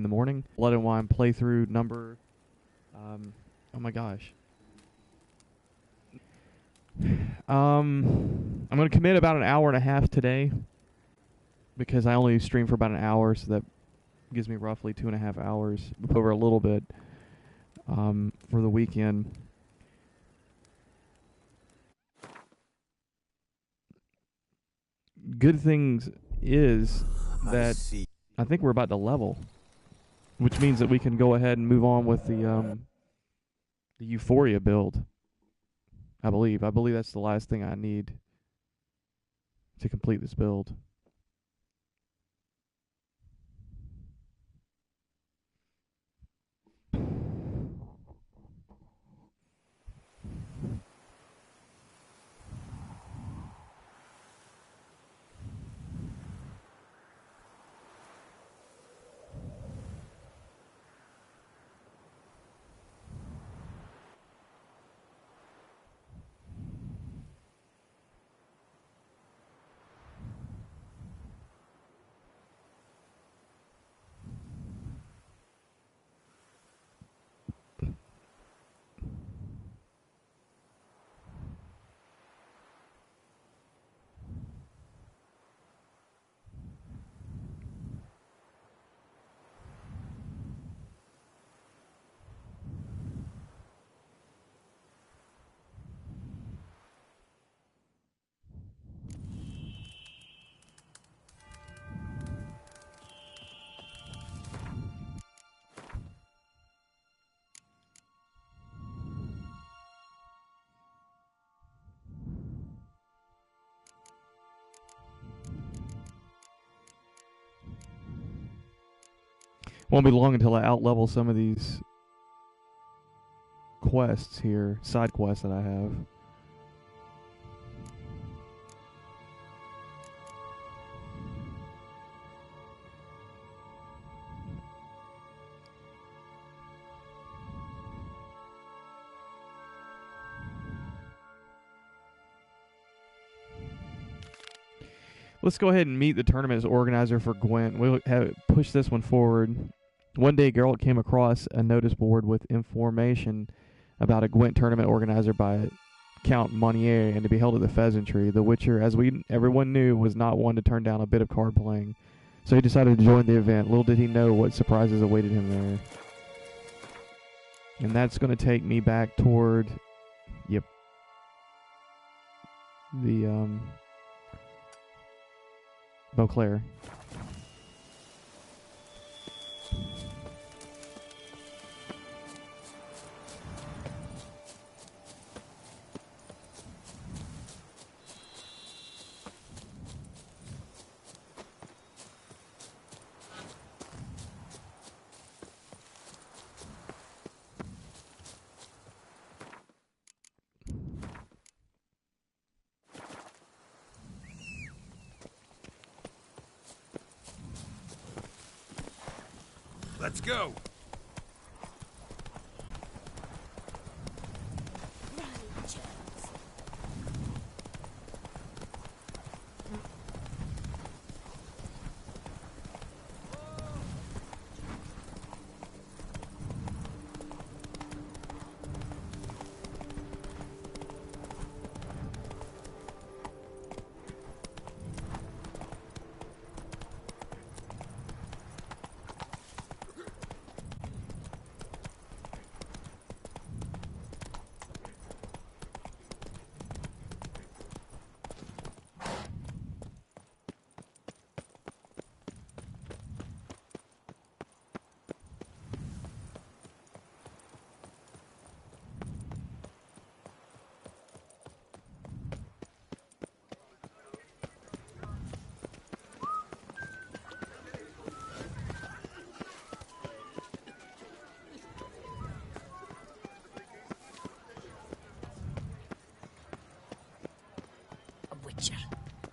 in the morning. Blood and Wine playthrough number, oh my gosh. I'm going to commit about an hour and a half today because I only stream for about an hour, so that gives me roughly 2.5 hours, over a little bit, for the weekend. Good things is that I think we're about to level, which means that we can go ahead and move on with the Euphoria build. I believe that's the last thing I need to complete this build. Won't be long until I outlevel some of these quests here, side quests that I have. Let's go ahead and meet the tournament's organizer for Gwent. We'll push this one forward. One day, Geralt came across a notice board with information about a Gwent tournament organizer by Count Monnier and to be held at the Pheasantry. The Witcher, as everyone knew, was not one to turn down a bit of card playing, so he decided to join the event. Little did he know what surprises awaited him there. And that's going to take me back toward, yep, the Beauclair. Let's go.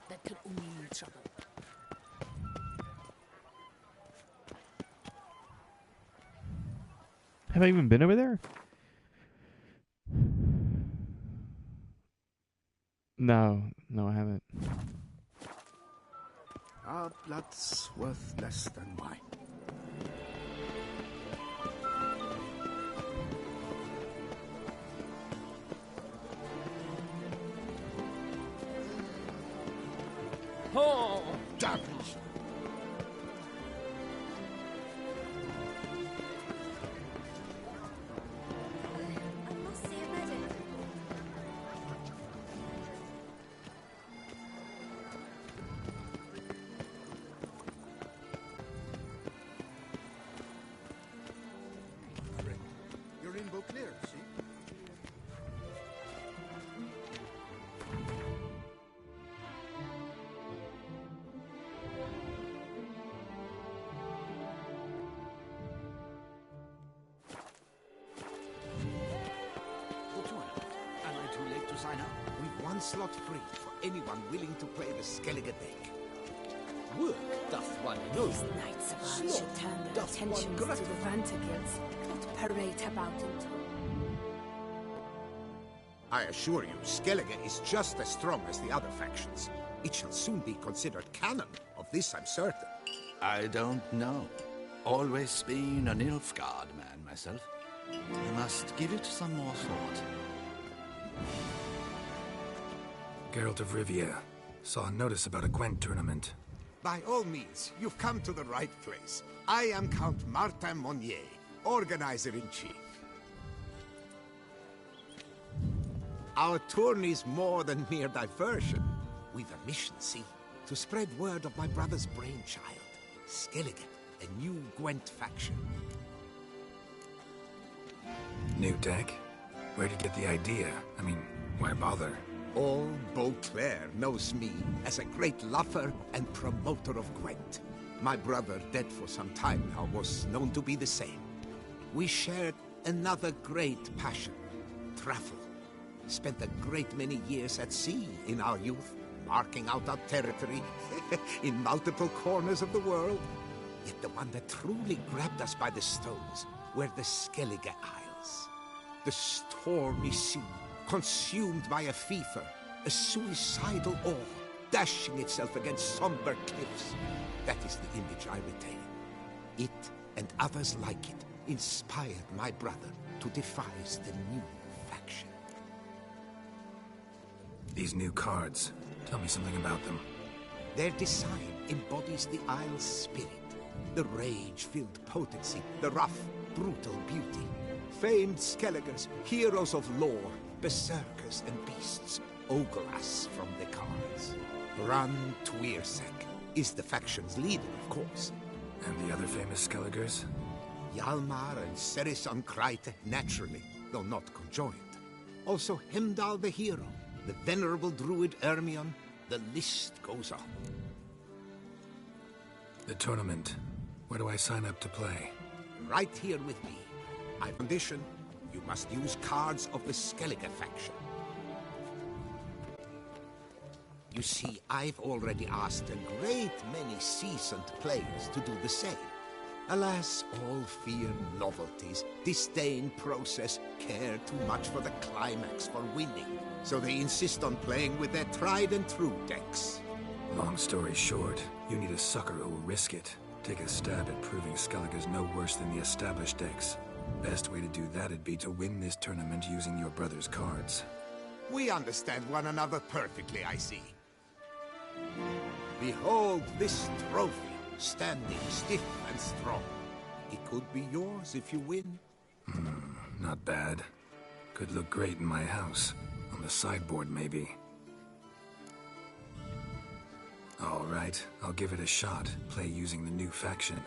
That could only mean trouble. Have I even been over there? No, I haven't. Our blood's worth less than wine. Oh, damage! I must see a medic. You're in Beauclair, see? The tournament. Am I too late to sign up? We've one slot free for anyone willing to play the Skellige deck. Work doth one know. These knights of ours Slaughter should turn their doth one attentions to gratify. the Vantergills, not parade about in town. I assure you, Skellige is just as strong as the other factions. It shall soon be considered canon. Of this I'm certain. I don't know. Always been a Nilfgaard man myself. I must give it some more thought. Geralt of Rivia. Saw a notice about a Gwent tournament. By all means, you've come to the right place. I am Count Martin Monnier, Organizer-in-Chief. Our tourney's more than mere diversion. We've a mission, see? To spread word of my brother's brainchild, Skellige, a new Gwent faction. New deck? Where'd you get the idea? I mean, why bother? All Beauclair knows me as a great lover and promoter of Gwent. My brother, dead for some time now, was known to be the same. We shared another great passion, travel. Spent a great many years at sea in our youth, marking out our territory in multiple corners of the world. Yet the one that truly grabbed us by the stones were the Skellige Isles. The stormy sea, consumed by a fever, a suicidal awe, dashing itself against somber cliffs. That is the image I retain. It and others like it inspired my brother to devise the new faction. These new cards. Tell me something about them. Their design embodies the Isle's spirit. The rage-filled potency, the rough, brutal beauty. Famed Skelligers, heroes of lore, berserkers and beasts, ogle us from the cards. Bran Tuirsek is the faction's leader, of course. And the other famous Skelligers? Hjalmar and Serisan Kreite, naturally, though not conjoined. Also Heimdall the hero, the venerable druid Ermion, the list goes on. The tournament. Where do I sign up to play? Right here with me. I condition, you must use cards of the Skellige faction. You see, I've already asked a great many seasoned players to do the same. Alas, all fear novelties, disdain process, care too much for the climax for winning. So they insist on playing with their tried and true decks. Long story short, you need a sucker who'll risk it. Take a stab at proving Skellige's no worse than the established decks. Best way to do that'd be to win this tournament using your brother's cards. We understand one another perfectly, I see. Behold this trophy, standing stiff and strong. It could be yours if you win. Not bad. Could look great in my house. On the sideboard, maybe. All right, I'll give it a shot. Play using the new faction.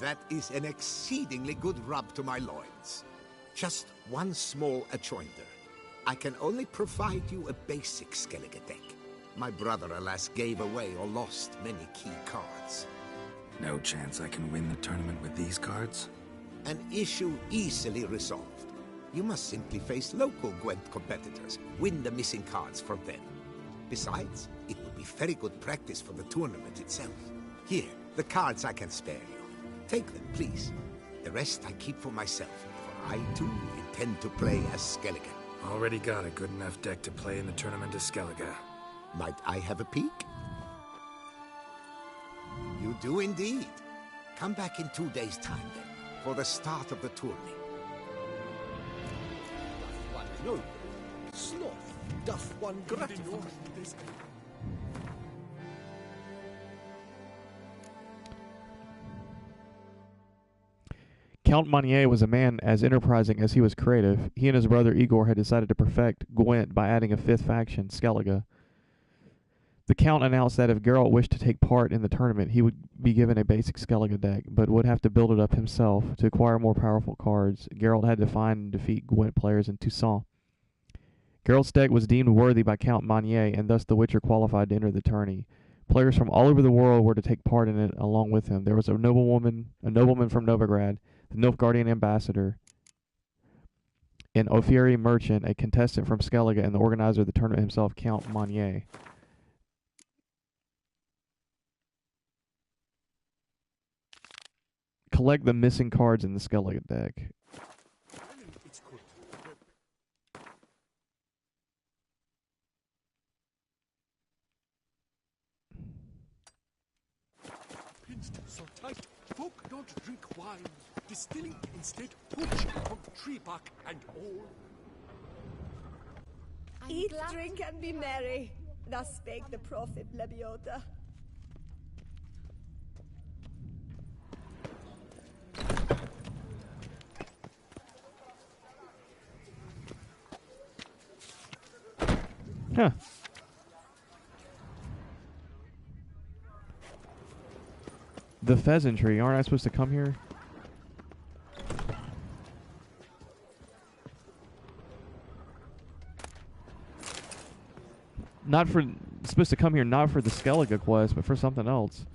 That is an exceedingly good rub to my loins. Just one small adjoinder. I can only provide you a basic Skellige deck. My brother, alas, gave away or lost many key cards. No chance I can win the tournament with these cards? An issue easily resolved. You must simply face local Gwent competitors, win the missing cards from them. Besides, it will be very good practice for the tournament itself. Here, the cards I can spare you. Take them, please. The rest I keep for myself, for I too intend to play as Skellige. Already got a good enough deck to play in the tournament of Skellige. Might I have a peek? You do indeed. Come back in 2 days' time, then, for the start of the tourney. Doth one know? Sloth doth one gratify. Count Monier was a man as enterprising as he was creative. He and his brother Igor had decided to perfect Gwent by adding a fifth faction, Skellige. The Count announced that if Geralt wished to take part in the tournament, he would be given a basic Skellige deck, but would have to build it up himself. To acquire more powerful cards, Geralt had to find and defeat Gwent players in Toussaint. Geralt's deck was deemed worthy by Count Monier, and thus the Witcher qualified to enter the tourney. Players from all over the world were to take part in it along with him. There was a nobleman from Novigrad, the Nilfgaardian ambassador, an Ophiri merchant, a contestant from Skellige, and the organizer of the tournament himself, Count Monier. Collect the missing cards in the Skellige deck. So tight, folk don't drink wine, distilling instead punch from tree bark and all. Eat, drink, and be merry. Thus spake the prophet Lebioda. Huh. The Pheasantry. Aren't I supposed to come here? Supposed to come here not for the Skellige quest, but for something else.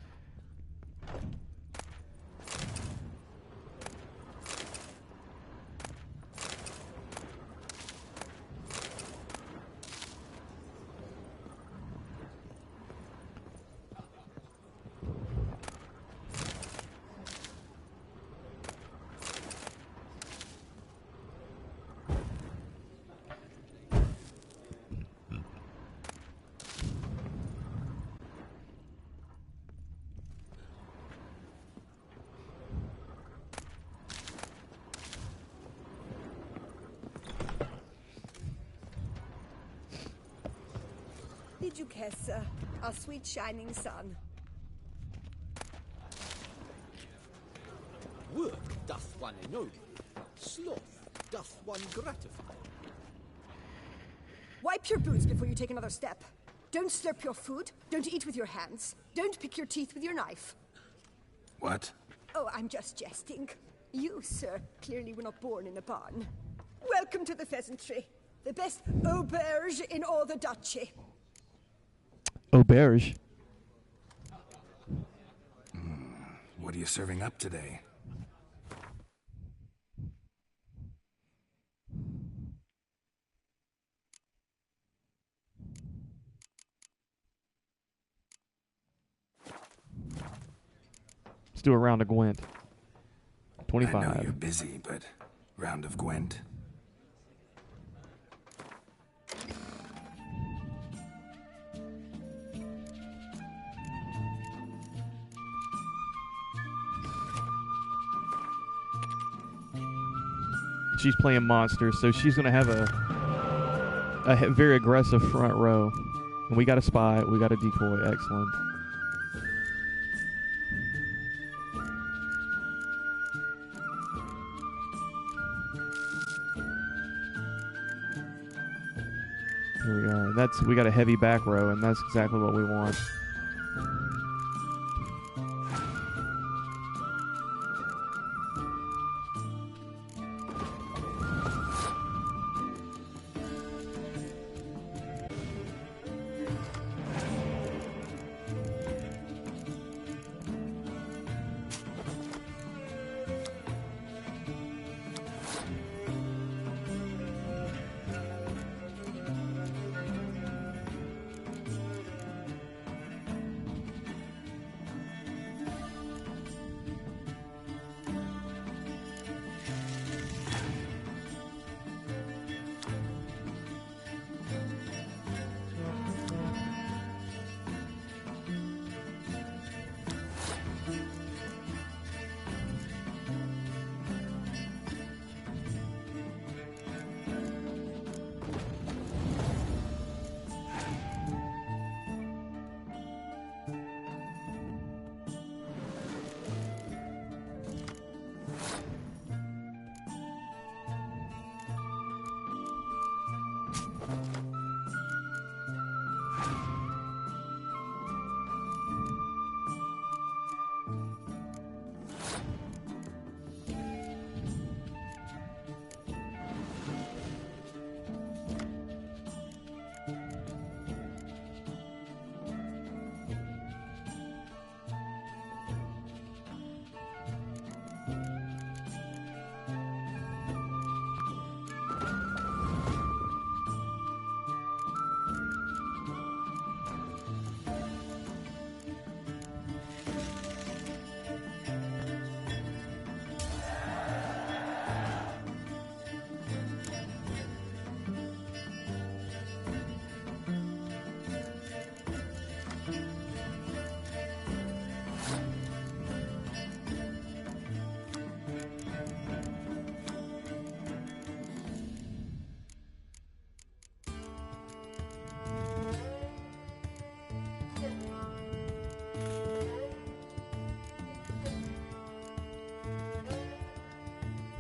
Bidukessa, our sweet shining sun. Work doth one ennoble, sloth doth one gratify. Wipe your boots before you take another step. Don't slurp your food. Don't eat with your hands. Don't pick your teeth with your knife. What? Oh, I'm just jesting. You, sir, clearly were not born in a barn. Welcome to the Pheasantry, the best auberge in all the duchy. Auberge. What are you serving up today? Let's do a round of Gwent. 25. I know you're busy, but round of Gwent. She's playing monsters, so she's going to have a very aggressive front row. And we got a spy, we got a decoy. Excellent. Here we are. We got a heavy back row, and that's exactly what we want.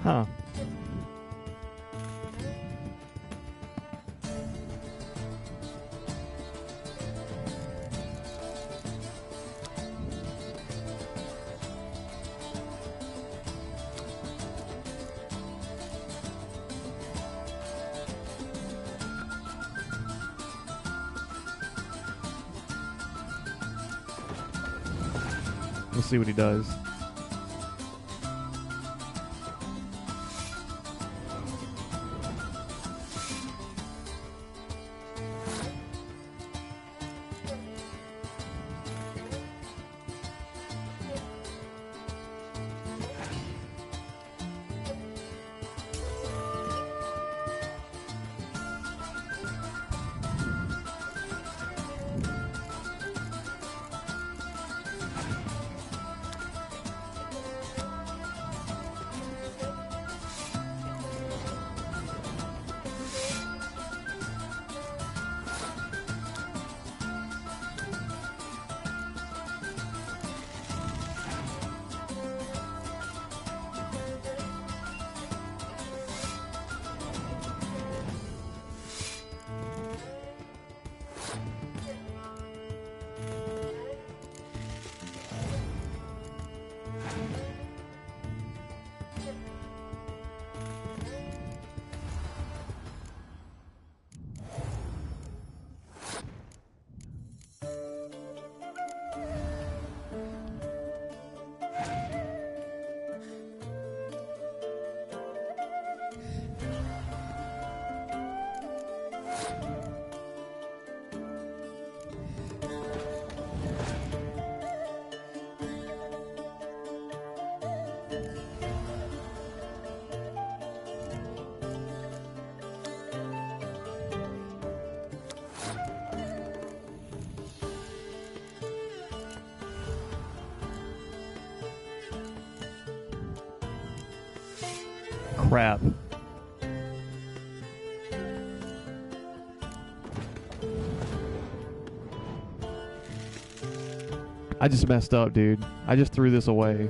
Huh. We'll see what he does. Crap. I just messed up, dude. I just threw this away.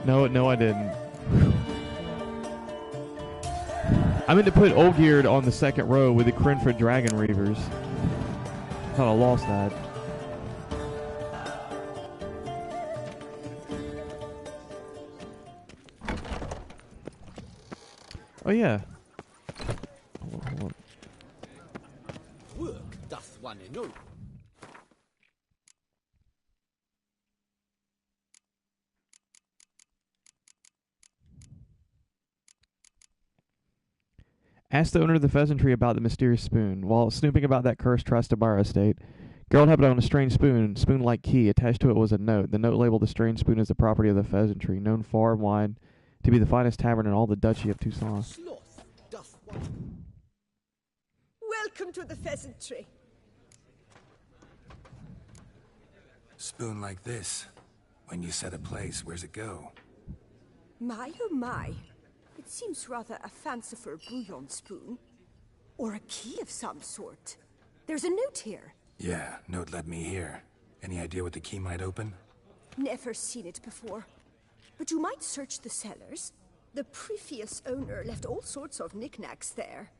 No, I didn't. I meant to put Olgierd on the second row with the Crinford Dragon Reavers. Thought I lost that. Oh yeah. Hold on. Work doth one know. Ask the owner of the pheasantry about the mysterious spoon. While snooping about that cursed Trastevere estate, Geralt happened on a strange spoon-like key. Attached to it was a note. The note labeled the strange spoon as the property of the pheasantry, known far and wide to be the finest tavern in all the Duchy of Toussaint. Sloth doth one. Welcome to the pheasantry. Spoon like this. When you set a place, where's it go? My oh my. It seems rather a fanciful bouillon spoon. Or a key of some sort. There's a note here. Yeah, note led me here. Any idea what the key might open? Never seen it before. But you might search the cellars. The previous owner left all sorts of knickknacks there.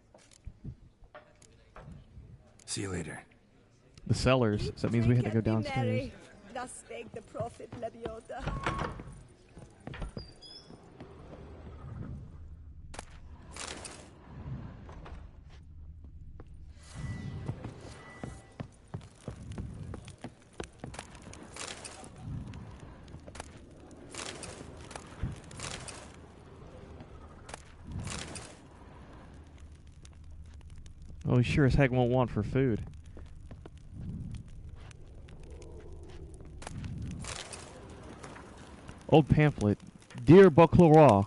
See you later. The cellars. So that means we had to go downstairs. Thus spake the prophet Lebioda. Oh, he sure as heck won't want for food. Old pamphlet. Dear Beaucleroi,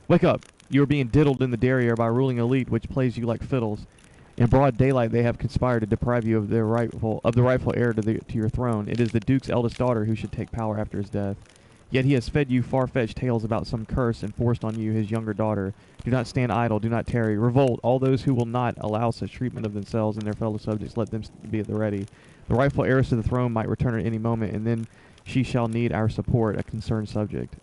wake up. You are being diddled in the derriere by a ruling elite which plays you like fiddles. In broad daylight they have conspired to deprive you of the rightful heir to your throne. It is the Duke's eldest daughter who should take power after his death. Yet he has fed you far-fetched tales about some curse enforced on you, his younger daughter. Do not stand idle, do not tarry. Revolt, all those who will not allow such treatment of themselves and their fellow subjects, let them be at the ready. The rightful heiress to the throne might return at any moment, and then she shall need our support, a concerned subject.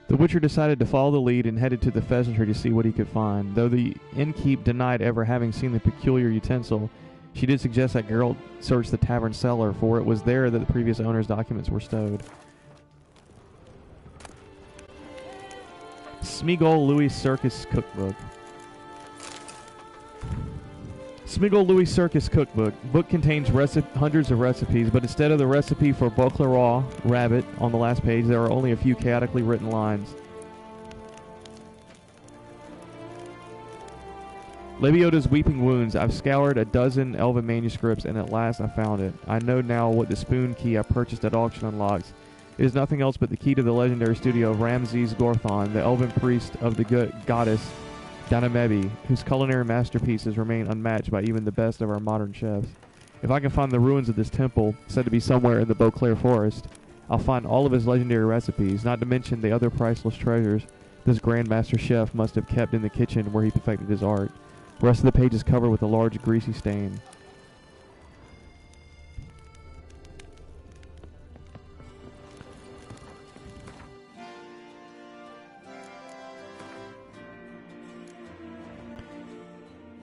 The Witcher decided to follow the lead and headed to the pheasantry to see what he could find. Though the innkeep denied ever having seen the peculiar utensil, she did suggest that Geralt search the tavern cellar, for it was there that the previous owner's documents were stowed. Smeagol Louis Circus Cookbook. Smeagol Louis Circus Cookbook. Book contains hundreds of recipes, but instead of the recipe for Bocleroy rabbit on the last page, there are only a few chaotically written lines. Lebioda's Weeping Wounds. I've scoured a dozen elven manuscripts, and at last I found it. I know now what the spoon key I purchased at auction unlocks. It is nothing else but the key to the legendary studio of Ramses Gorthon, the elven priest of the goddess Danamebi, whose culinary masterpieces remain unmatched by even the best of our modern chefs. If I can find the ruins of this temple, said to be somewhere in the Beauclair forest, I'll find all of his legendary recipes, not to mention the other priceless treasures this grandmaster chef must have kept in the kitchen where he perfected his art. The rest of the page is covered with a large greasy stain.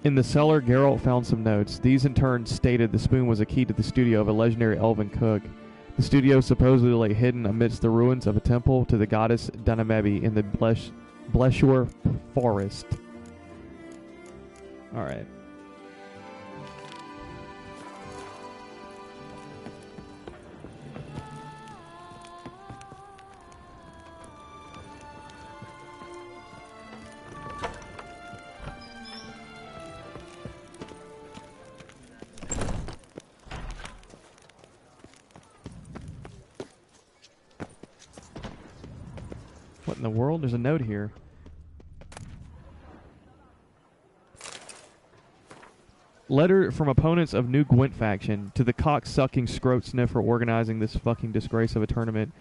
In the cellar, Geralt found some notes. These in turn stated the spoon was a key to the studio of a legendary elven cook. The studio supposedly lay hidden amidst the ruins of a temple to the goddess Danamebi in the Bleshur forest. Alright. What in the world? There's a note here. Letter from opponents of New Gwent faction to the cock-sucking scrote sniffer organizing this fucking disgrace of a tournament.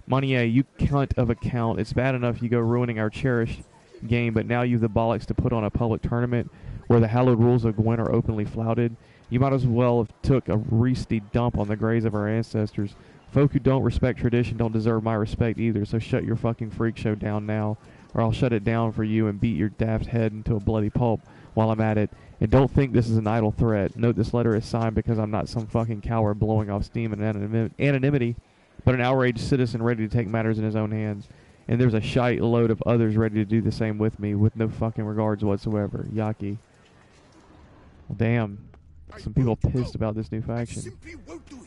Monnier, you cunt of a count. It's bad enough you go ruining our cherished game, but now you've the bollocks to put on a public tournament where the hallowed rules of Gwent are openly flouted. You might as well have took a resty dump on the graves of our ancestors. Folk who don't respect tradition don't deserve my respect either, so shut your fucking freak show down now, or I'll shut it down for you and beat your daft head into a bloody pulp while I'm at it. And don't think this is an idle threat. Note this letter is signed because I'm not some fucking coward blowing off steam in anonymity, but an outraged citizen ready to take matters in his own hands. And there's a shite load of others ready to do the same with me, with no fucking regards whatsoever. Yaki. Well, damn. Some people pissed about this new faction. Simply won't do it.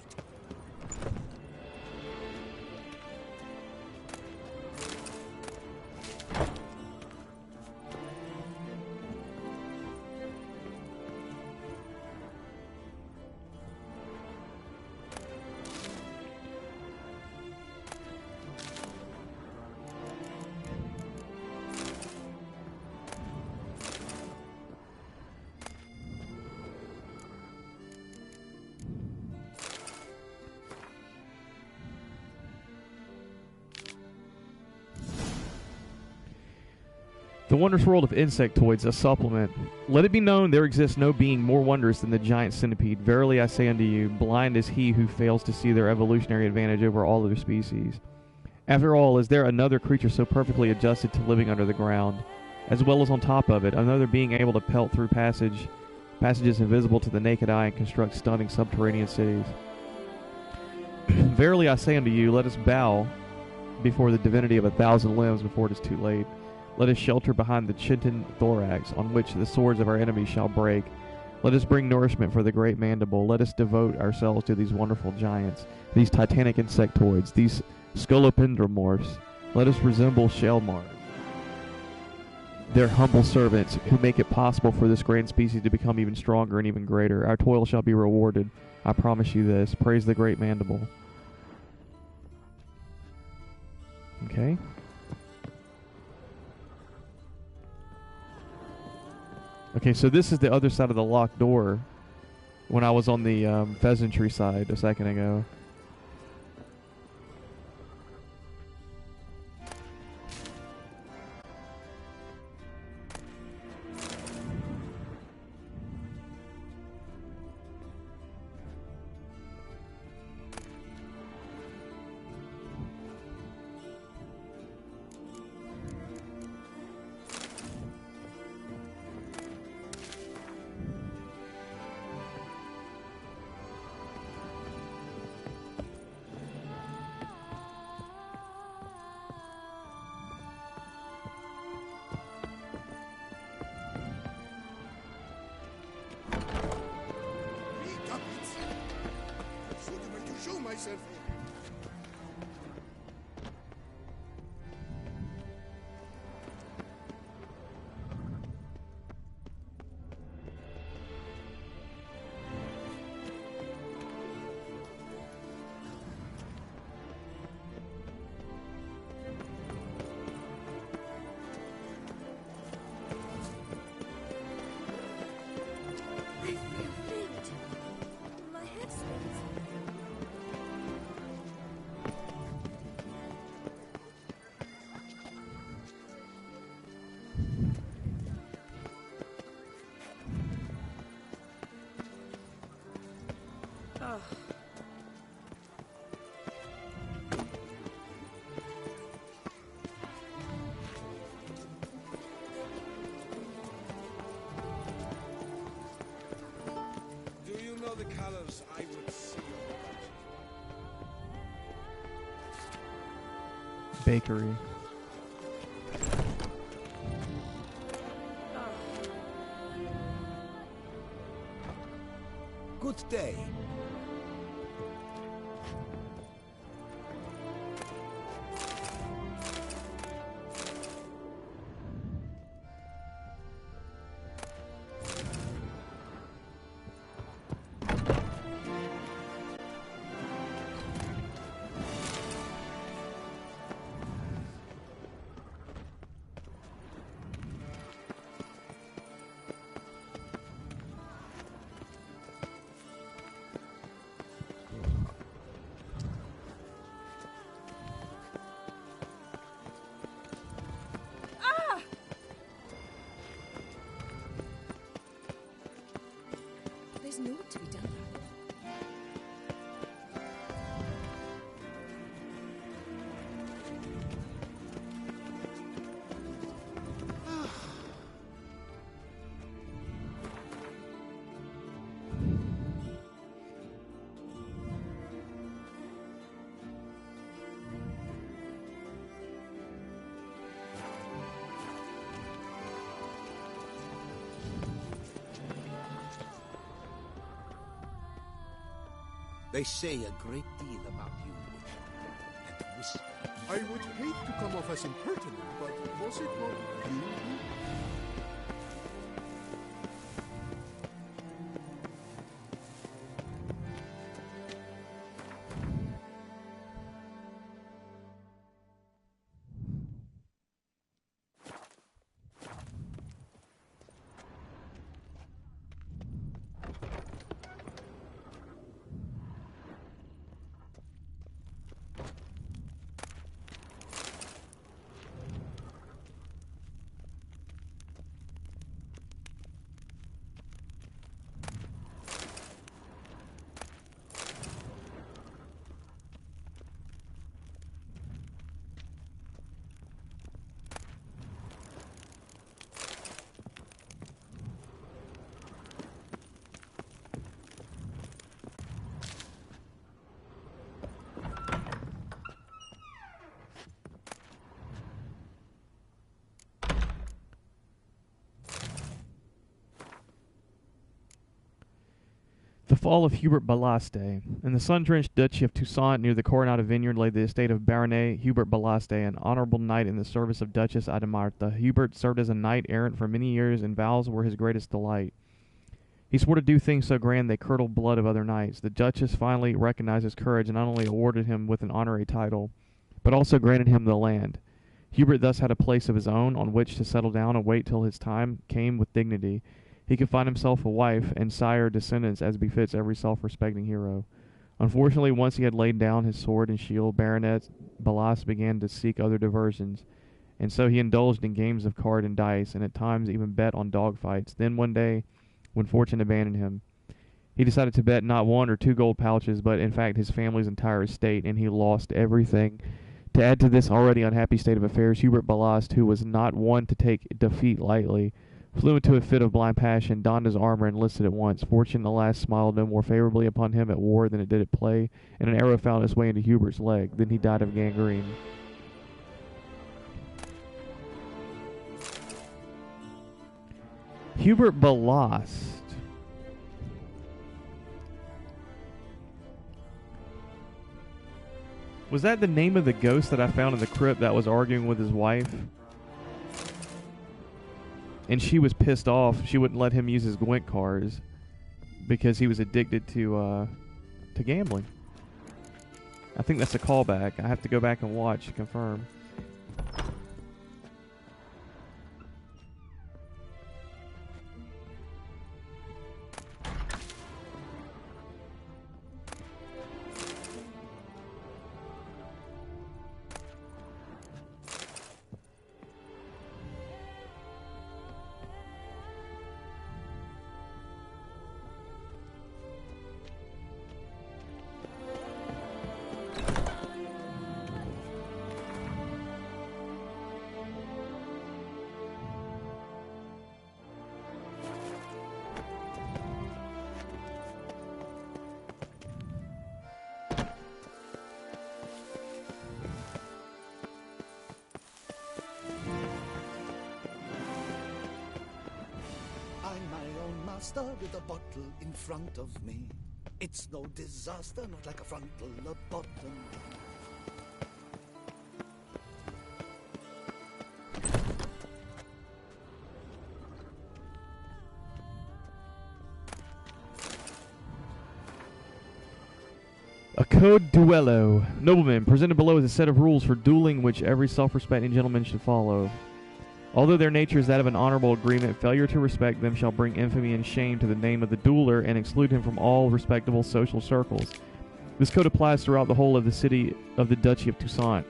The wondrous world of insectoids, a supplement. Let it be known there exists no being more wondrous than the giant centipede. Verily I say unto you, blind is he who fails to see their evolutionary advantage over all other species. After all, is there another creature so perfectly adjusted to living under the ground, as well as on top of it, another being able to pelt through passages invisible to the naked eye and construct stunning subterranean cities? Verily I say unto you, let us bow before the divinity of 1,000 limbs before it is too late. Let us shelter behind the chitin thorax, on which the swords of our enemies shall break. Let us bring nourishment for the great mandible. Let us devote ourselves to these wonderful giants, these titanic insectoids, these scolopendromorphs. Let us resemble shell mars. They're humble servants who make it possible for this grand species to become even stronger and even greater. Our toil shall be rewarded. I promise you this. Praise the great Mandible. Okay. Okay, so this is the other side of the locked door when I was on the pheasantry side a second ago. My head spins. Do you know the colors I would see on Bakery. Good day. There's no to be done. They say a great deal about you, and whisper. I would hate to come off as impertinent, but was it not you? fall of Hubert Balaste. In the sun-drenched duchy of Toussaint, near the Coronado Vineyard, lay the estate of Baronet Hubert Balaste, an honorable knight in the service of Duchess Adamarta. Hubert served as a knight-errant for many years, and vows were his greatest delight. He swore to do things so grand they curdled blood of other knights. The Duchess finally recognized his courage and not only awarded him with an honorary title, but also granted him the land. Hubert thus had a place of his own on which to settle down and wait till his time came with dignity. He could find himself a wife and sire descendants as befits every self-respecting hero. Unfortunately, once he had laid down his sword and shield, Baronet Balaste began to seek other diversions, and so he indulged in games of card and dice, and at times even bet on dogfights. Then one day, when fortune abandoned him, he decided to bet not 1 or 2 gold pouches, but in fact his family's entire estate, and he lost everything. To add to this already unhappy state of affairs, Hubert Balaste, who was not one to take defeat lightly, flew into a fit of blind passion, donned his armor, and enlisted at once. Fortune, alas, smiled no more favorably upon him at war than it did at play, and an arrow found its way into Hubert's leg. Then he died of gangrene. Hubert Balaste. Was that the name of the ghost that I found in the crypt that was arguing with his wife? And she was pissed off. She wouldn't let him use his Gwent cards because he was addicted to gambling. I think that's a callback. I have to go back and watch to confirm. With a bottle in front of me. It's no disaster, not like a frontal lobotomy. A code duello. Noblemen, presented below is a set of rules for dueling which every self-respecting gentleman should follow. Although their nature is that of an honorable agreement, failure to respect them shall bring infamy and shame to the name of the dueler and exclude him from all respectable social circles. This code applies throughout the whole of the city of the Duchy of Toussaint.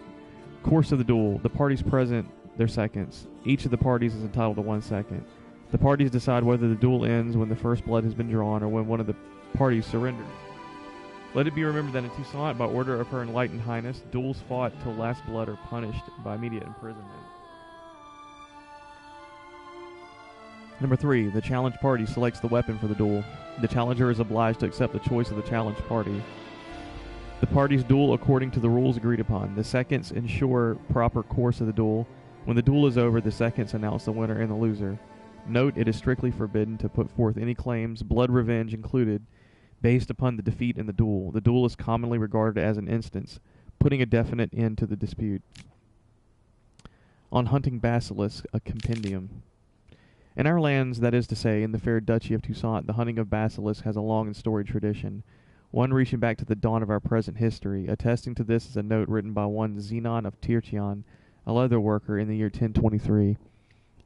Course of the duel. The parties present their seconds. Each of the parties is entitled to 1 second. The parties decide whether the duel ends when the first blood has been drawn or when one of the parties surrenders. Let it be remembered that in Toussaint, by order of Her Enlightened Highness, duels fought till last blood are punished by immediate imprisonment. Number 3. The challenged party selects the weapon for the duel. The challenger is obliged to accept the choice of the challenged party. The parties duel according to the rules agreed upon. The seconds ensure proper course of the duel. When the duel is over, the seconds announce the winner and the loser. Note, it is strictly forbidden to put forth any claims, blood revenge included, based upon the defeat in the duel. The duel is commonly regarded as an instance, putting a definite end to the dispute. On hunting basilisk, a compendium. In our lands, that is to say, in the fair Duchy of Toussaint, the hunting of basilisks has a long and storied tradition, one reaching back to the dawn of our present history. Attesting to this is a note written by one Zenon of Tirchion, a leather worker, in the year 1023.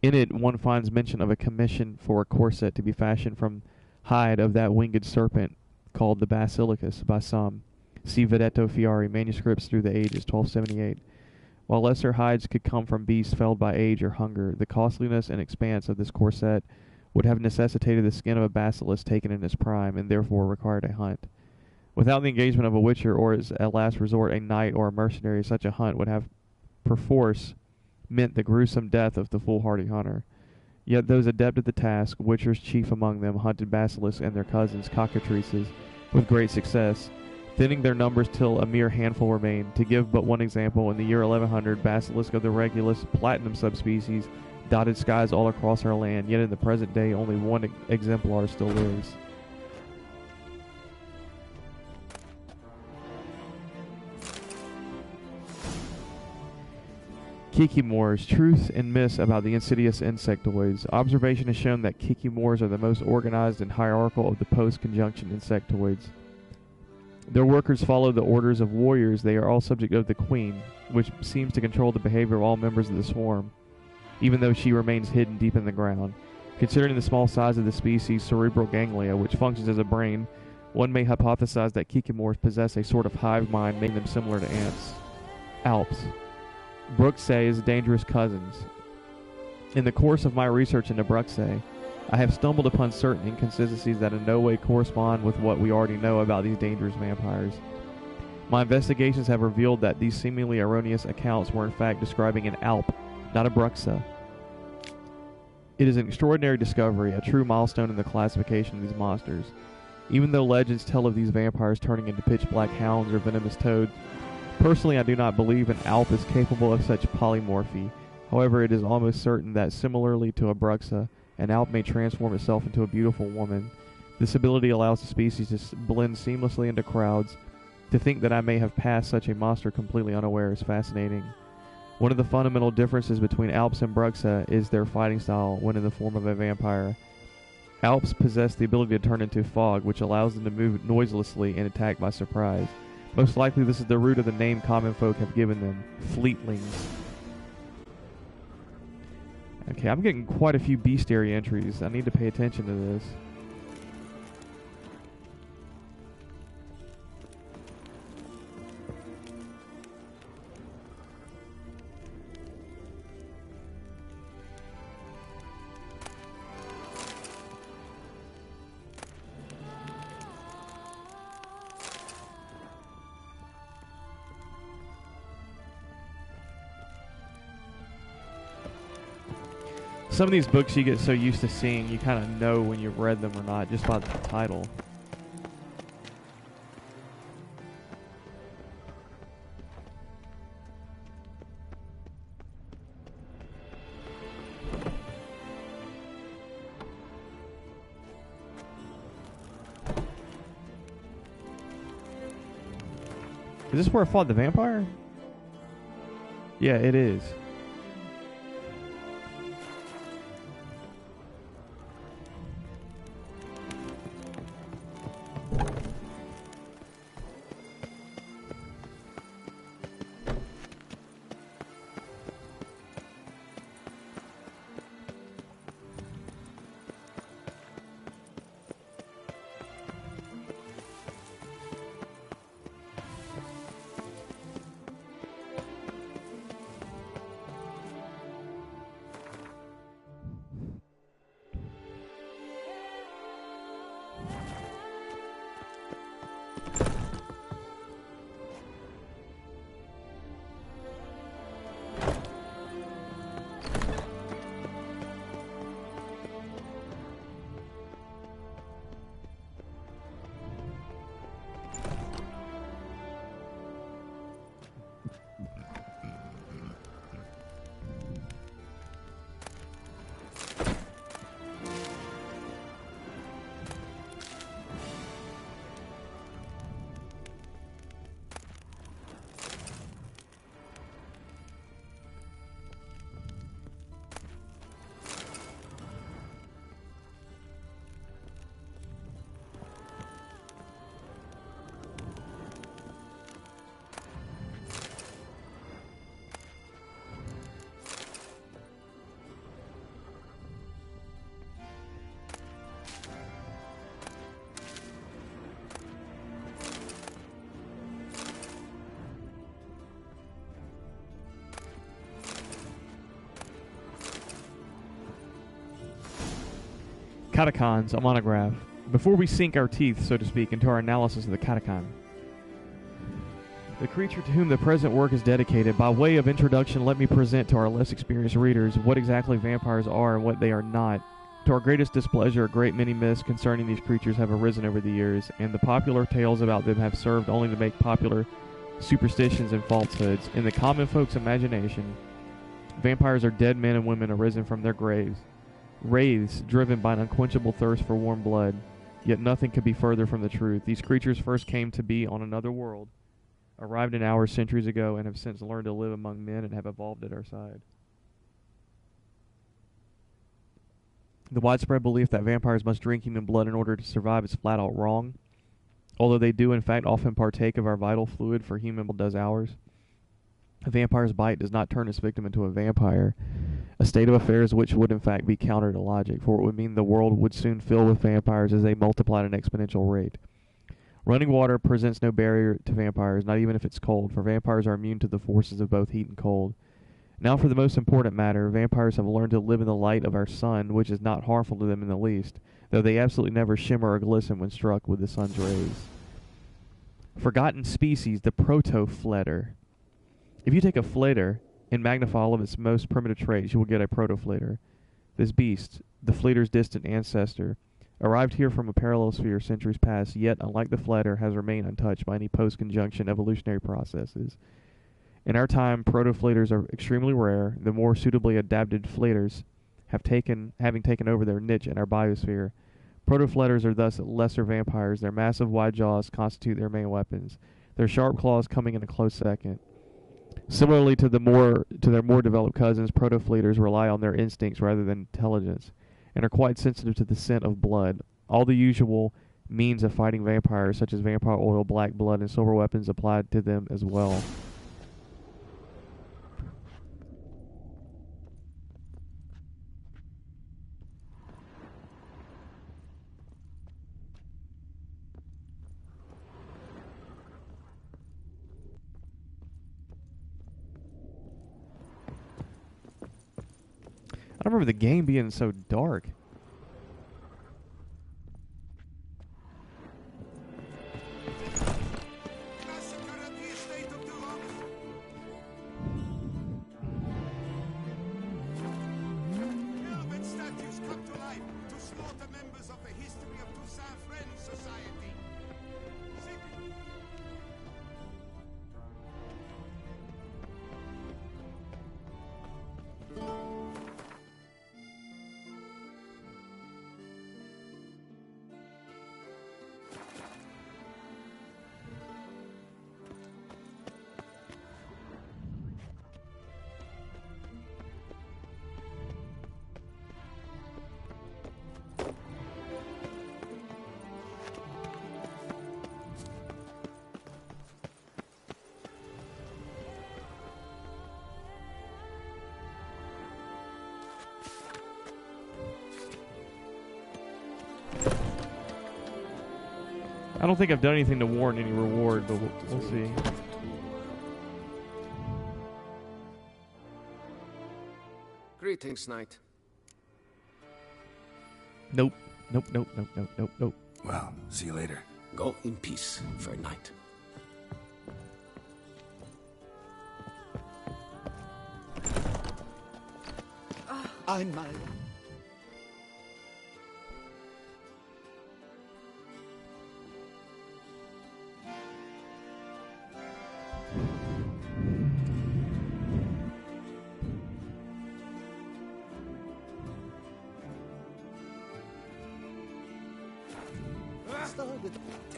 In it, one finds mention of a commission for a corset to be fashioned from hide of that winged serpent called the basilicus by some. See Vedetto Fiari, manuscripts through the ages, 1278. While lesser hides could come from beasts felled by age or hunger, the costliness and expanse of this corset would have necessitated the skin of a basilisk taken in its prime, and therefore required a hunt. Without the engagement of a witcher, or as a last resort a knight or a mercenary, such a hunt would have perforce meant the gruesome death of the foolhardy hunter. Yet those adept at the task, witchers chief among them, hunted basilisks and their cousins, cockatrices, with great success, thinning their numbers till a mere handful remained. To give but one example, in the year 1100, basilisk of the Regulus platinum subspecies dotted skies all across our land, yet in the present day only one exemplar still lives. Kikimores, truth and myths about the insidious insectoids. Observation has shown that Kikimores are the most organized and hierarchical of the post-conjunction insectoids. Their workers follow the orders of warriors. They are all subject of the queen, which seems to control the behavior of all members of the swarm, even though she remains hidden deep in the ground. Considering the small size of the species' cerebral ganglia, which functions as a brain, one may hypothesize that Kikimores possess a sort of hive mind, making them similar to ants. Alps. Bruxae's dangerous cousins. In the course of my research into Bruxae, I have stumbled upon certain inconsistencies that in no way correspond with what we already know about these dangerous vampires. My investigations have revealed that these seemingly erroneous accounts were in fact describing an Alp, not a Bruxa. It is an extraordinary discovery, a true milestone in the classification of these monsters. Even though legends tell of these vampires turning into pitch-black hounds or venomous toads, personally I do not believe an Alp is capable of such polymorphy. However, it is almost certain that similarly to a Bruxa, an Alp may transform itself into a beautiful woman. This ability allows the species to blend seamlessly into crowds. To think that I may have passed such a monster completely unaware is fascinating. One of the fundamental differences between Alps and Bruxa is their fighting style when in the form of a vampire. Alps possess the ability to turn into fog, which allows them to move noiselessly and attack by surprise. Most likely this is the root of the name common folk have given them, fleetlings. Okay, I'm getting quite a few bestiary entries. I need to pay attention to this. Some of these books you get so used to seeing, you kind of know when you've read them or not just by the title. Is this where I fought the vampire? Yeah, it is. Catacons, a monograph. Before we sink our teeth, so to speak, into our analysis of the catacon, the creature to whom the present work is dedicated, by way of introduction, let me present to our less experienced readers what exactly vampires are and what they are not. To our greatest displeasure, a great many myths concerning these creatures have arisen over the years, and the popular tales about them have served only to make popular superstitions and falsehoods. In the common folk's imagination, vampires are dead men and women arisen from their graves, wraiths driven by an unquenchable thirst for warm blood. Yet nothing could be further from the truth. These creatures first came to be on another world, arrived in ours centuries ago and have since learned to live among men and have evolved at our side. The widespread belief that vampires must drink human blood in order to survive is flat out wrong. Although they do in fact often partake of our vital fluid, for human blood does ours. A vampire's bite does not turn its victim into a vampire, a state of affairs which would in fact be counter to logic, for it would mean the world would soon fill with vampires as they multiply at an exponential rate. Running water presents no barrier to vampires, not even if it's cold, for vampires are immune to the forces of both heat and cold. Now for the most important matter, vampires have learned to live in the light of our sun, which is not harmful to them in the least, though they absolutely never shimmer or glisten when struck with the sun's rays. Forgotten species, the proto-fletter. If you take a fletter and magnify all of its most primitive traits, you will get a proto-fletter. This beast, the fletter's distant ancestor, arrived here from a parallel sphere centuries past, yet, unlike the fletter, has remained untouched by any post-conjunction evolutionary processes. In our time, proto-fletters are extremely rare. The more suitably adapted fletters having taken over their niche in our biosphere. Proto-fletters are thus lesser vampires. Their massive wide jaws constitute their main weapons, their sharp claws coming in a close second. Similarly to their more developed cousins, proto-fletters rely on their instincts rather than intelligence, and are quite sensitive to the scent of blood. All the usual means of fighting vampires, such as vampire oil, black blood, and silver weapons, applied to them as well. I don't remember the game being so dark. I don't think I've done anything to warrant any reward, but we'll see. Greetings, knight. Nope. Nope. Well, see you later. Go in peace, fair knight. I'm my...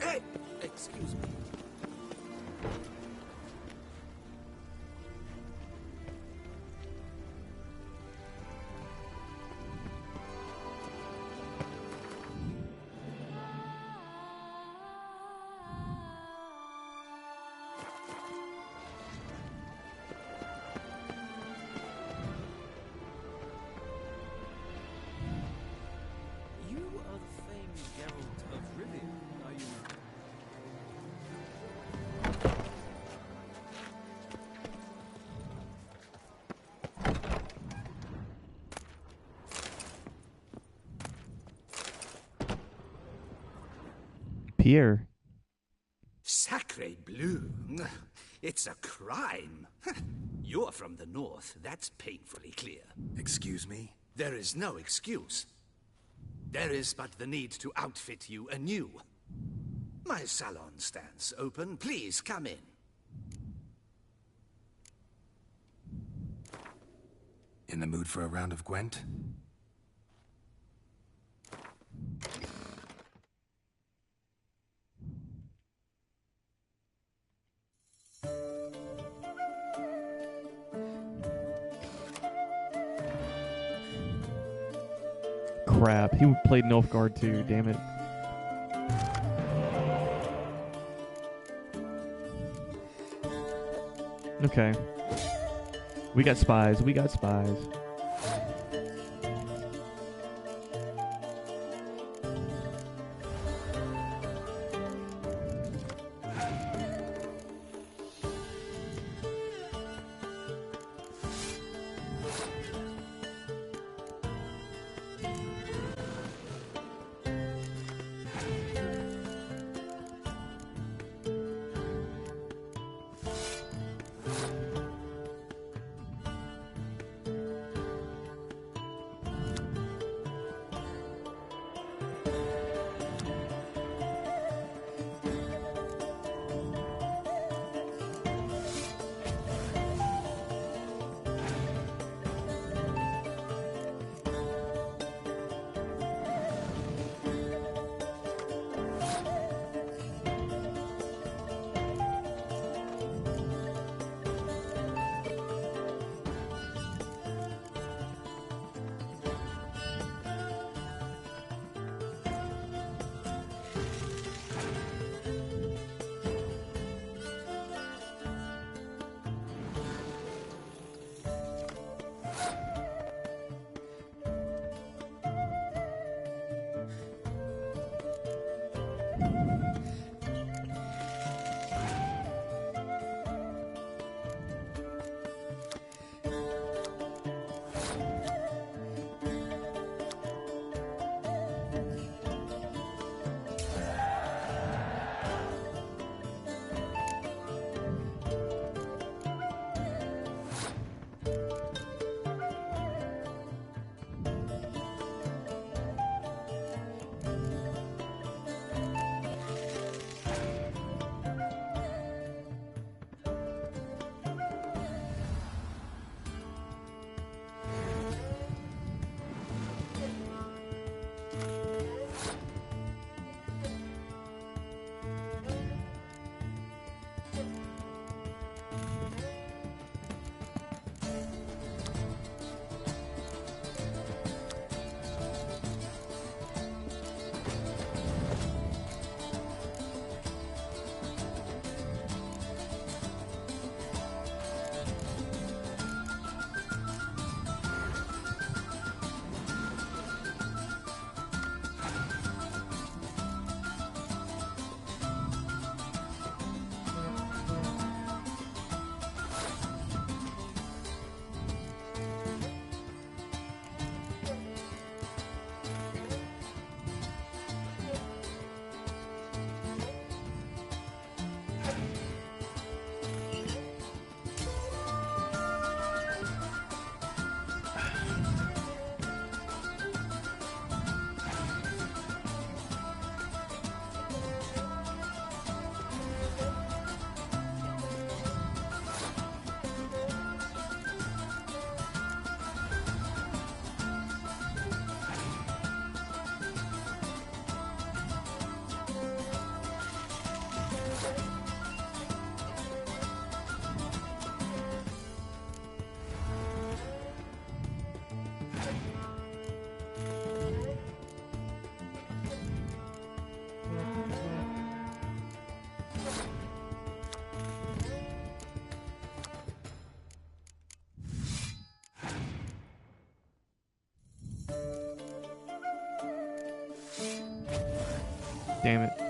Hey, excuse me. You are the famed Geralt of Rivia, are you not? Pierre. Sacre bleu. It's a crime. You're from the north. That's painfully clear. Excuse me? There is no excuse. There is but the need to outfit you anew. My salon stands open. Please come in. In the mood for a round of Gwent? crap. He played Nilfgaard too, damn it. Okay. We got spies. We got spies. Damn it.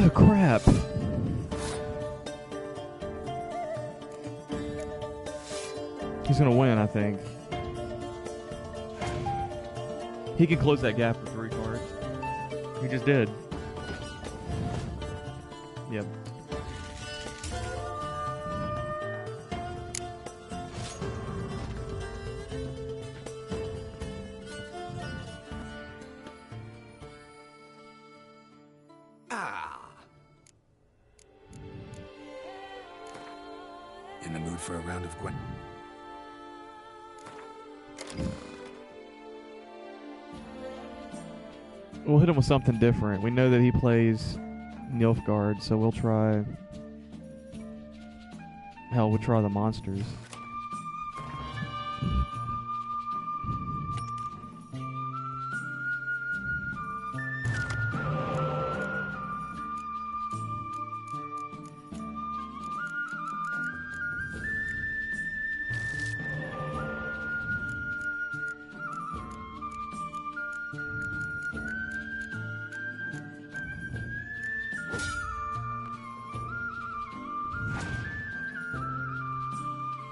Oh, crap. He's going to win, I think. He can close that gap for 3 cards. He just did. Yep. In the mood for a round of Gwent? We'll hit him with something different. We know that he plays Nilfgaard, so we'll try... Hell, we'll try the monsters.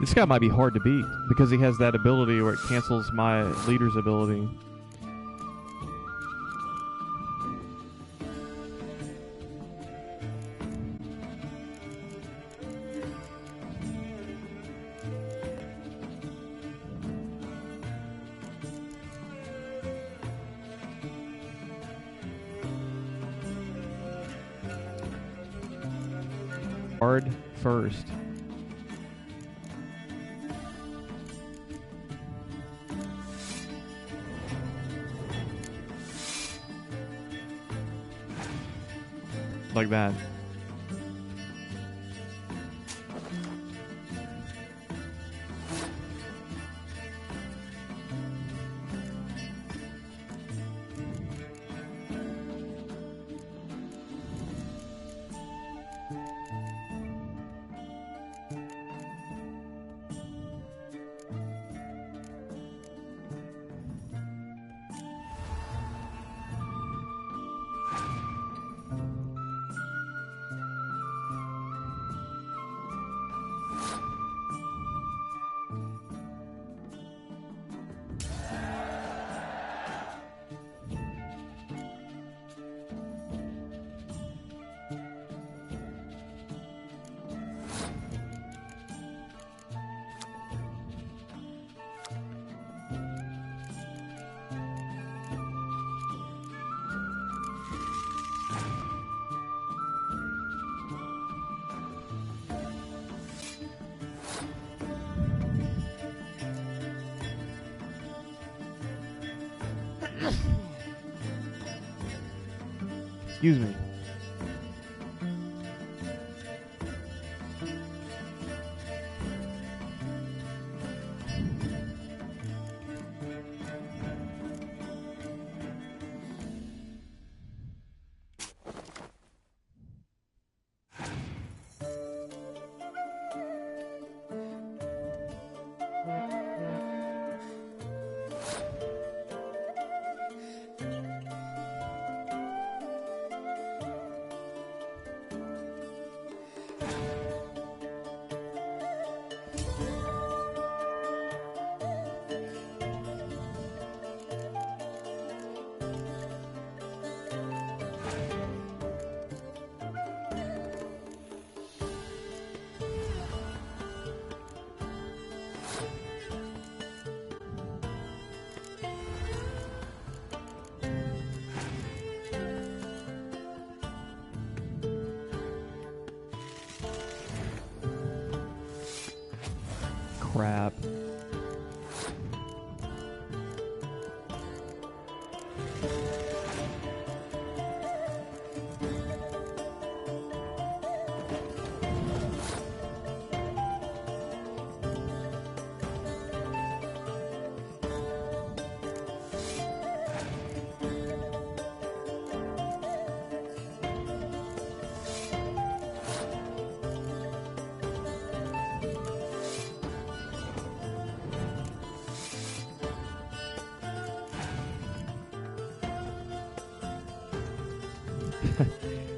This guy might be hard to beat because he has that ability where it cancels my leader's ability. Hard first. Like that. Excuse me. Crap.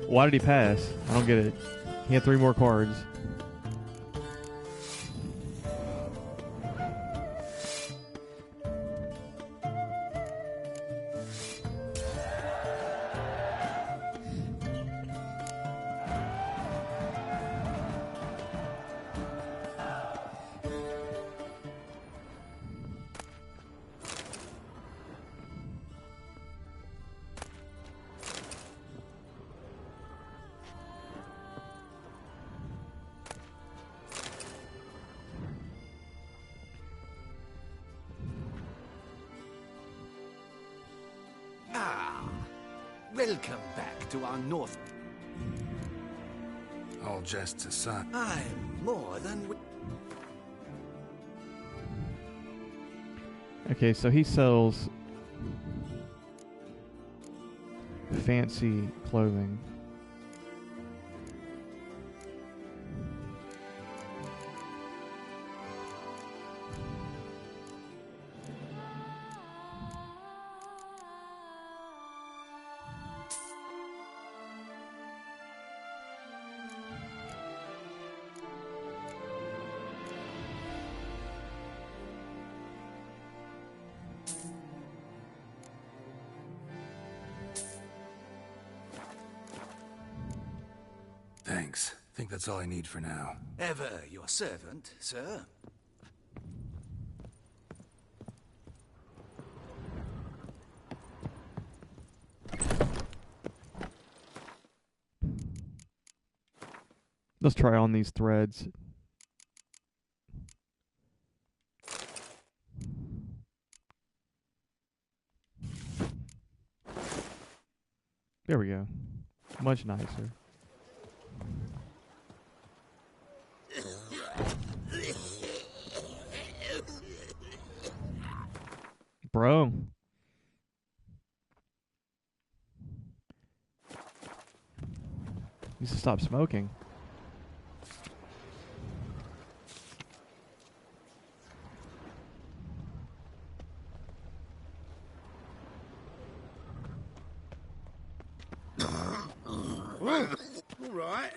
Why did he pass? I don't get it. He had 3 more cards. Welcome back to our north. All jests aside. I'm more than... Okay, so he sells fancy clothing. Thanks. Think that's all I need for now. Ever your servant, sir. Let's try on these threads. There we go. Much nicer. Bro. Needs to stop smoking. All right.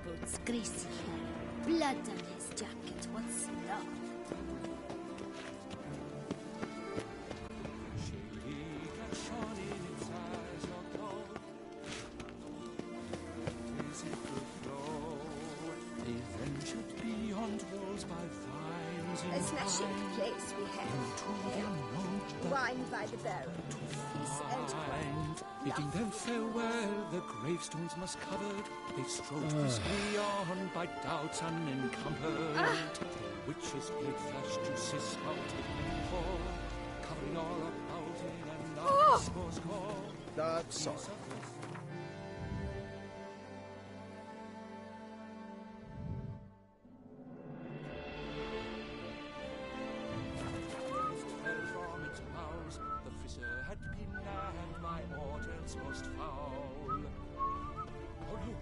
Boots greasy hair, blood on his jacket. What's love? A smashing place we have. Wine by the barrel, peace and quiet. Bidding them farewell, the gravestones must covered. They strode peacefully on by doubts unencumbered. The witches' blade flashed, juices spouted, and I'm sorry. Fell from its boughs, the frisser had pinned, and my mortals most foul. Oh no,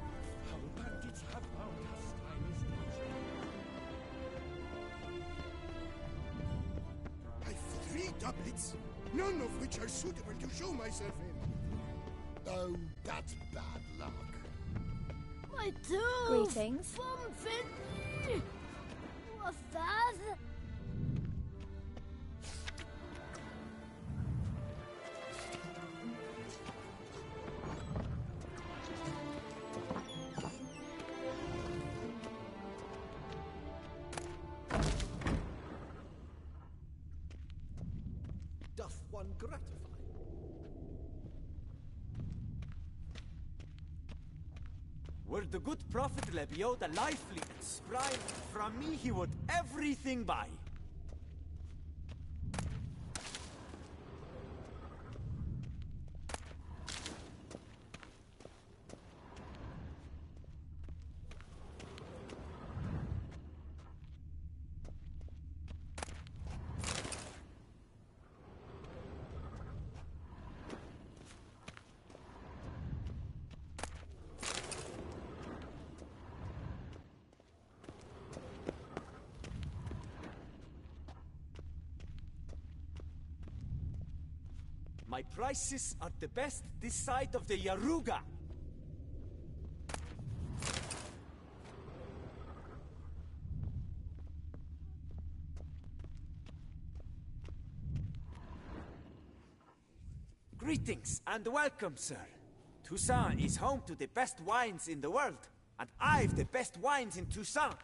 foul bandits have found a stylish touch. I've 3 doublets, none of which are suitable to show myself in. Oh, that's bad luck. My tooth! Greetings. From Finley! What's that? Doth one gratify? Were the good prophet Lebioda lively and spry, from me he would everything buy. My prices are the best this side of the Yaruga. Greetings and welcome, sir. Toussaint is home to the best wines in the world, and I've the best wines in Toussaint.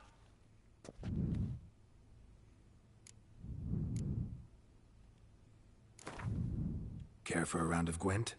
Care for a round of Gwent?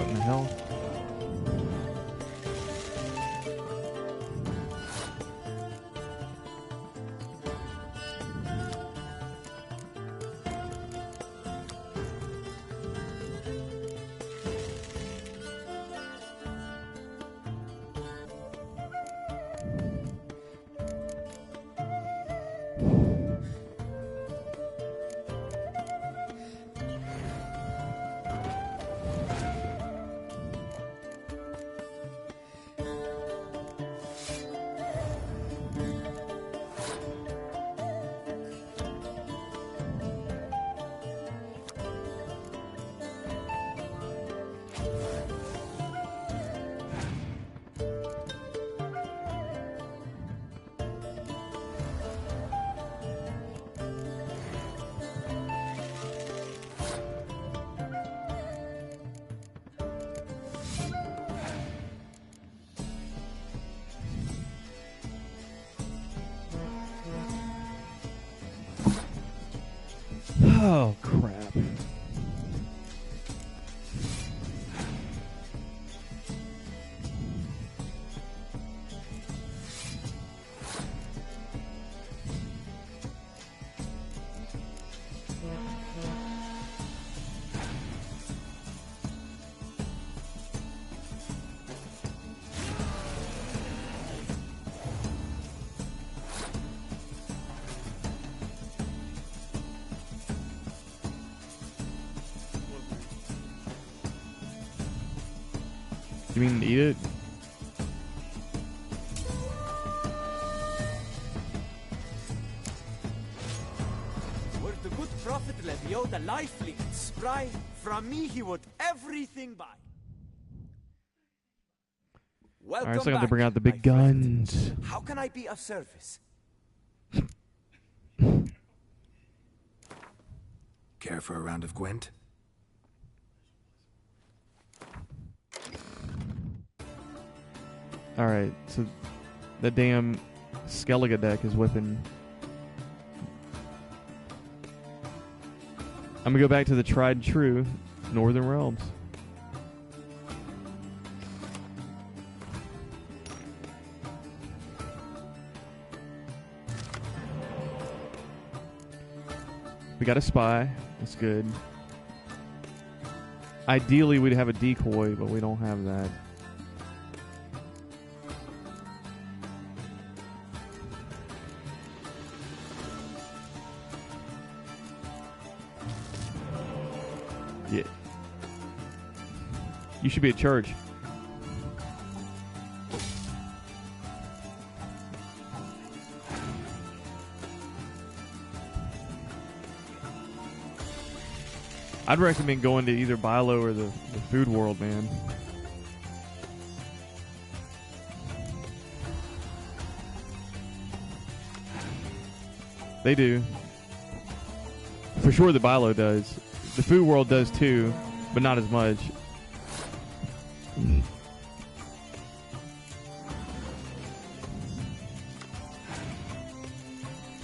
What in the hell? Oh, crap. You mean eat it? Were the good prophet Levio the life-linked spry, from me he would everything buy. Welcome Alright, so I got to back, bring out the big my friend. guns. How can I be of service? Care for a round of Gwent? Alright, so the damn Skellige deck is whipping. I'm gonna go back to the tried and true Northern Realms. We got a spy. That's good. Ideally, we'd have a decoy, but we don't have that. Yeah. You should be at church. I'd recommend going to either Bilo or the Food World, man. They do. For sure the Bilo does. The Food World does too, but not as much.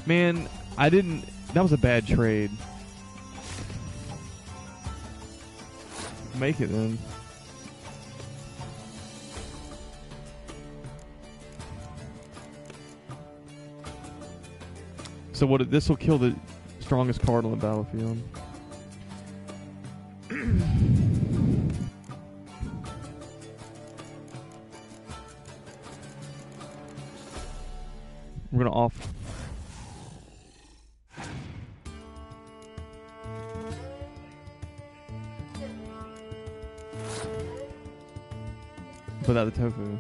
Man, I didn't... That was a bad trade. Make it then. So what? This will kill the strongest card on the battlefield. We're gonna off. Without the tofu.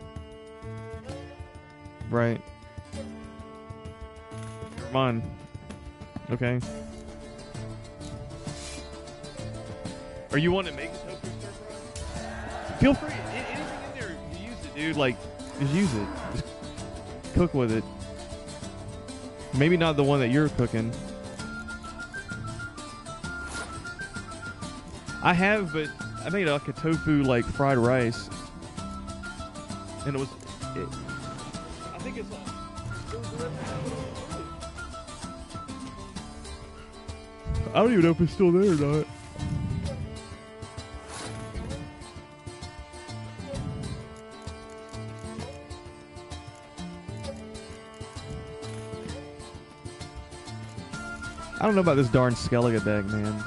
Right. Come on. Okay. Are you wanting to make a tofu stir fry? Feel free. Anything in there, you use it, dude. Like, just use it. Just cook with it. Maybe not the one that you're cooking. I have, but I made like a tofu like fried rice. And it was, I think it's I don't even know if it's still there or not. I don't know about this darn Skellige deck, man.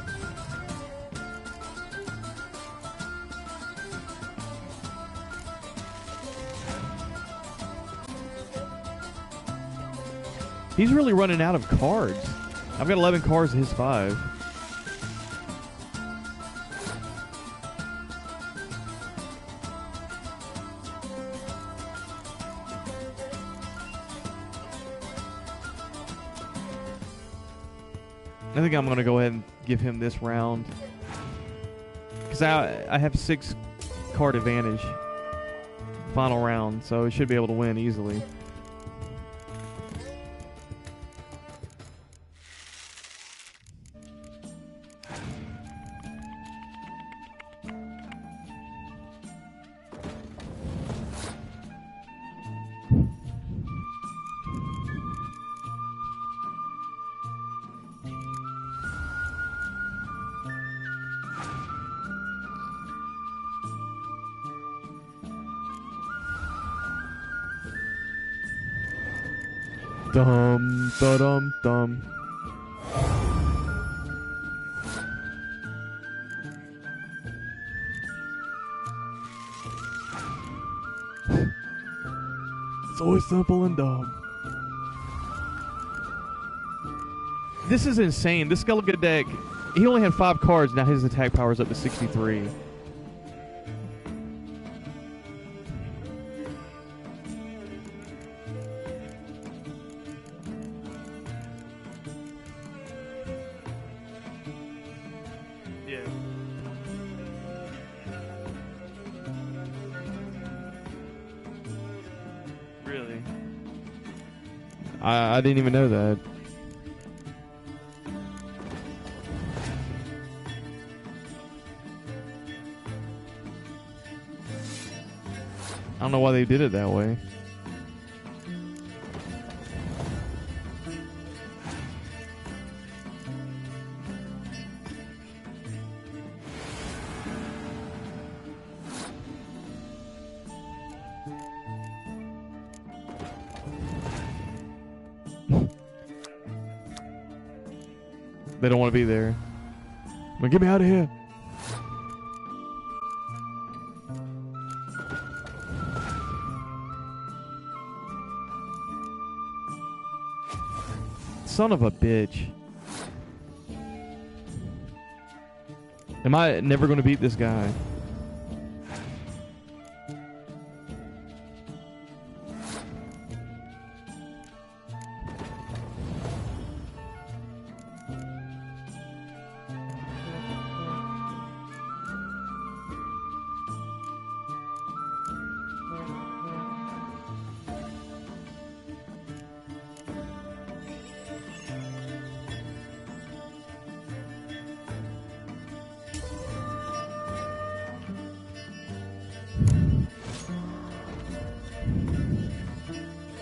He's really running out of cards. I've got 11 cards in his 5. I think I'm going to go ahead and give him this round. Because I have 6 card advantage. Final round, so he should be able to win easily. Dum da dum dum. It's always simple and dumb. This is insane. This Skellige deck, he only had 5 cards. Now his attack power is up to 63. I didn't even know that. I don't know why they did it that way. They don't want to be there. Well, get me out of here. Son of a bitch. Am I never going to beat this guy?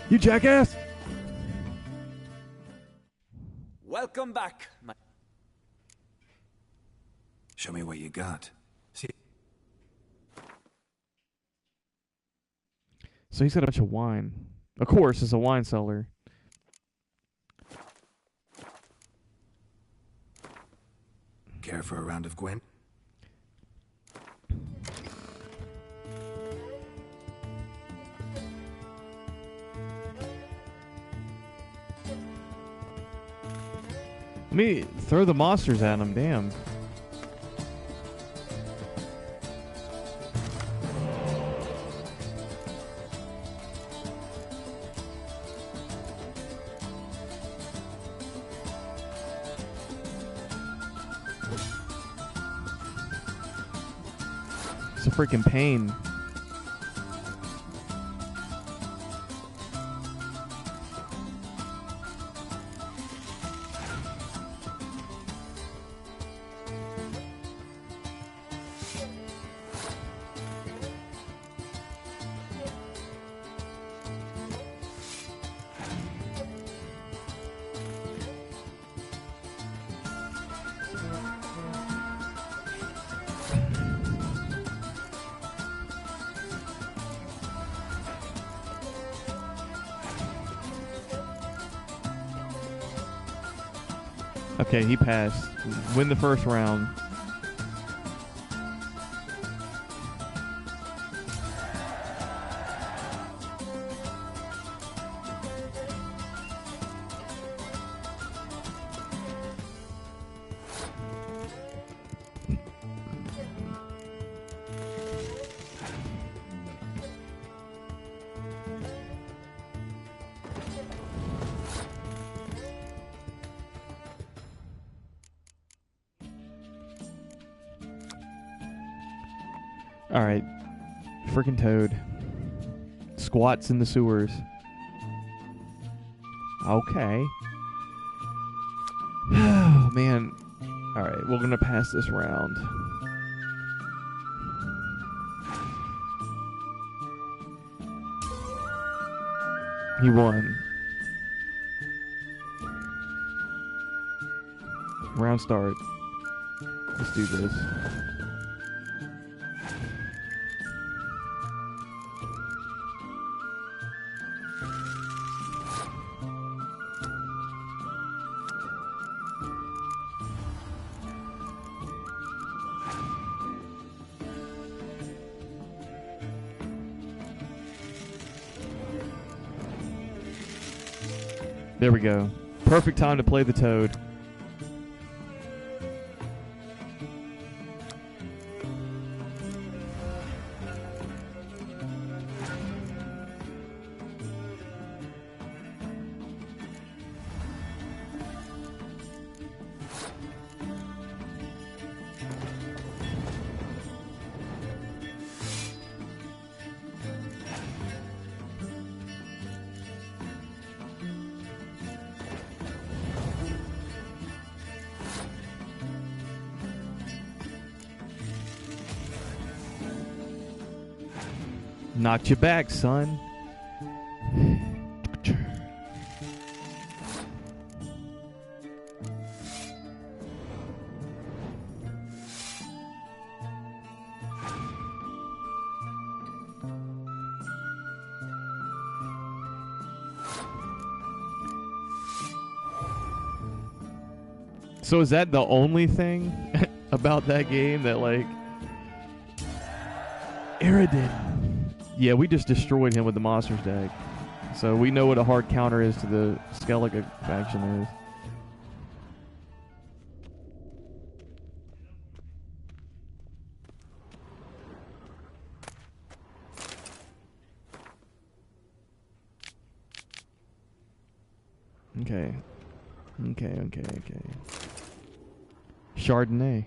You jackass! Welcome back. Show me what you got. See. So he's got a bunch of wine. Of course, it's a wine cellar. Care for a round of Gwent? Let me throw the monsters at him, damn. It's a freaking pain. Okay, he passed. Win the first round. Alright. Freaking Toad. Squats in the sewers. Okay. Oh, man. Alright, we're gonna pass this round. He won. Round start. Let's do this. There we go. Perfect time to play the Toad. Knocked you back, son. So is that the only thing about that game that, like... Eridan. Yeah, we just destroyed him with the monsters deck. So we know what a hard counter is to the Skellige faction is. Okay. Okay. Chardonnay.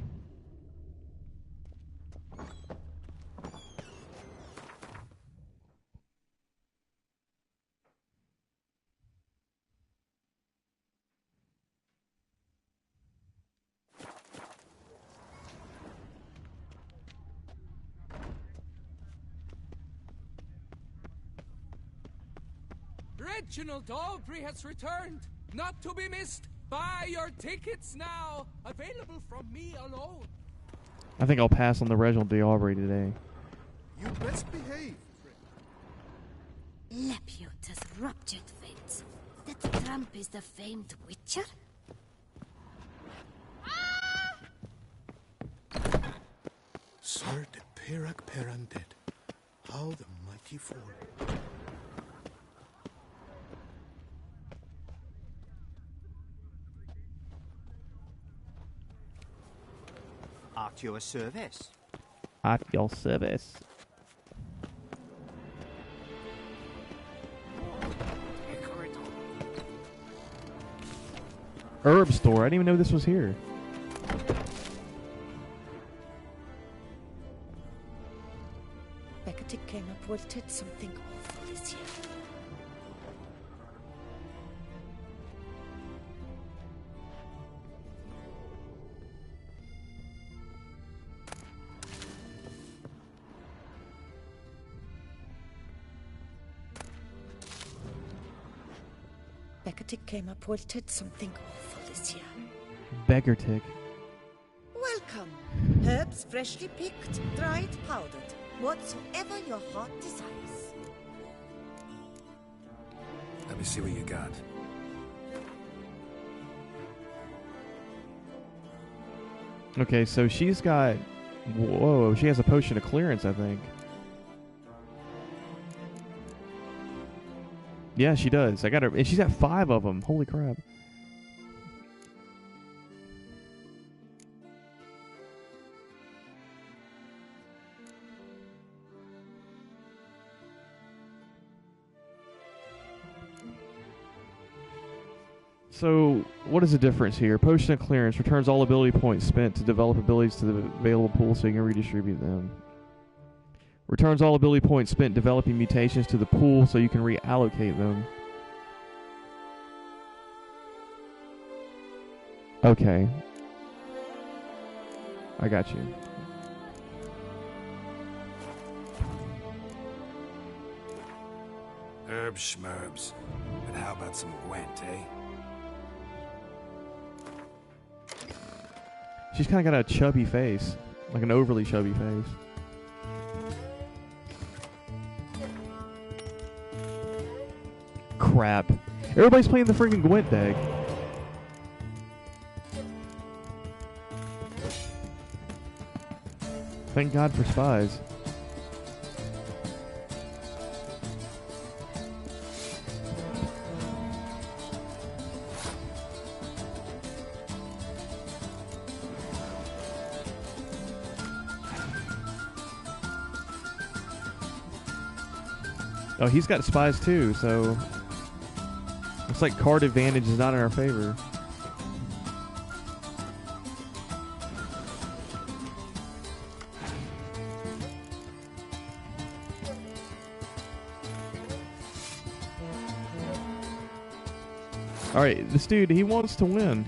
Reginald Aubrey has returned, not to be missed. Buy your tickets now. Available from me alone. I think I'll pass on the Reginald Aubrey today. You best behave. Lepiot has ruptured fate. That tramp is the famed Witcher? Sir de Pirac Perundead. How the mighty fall. At your service. At your service. Herb store. I didn't even know this was here. Beckett came up with it something awful this year. Beckett came up with it something awful this year. Beggartick. Welcome. Herbs freshly picked, dried, powdered. Whatsoever your heart desires. Let me see what you got. Okay, so she's got... Whoa, she has a potion of clearance, I think. Yeah, she does. I got her... And she's got 5 of them. Holy crap. So, what is the difference here? Potion of Clearance returns all ability points spent to develop abilities to the available pool so you can redistribute them. Returns all ability points spent developing mutations to the pool so you can reallocate them. Okay. I got you. Herbs schmerbs. But how about some Gwent, eh? She's kind of got a chubby face. Like an overly chubby face. Crap. Everybody's playing the freaking Gwent deck. Thank God for spies. Oh, he's got spies too, so looks like card advantage is not in our favor. Alright, this dude, he wants to win.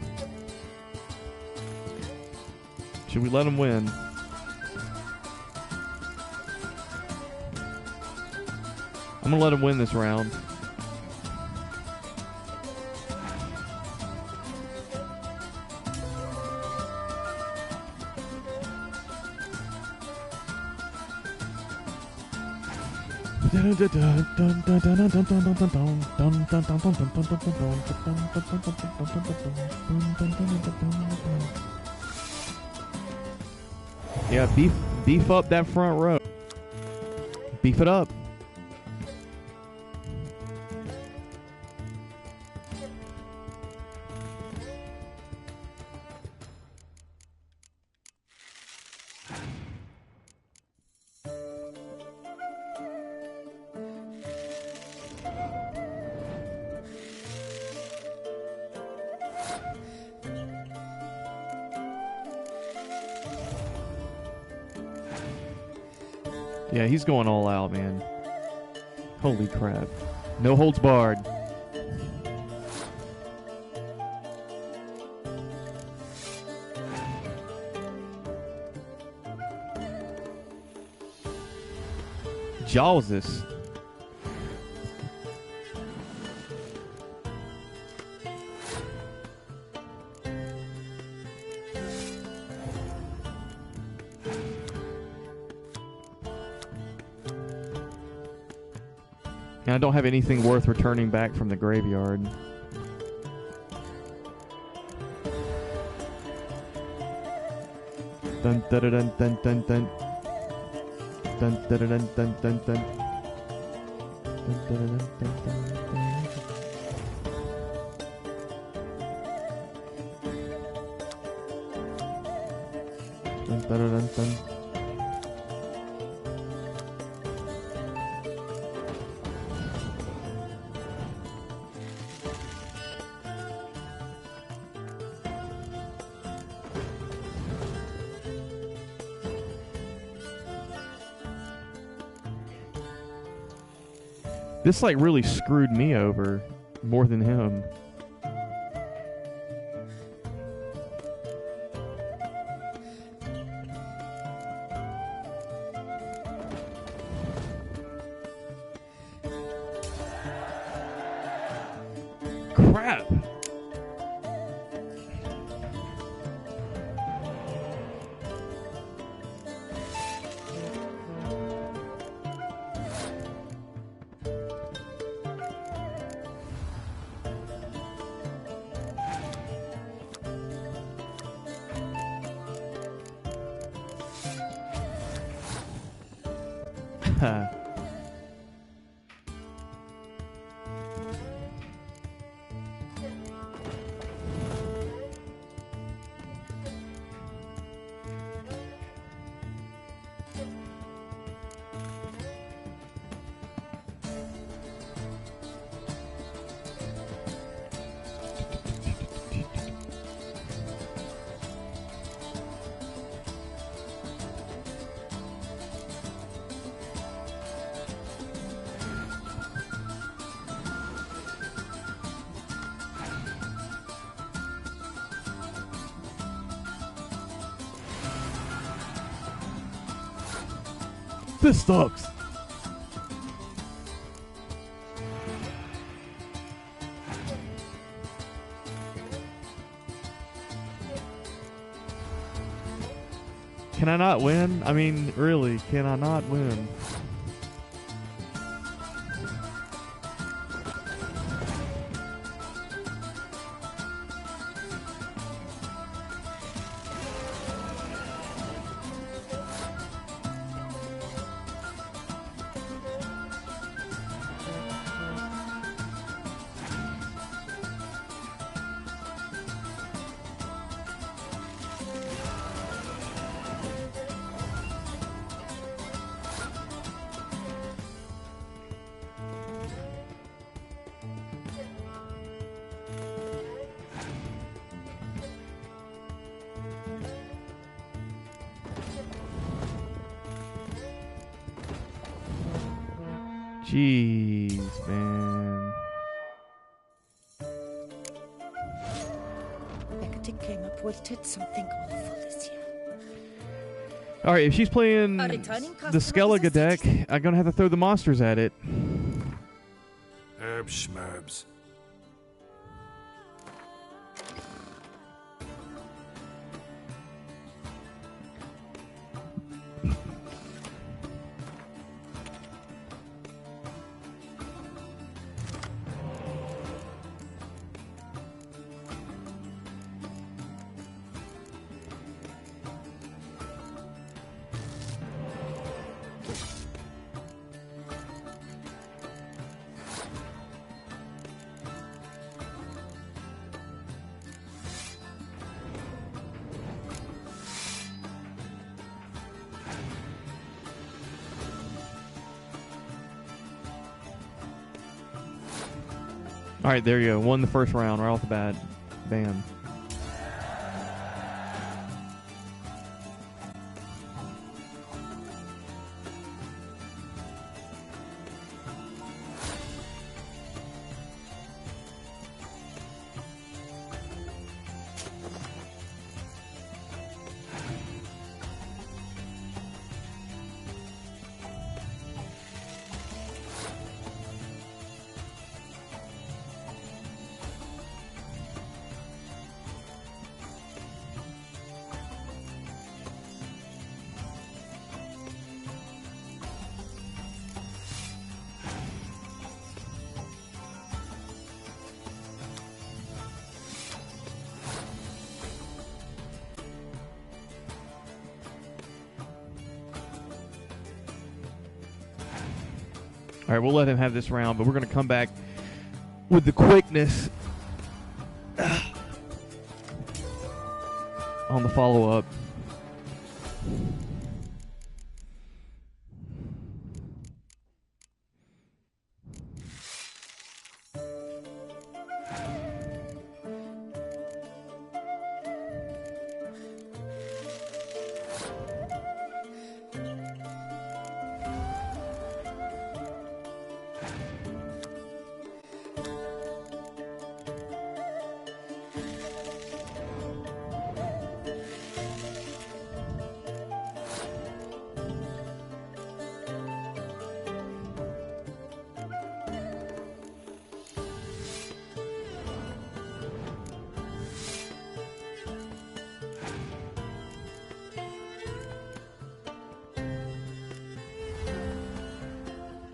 Should we let him win? I'm gonna let him win this round. Yeah, beef up that front row. Beef it up. Yeah, he's going all out, man. Holy crap. No holds barred. Jawses. And I don't have anything worth returning back from the graveyard. Dun dun dun dun dun dun. Dun dun dun dun dun dun dun. Dun dun dun dun dun dun. Dun dun dun dun. This like really screwed me over more than him. Crap. This sucks. Can I not win? I mean, really, can I not win? Jeez, man. Hecate came up with something awful this year. All right, if she's playing A returning the Skellige deck, I'm going to have to throw the monsters at it. Herb schmerbs. All right, there you go. Won the first round right off the bat. Bam. All right, we'll let him have this round, but we're going to come back with the quickness on the follow-up.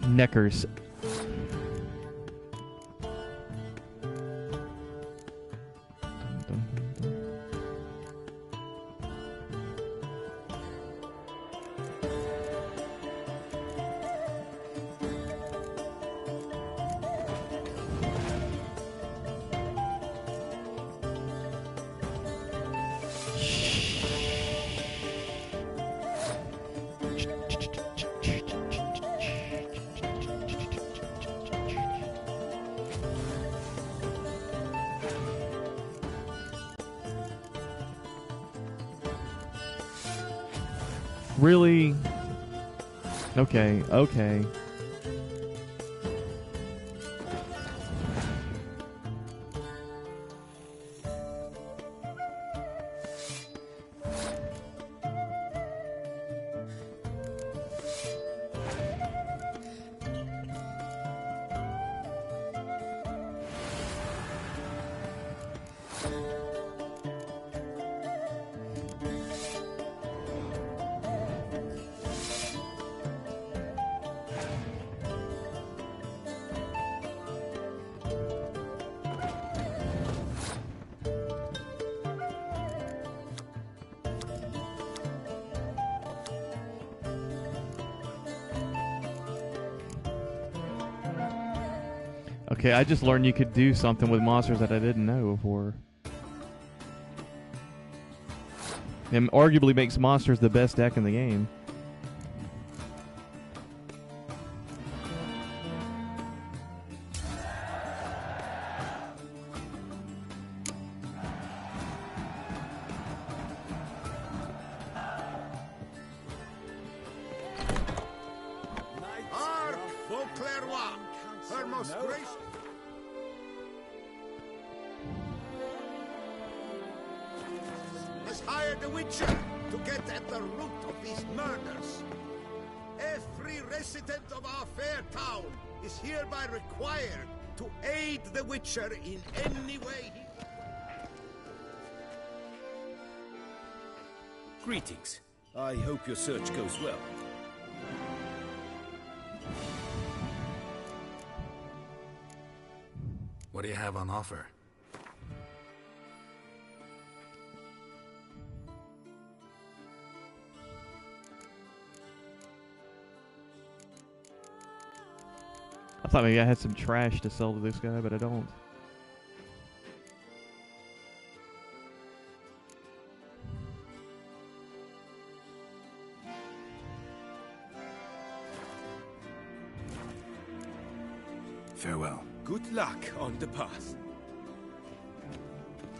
Neckers. Really? Okay, okay. Okay, I just learned you could do something with monsters that I didn't know before. And arguably makes monsters the best deck in the game. Hark, Beauclerc! Her most gracious... has hired the Witcher to get at the root of these murders. Every resident of our fair town is hereby required to aid the Witcher in any way he... Greetings. I hope your search goes well. What do you have on offer? I thought maybe I had some trash to sell to this guy, but I don't. Farewell. Good luck on the path.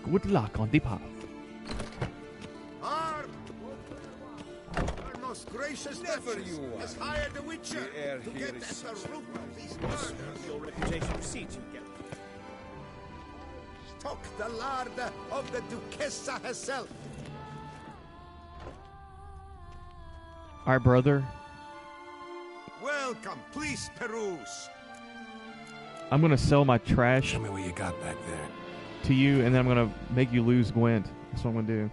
Good luck on the path. Hark! Her most gracious Duchess has hired the Witcher to get at the root of these murders. Your reputation precedes you, Geralt. Stock the lard of the Duchessa herself. Alright, brother. Welcome, please peruse. I'm gonna sell my trash Show me what you got back there. to you, and then I'm gonna make you lose Gwent. That's what I'm gonna do.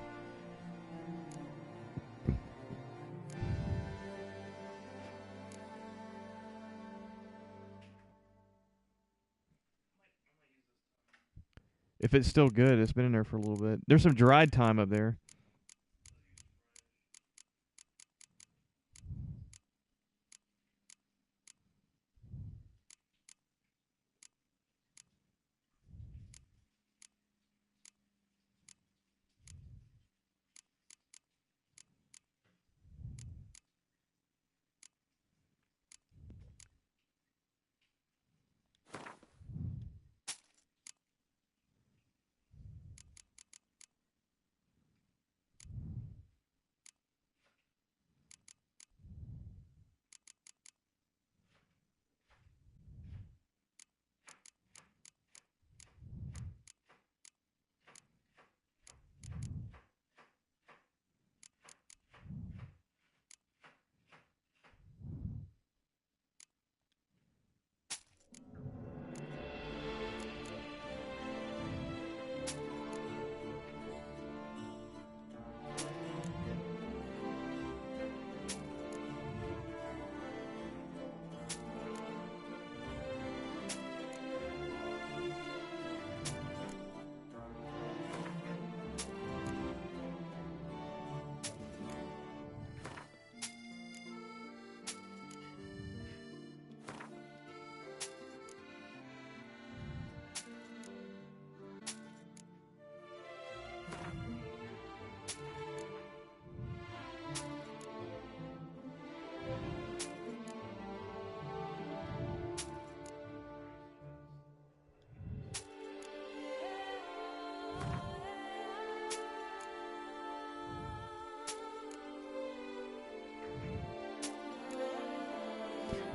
If it's still good, it's been in there for a little bit. There's some dried time up there.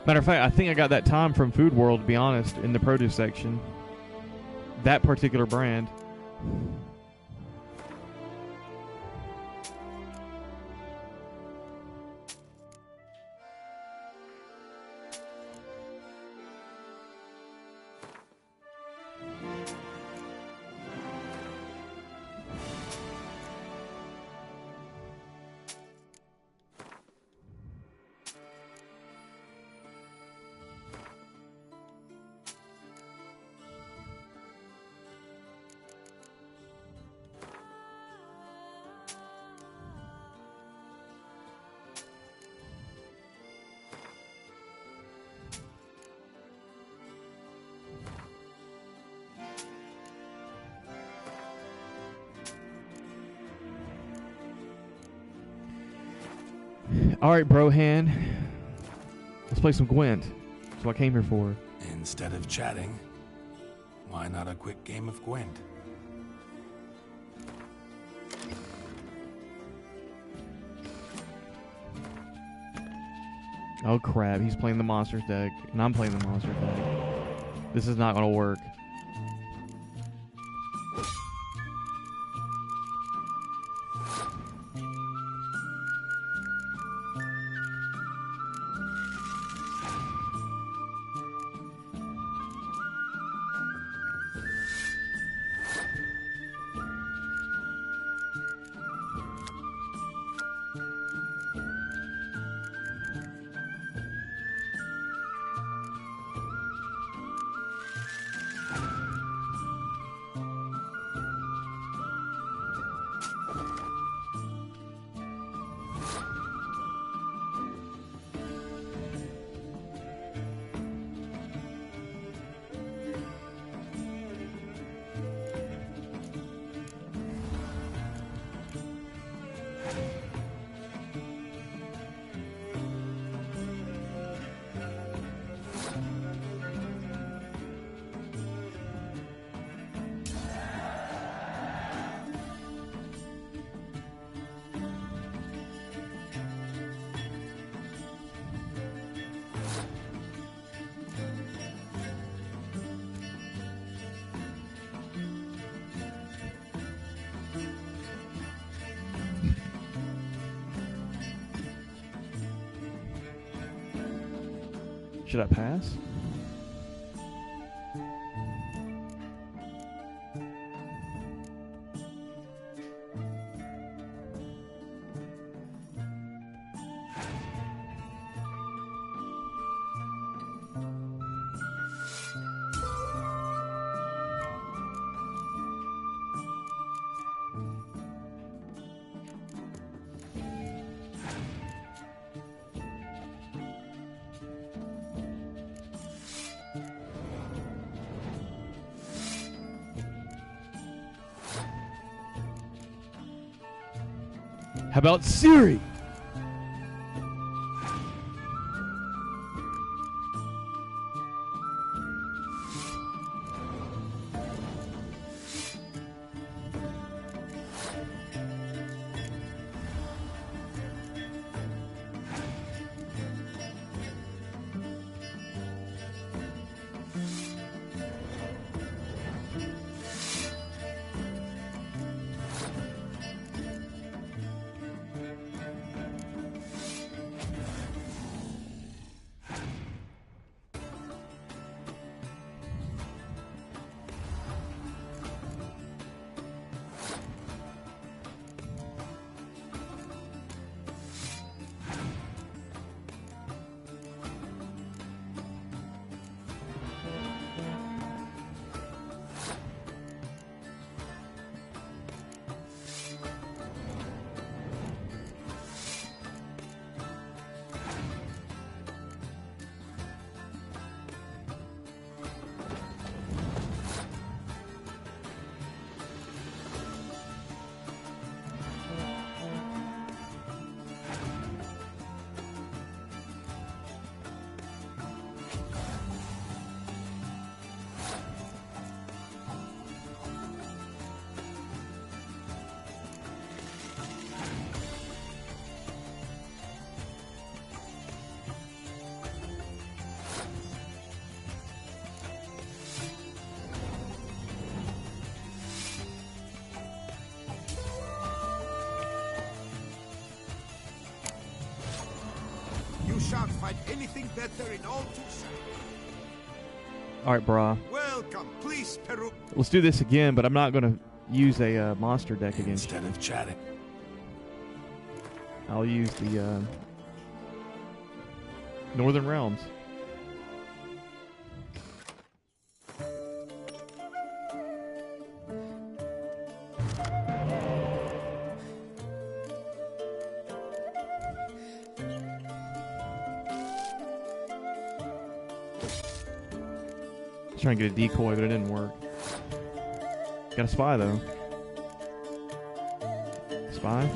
Matter of fact, I think I got that time from Food World, to be honest, in the produce section. That particular brand. Alright, Brohan. Let's play some Gwent. That's what I came here for. Instead of chatting, why not a quick game of Gwent? Oh crap, he's playing the monsters deck, and I'm playing the monsters deck. This is not gonna work. Should I pass? How about Siri? can't find anything better in all Tucson. Alright, brah. Welcome, please, Peru. Let's do this again, but I'm not going to use a monster deck against Instead of chatting. I'll use the Northern Realms. Trying to get a decoy, but it didn't work. Got a spy though. Spy?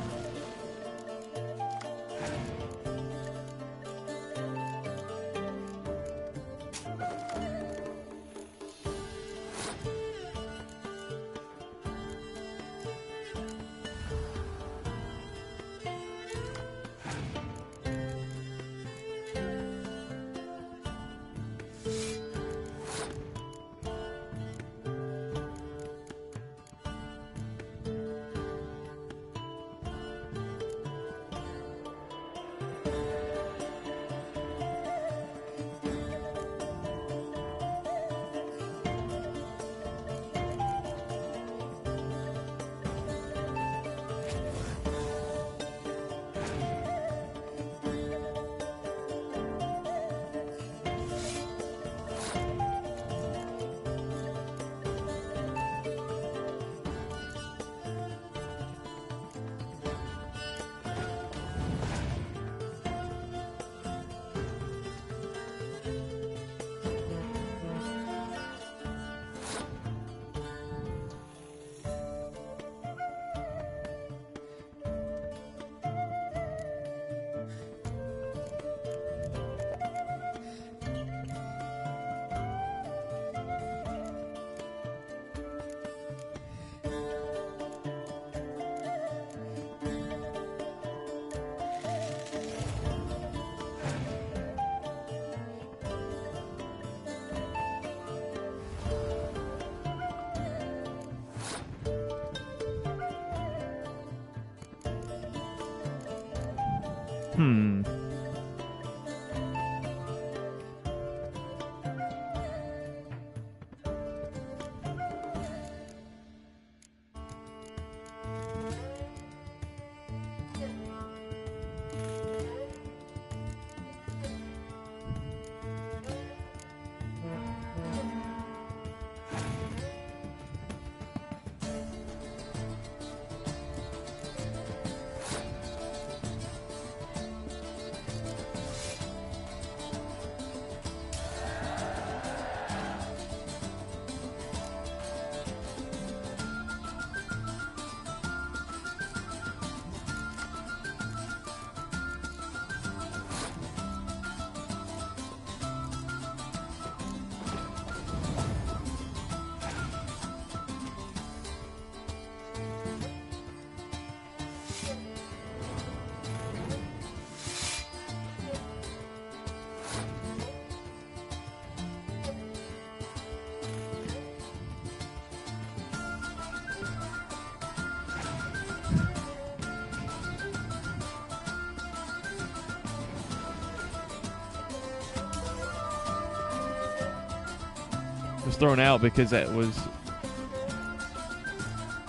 Was thrown out because that was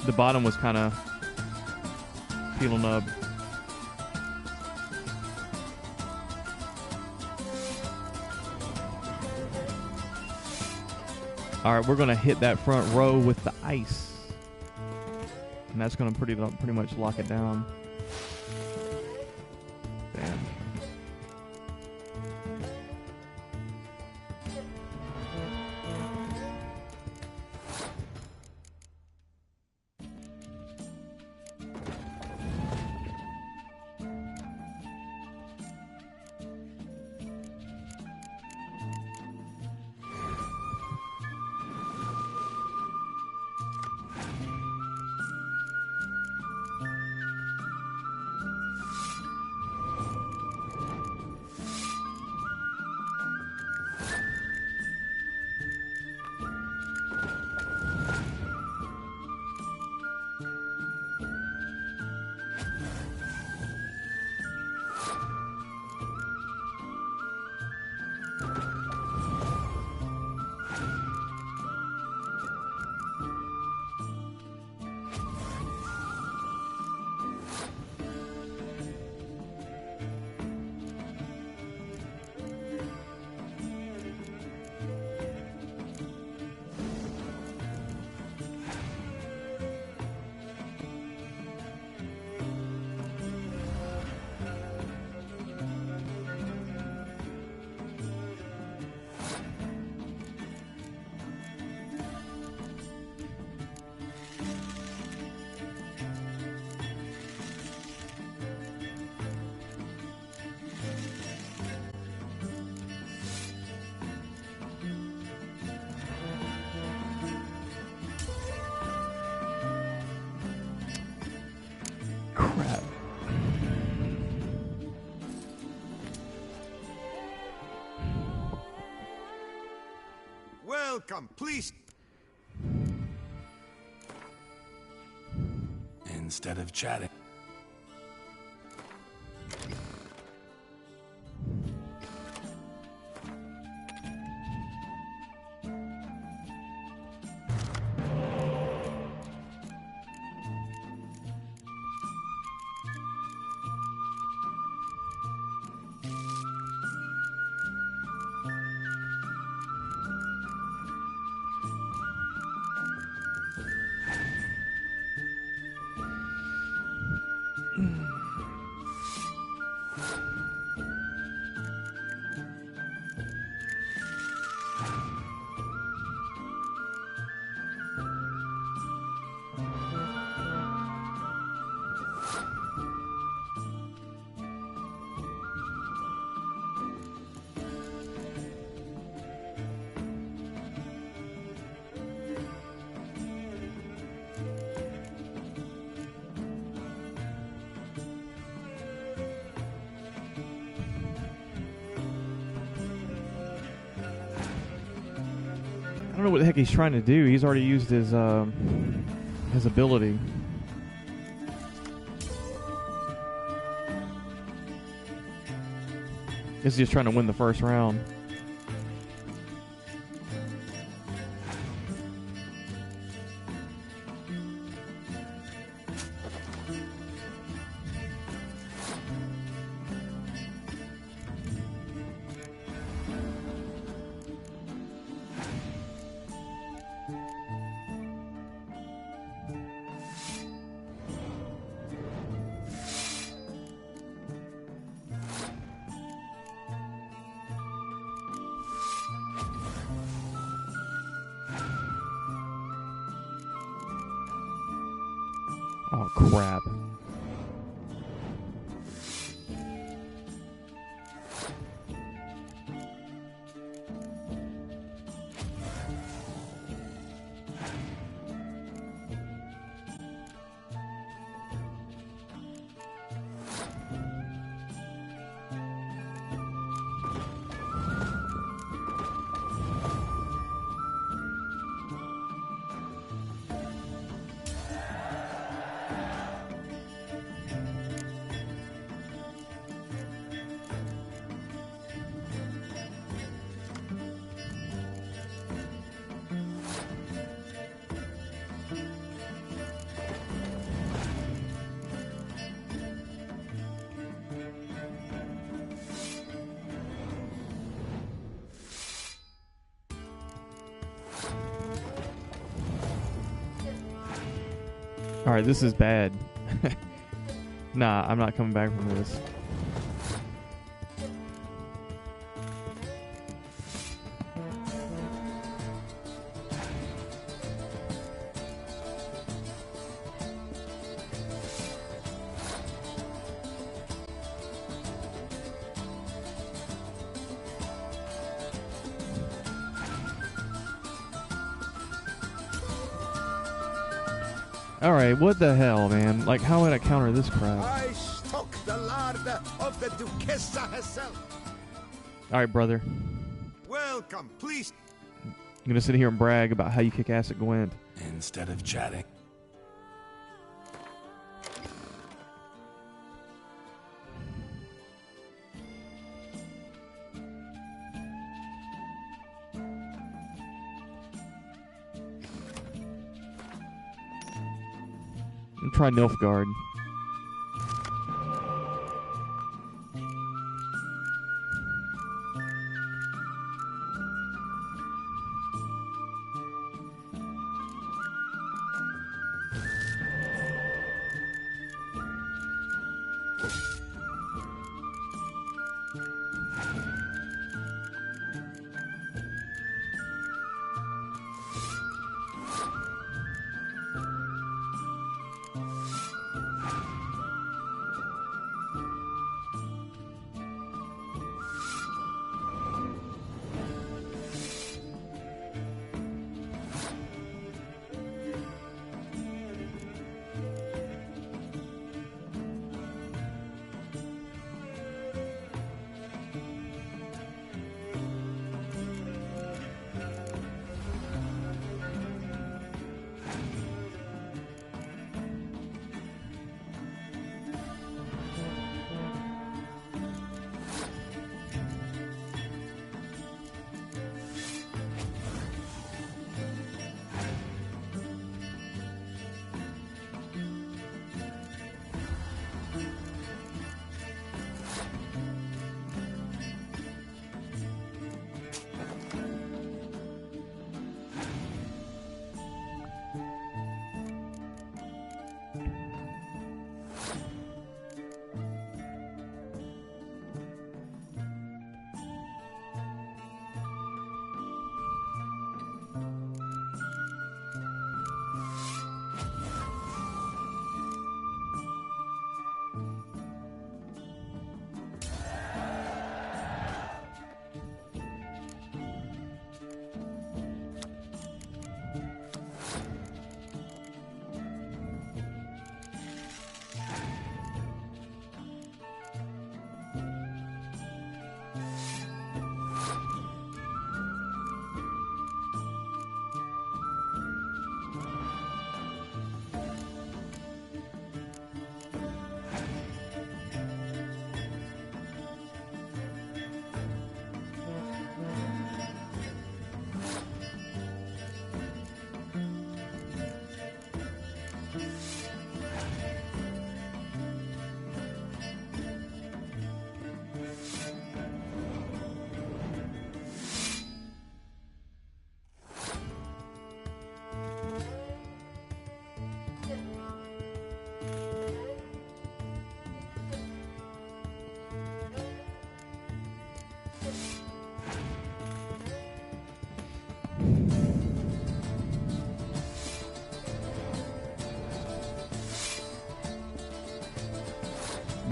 the bottom was kind of peeling up. All right, we're gonna hit that front row with the ice, and that's gonna pretty much lock it down. Damn. Welcome, please. Instead of chatting. I don't know what the heck he's trying to do. He's already used his ability. He's just trying to win the first round. Oh, crap. Alright, this is bad. Nah, I'm not coming back from this. Alright, what the hell, man? Like, how would I counter this crap? I stock the larder of the Duchessa herself. Alright, brother. Welcome, please. I'm gonna sit here and brag about how you kick ass at Gwent. Instead of chatting. And try Nilfgaard.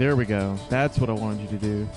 There we go. That's what I wanted you to do.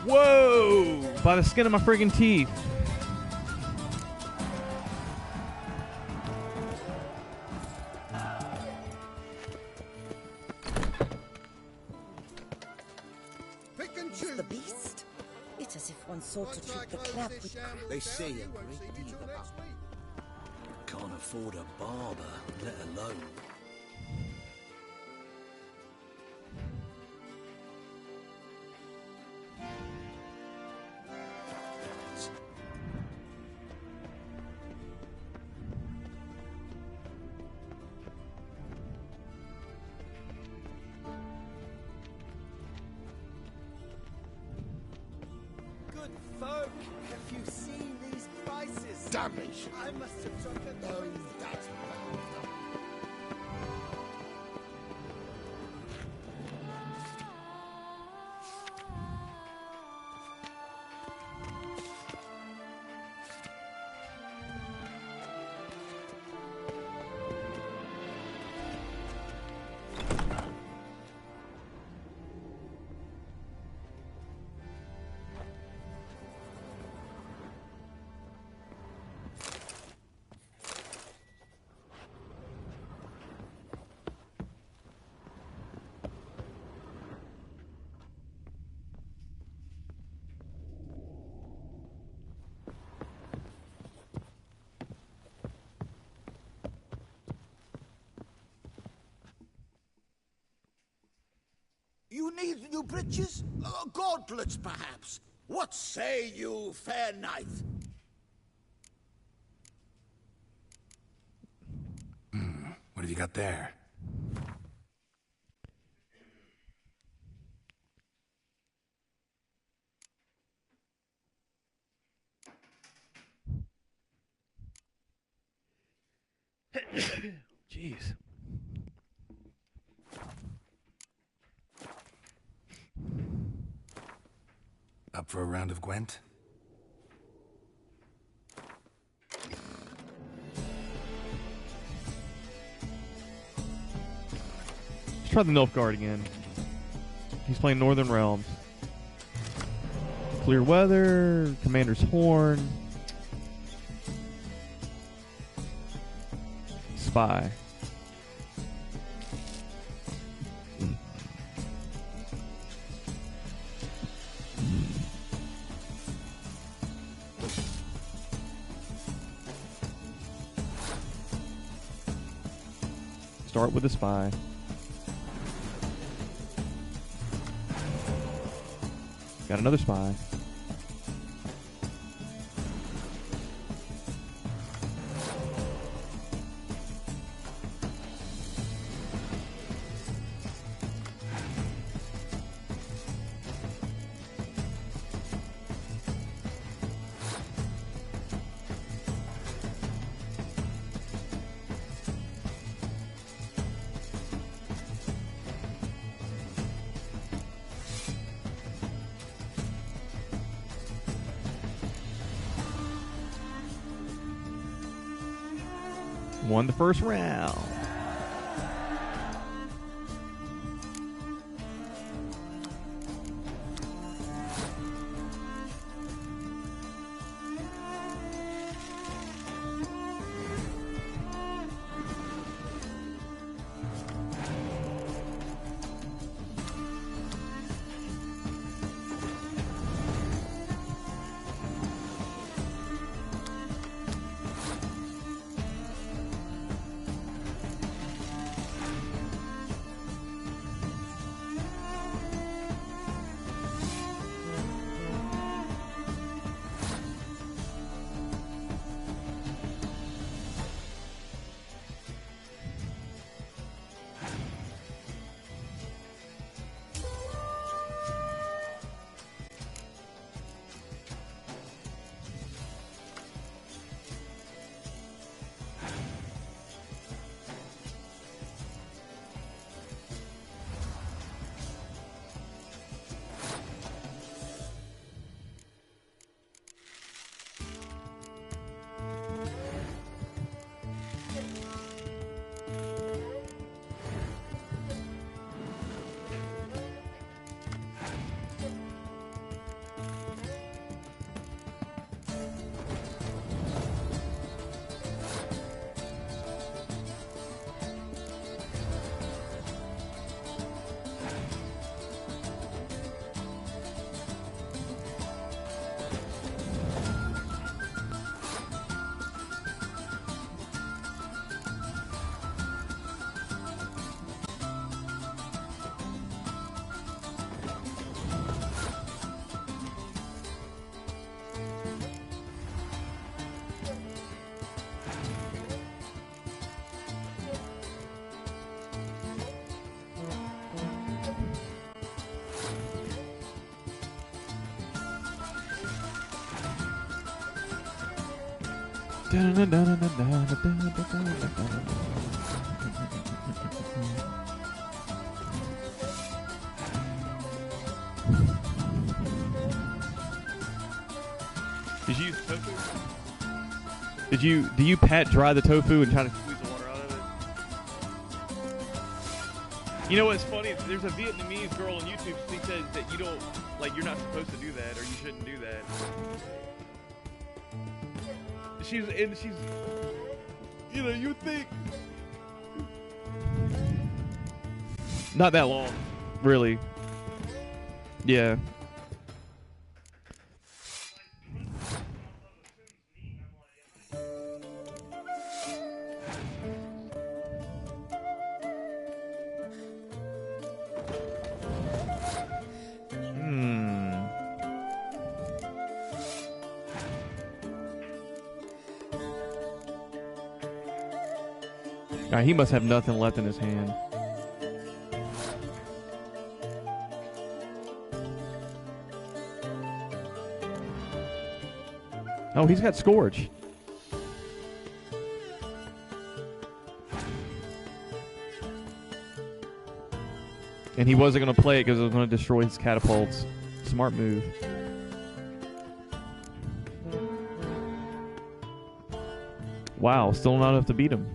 Whoa! By the skin of my friggin' teeth. It's the beast. It's as if one sought to treat the clap with... They say a great deal about me. Can't afford a barber, let alone. Good folk, have you seen these prices? Damnation! I must have drunk a Oh, that's bad. You need new breeches? Gauntlets, perhaps? What say you, fair knight? What have you got there? Jeez. Up for a round of Gwent? Let's try the Nilfgaard again. He's playing Northern Realms. Clear Weather, Commander's Horn, Spy. Start with a Spy. Got another Spy. Won the first round. Did you use tofu? Do you pat dry the tofu and try to squeeze the water out of it? You know what's funny? There's a Vietnamese girl on YouTube. She says that you don't, like, you're not supposed to do that, or you shouldn't do that. She's, you know, you think not that long, really. Yeah. He must have nothing left in his hand. Oh, he's got Scourge. And he wasn't going to play it because it was going to destroy his catapults. Smart move. Wow, still not enough to beat him.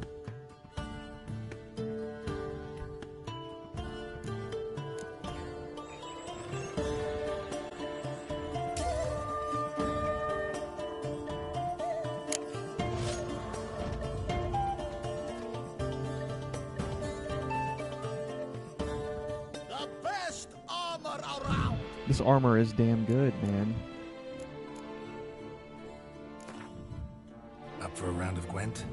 This armor is damn good, man. Up for a round of Gwent?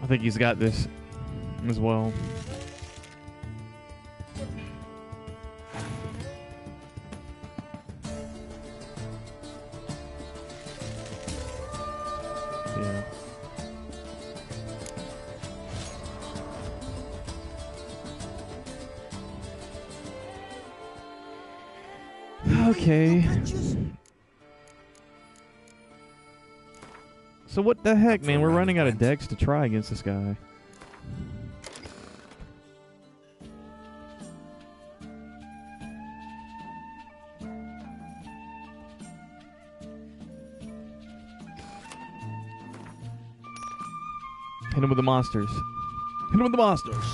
I think he's got this as well. Yeah. Okay. So what the heck, man? We're running out of decks to try against this guy. Hit him with the monsters. Hit him with the monsters.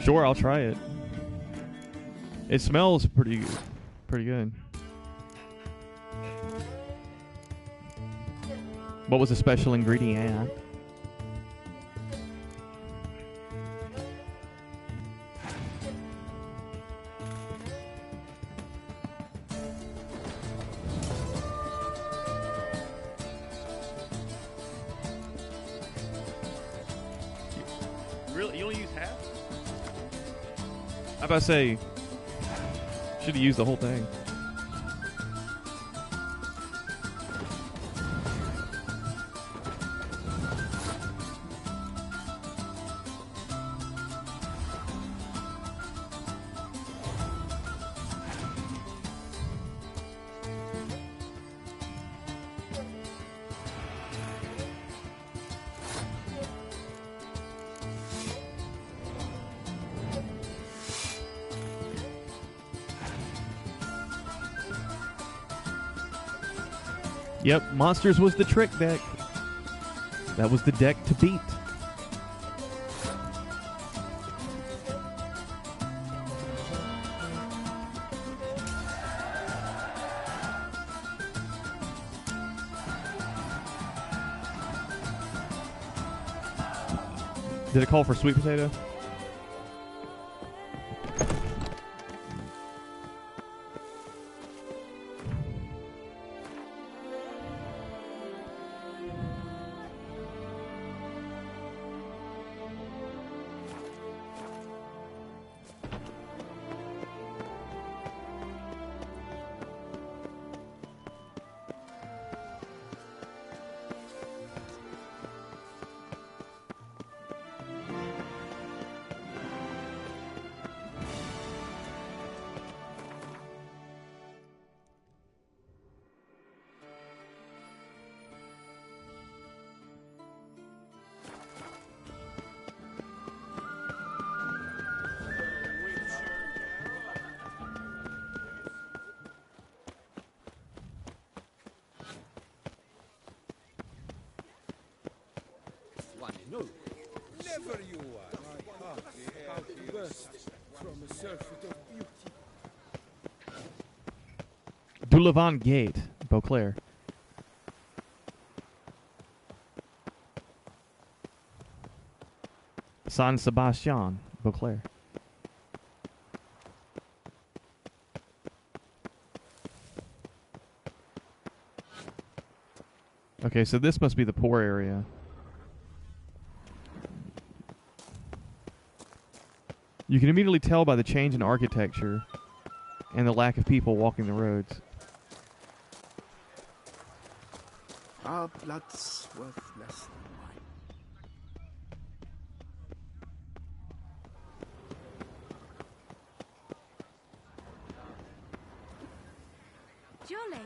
Sure, I'll try it. It smells pretty good. What was the special ingredient? Really? You only use half? I about to say, should have used the whole thing. Yep, Monsters was the trick deck. That was the deck to beat. Did it call for sweet potato? No, never you are. My heart burst from a surfeit of beauty. Dulevant Gate, Beauclair. San Sebastian, Beauclair. Okay, so this must be the poor area. You can immediately tell by the change in architecture and the lack of people walking the roads. Our blood's worth less than wine. Jolly.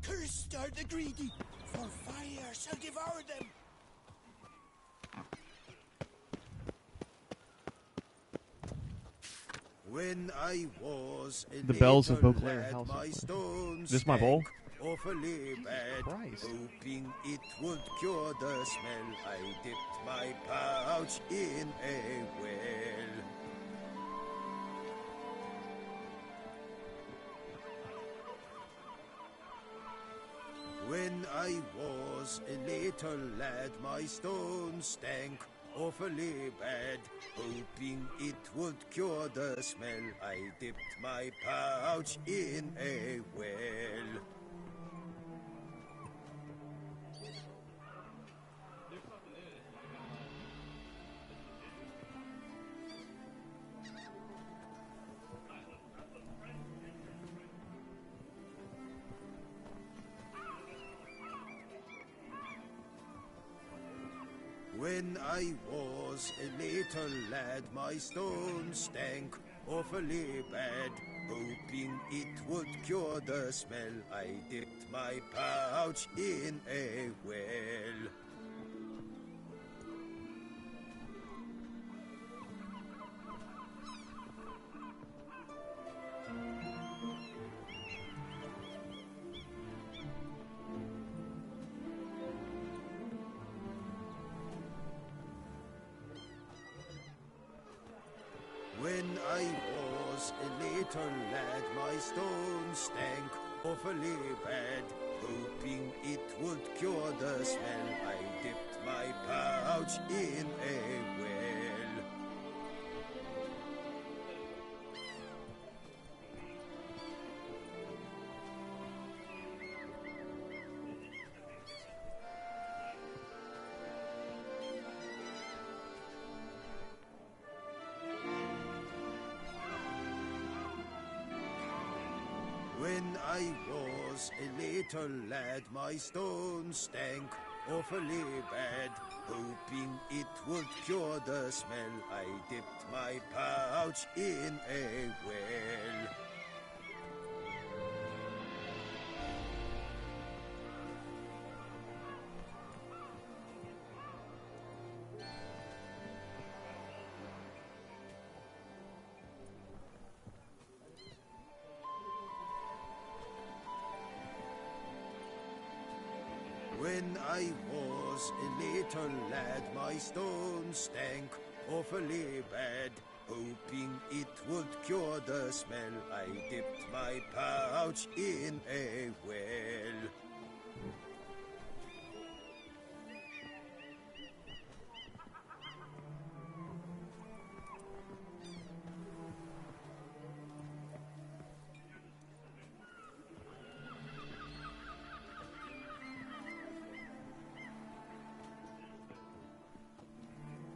Cursed are the greedy, for fire shall devour them. When I was a The bells of little Beauclair lad, House. my stones This my bowl? stank awfully bad. Christ. Hoping it would cure the smell, I dipped my pouch in a well. When I was a little lad, my stones stank awfully bad. Hoping it would cure the smell, I dipped my pouch in a well. When I was a little lad, my stones stank awfully bad. Hoping it would cure the smell, I dipped my pouch in a well. When I was a little lad, my stones stank awfully bad. Hoping it would cure the smell, I dipped my pouch in a well. When I was a little lad, my stones stank awfully bad. Hoping it would cure the smell, I dipped my pouch in a well. When I was a little lad, my stones stank awfully bad. Hoping it would cure the smell, I dipped my pouch in a well.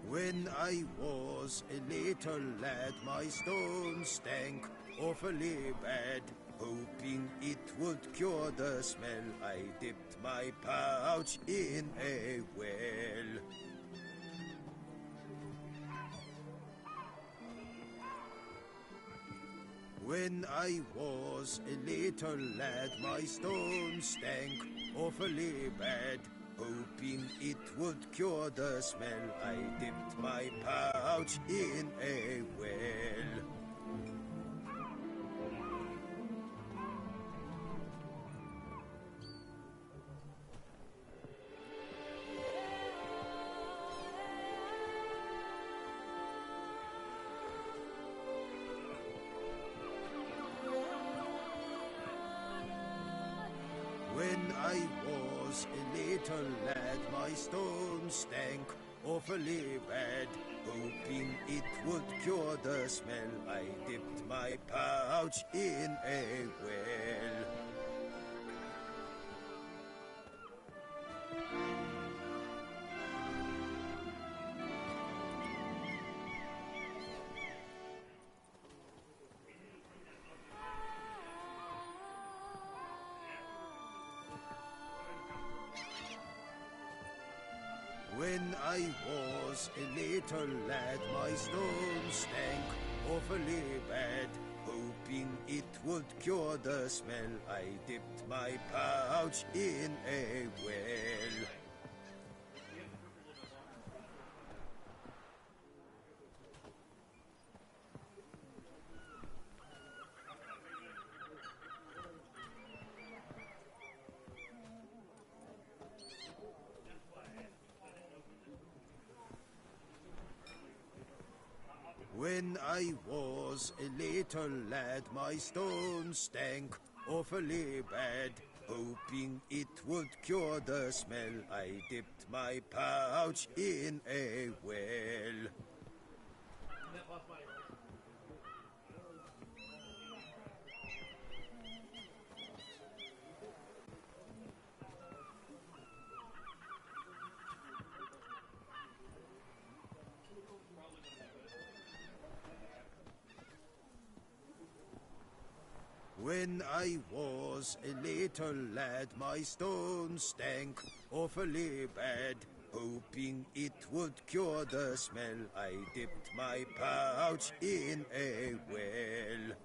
When I was a little lad, my stones stank awfully bad. Hoping it would cure the smell, I dipped my pouch in a well. When I was a little lad, my stones stank awfully bad. Hoping it would cure the smell, I dipped my pouch in a well. When I was a little lad, my stone stank awfully bad. Hoping it would cure the smell, I dipped my pouch in a well. When I was a little lad, my stone stank awfully bad. Hoping it would cure the smell, I dipped my pouch in a well. When I was a little lad, my stone stank awfully bad. Hoping it would cure the smell, I dipped my pouch in a well. When I was a little lad, my stone stank awfully bad. Hoping it would cure the smell, I dipped my pouch in a well.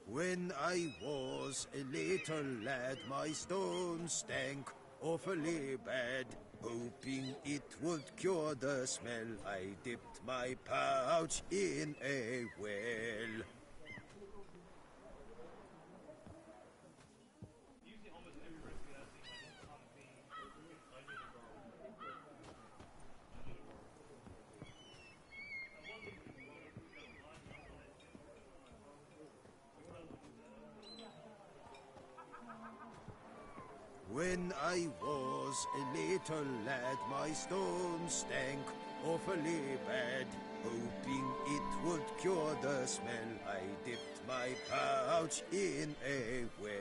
When I was a little lad, my stone stank awfully bad. Hoping it would cure the smell, I dipped my pouch in a well. When I was a little lad, my stone stank awfully bad. Hoping it would cure the smell, I dipped my pouch in a well.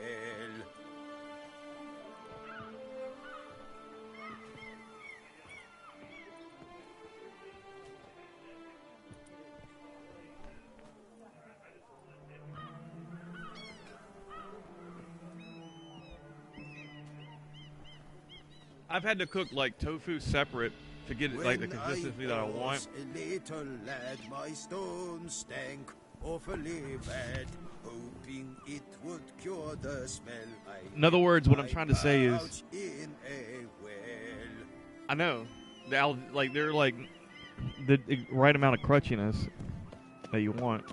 I've had to cook like tofu separate to get it like the consistency that I want. A little lad, my stone stank awfully bad. Hoping it would cure the smell, I In other words, what I'm trying to say is, in a well. I know, they're like the right amount of crunchiness that you want.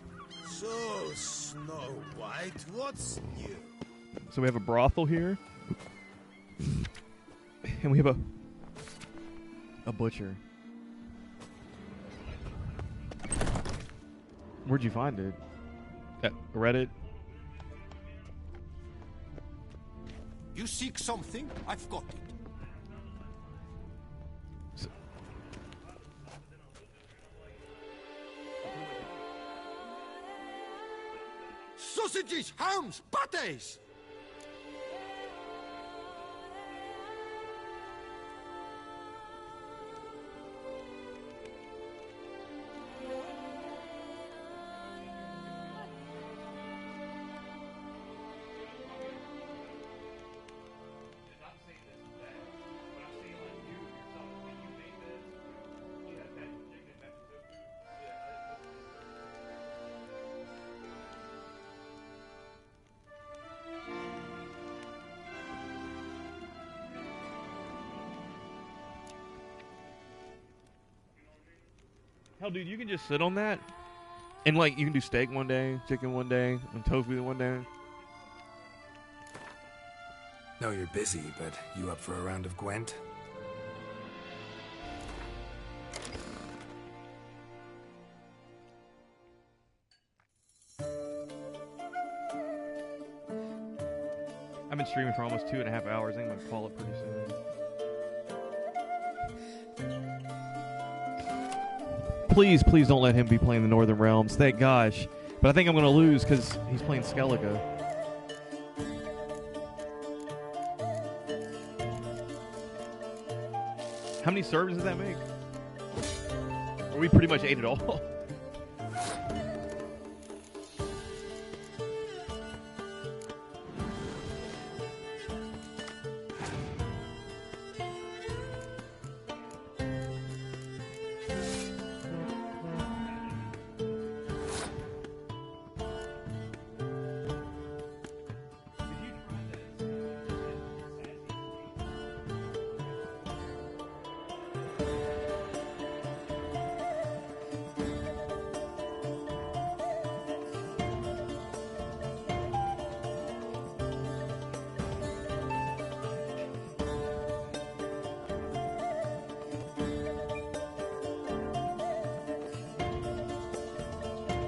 So, Snow White, what's new? So we have a brothel here, and we have a butcher. Where'd you find it? At Reddit? You seek something? I've got it. Sausages, hams, pâtés! Hell, dude, you can just sit on that. And like you can do steak one day, chicken one day, and tofu one day. No, you're busy, but you up for a round of Gwent? I've been streaming for almost 2.5 hours. I think I'm gonna call it pretty soon. Please don't let him be playing the Northern Realms. Thank gosh. But I think I'm gonna lose because he's playing Skellige. How many servers does that make? Or we pretty much ate it all.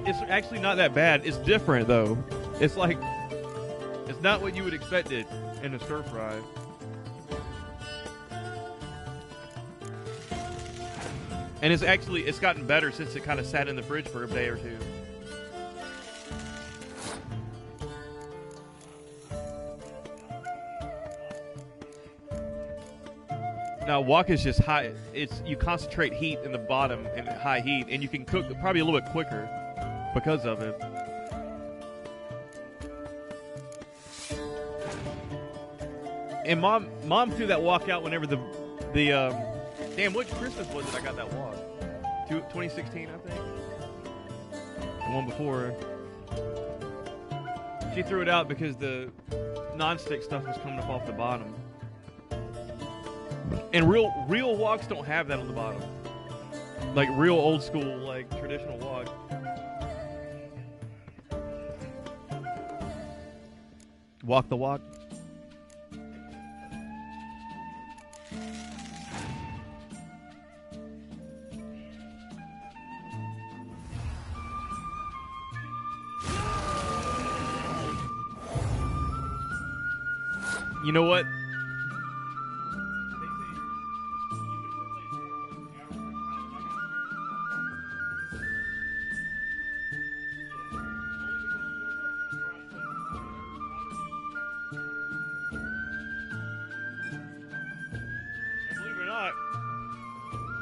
It's actually not that bad. It's different though. It's like it's not what you would expect it in a stir fry. And it's gotten better since it kind of sat in the fridge for a day or two. Now wok is just high. You concentrate heat in the bottom and high heat, and you can cook probably a little bit quicker because of it. And mom threw that wok out whenever the damn, which Christmas was it I got that wok? 2016, I think. The one before. She threw it out because the non-stick stuff was coming up off the bottom. And real woks don't have that on the bottom. Like real old school, like traditional wok. Walk the walk. You know what?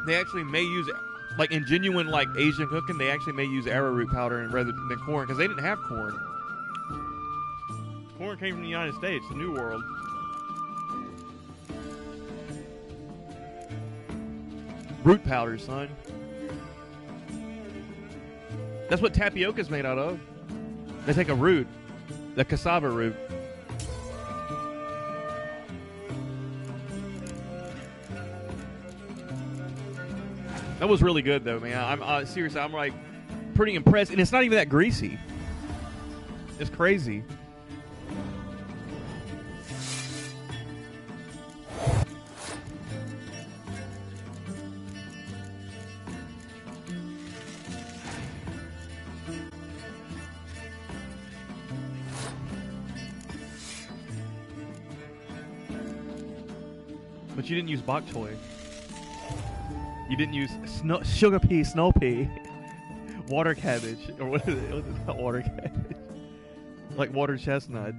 They actually may use, like in genuine like Asian cooking, they actually may use arrowroot powder rather than corn because they didn't have corn. Corn came from the United States, the New World. Root powder, son. That's what tapioca's made out of. They take a root, the cassava root. That was really good, though, man. I'm seriously, I'm like pretty impressed, and it's not even that greasy. It's crazy. But you didn't use bok choy. You didn't use sugar pea, snow pea, water cabbage, or what is it? It's not water cabbage. Like water chestnut.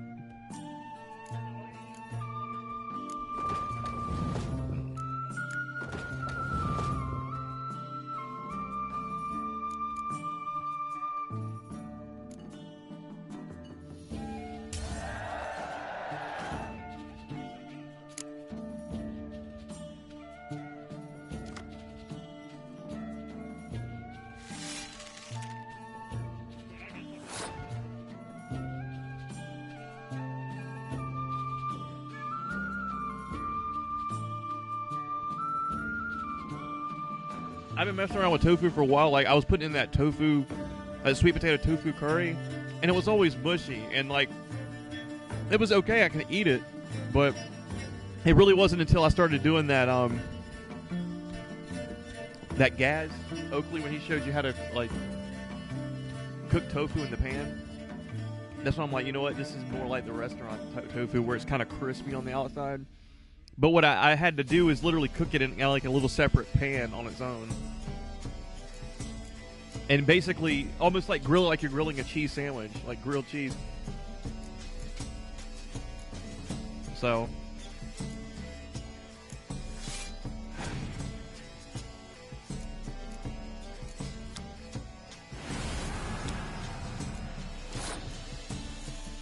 I've been messing around with tofu for a while. Like I was putting in that tofu sweet potato tofu curry, and it was always mushy, and like it was okay. I could eat it, but it really wasn't until I started doing that that Gaz Oakley, when he showed you how to like cook tofu in the pan. That's when I'm like, you know what? This is more like the restaurant tofu, where it's kind of crispy on the outside. But what I had to do is literally cook it in like a little separate pan on its own. And basically, almost like grill it like you're grilling a cheese sandwich, like grilled cheese. So,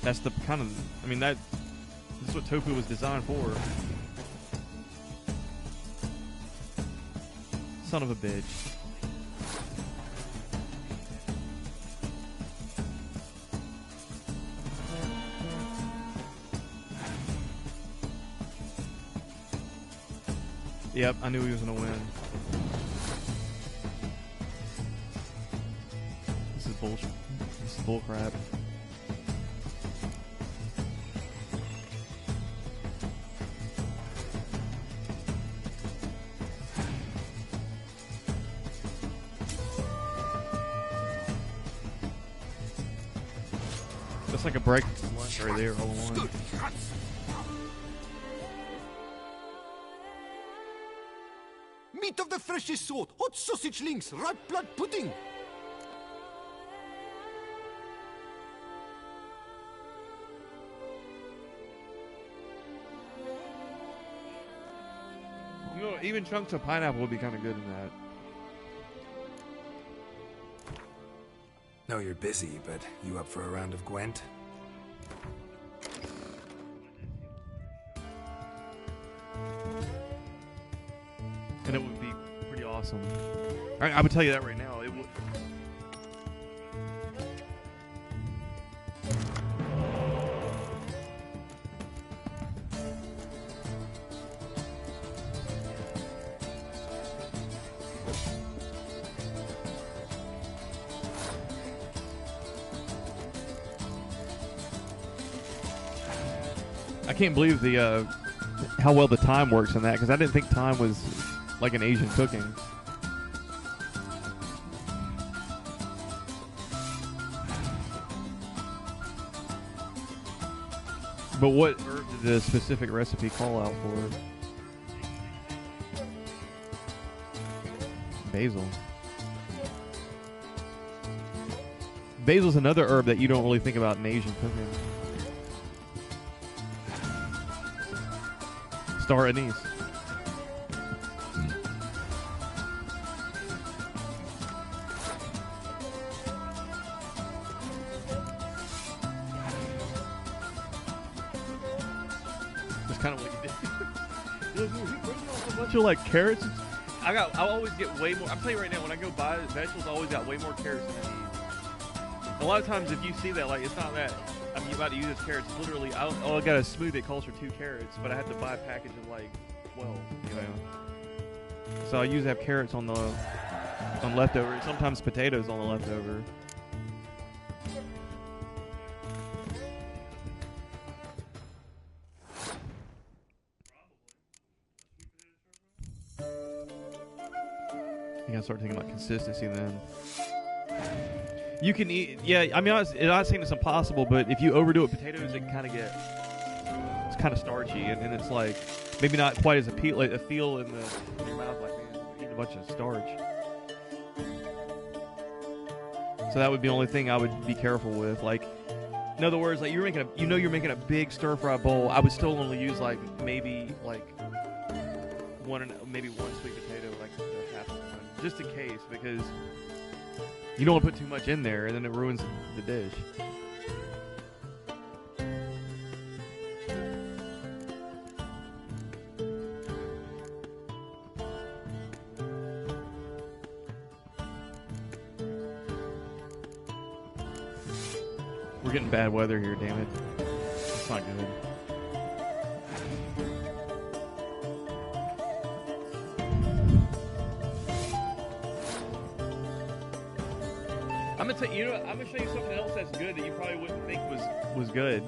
that's the kind of, I mean, this is what tofu was designed for. Son of a bitch. Yep, I knew he was going to win. This is bullshit. This is bullcrap. That's like a break lunch right there, all along. Meat of the freshest sort, hot sausage links, ripe blood pudding. You know, even chunks of pineapple would be kind of good in that. No, you're busy, but you up for a round of Gwent? And it would be pretty awesome. I would tell you that right now. It would. I can't believe the how well the thyme works in that, because I didn't think thyme was like an Asian cooking. But what herb did the specific recipe call out for? Basil. Basil's another herb that you don't really think about in Asian cooking. Star anise. That's kind of what you did. A bunch of like carrots. I always get way more. I'm telling you right now, when I go buy vegetables, I always got way more carrots than I need. A lot of times, if you see that, like, it's not that I'm about to use this carrots. It's literally, I got a smoothie that calls for 2 carrots, but I have to buy a package of like 12. You know. So I usually have carrots on leftover. Sometimes potatoes on the leftover. You gotta start thinking about consistency then. You can eat, yeah, I mean, I'm not saying it's impossible, but if you overdo it with potatoes, it kind of it's kind of starchy, and it's like, maybe not quite as a feel in your mouth, like, man, eating a bunch of starch. So that would be the only thing I would be careful with. Like, in other words, like, you're making a big stir-fry bowl, I would still only use, like, maybe one sweet potato, like half of one, just in case, because you don't want to put too much in there, and then it ruins the dish. We're getting bad weather here, damn it. It's not good. I'm gonna tell you, I'm gonna show you something else that's good that you probably wouldn't think was good.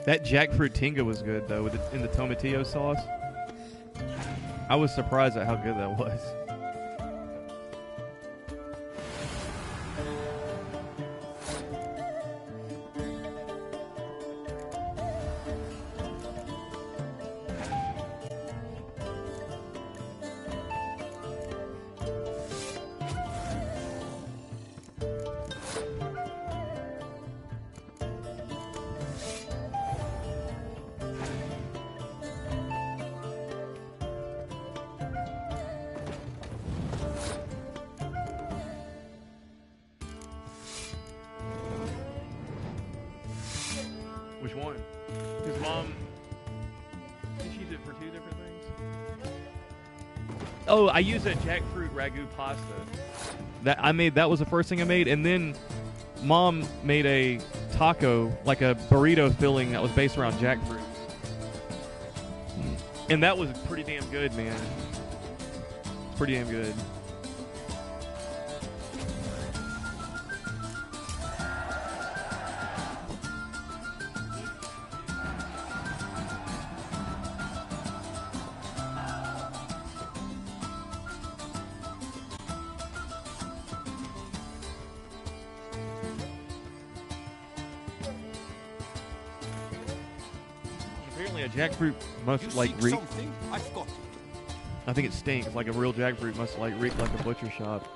That jackfruit tinga was good though, in the tomatillo sauce. I was surprised at how good that was. Which one? Because Mom, did she use it for two different things? Oh, I used a jackfruit ragu pasta. That was the first thing I made, and then Mom made a taco, like a burrito filling that was based around jackfruit. And that was pretty damn good, man. Pretty damn good. Apparently a jackfruit must like reek. I think it stinks. Like a real jackfruit must like reek like a butcher shop.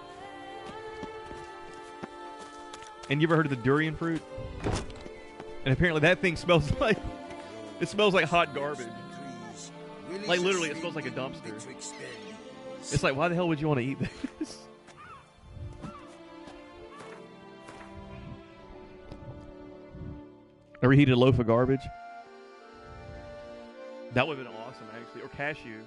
And you ever heard of the durian fruit? And apparently that thing smells like hot garbage. Like literally it smells like a dumpster. It's like, why the hell would you want to eat this? Ever heated a loaf of garbage? That would have been awesome, actually. Or cashew.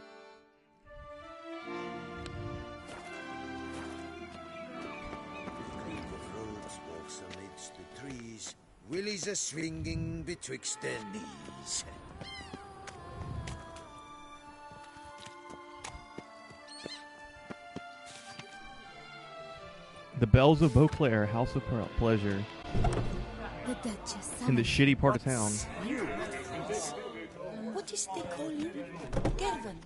Walks amidst the trees. Willies are swinging betwixt their knees. The Bells of Beauclair, House of Pleasure. The Duchess. In the shitty part of town. What is they call you? Gervin.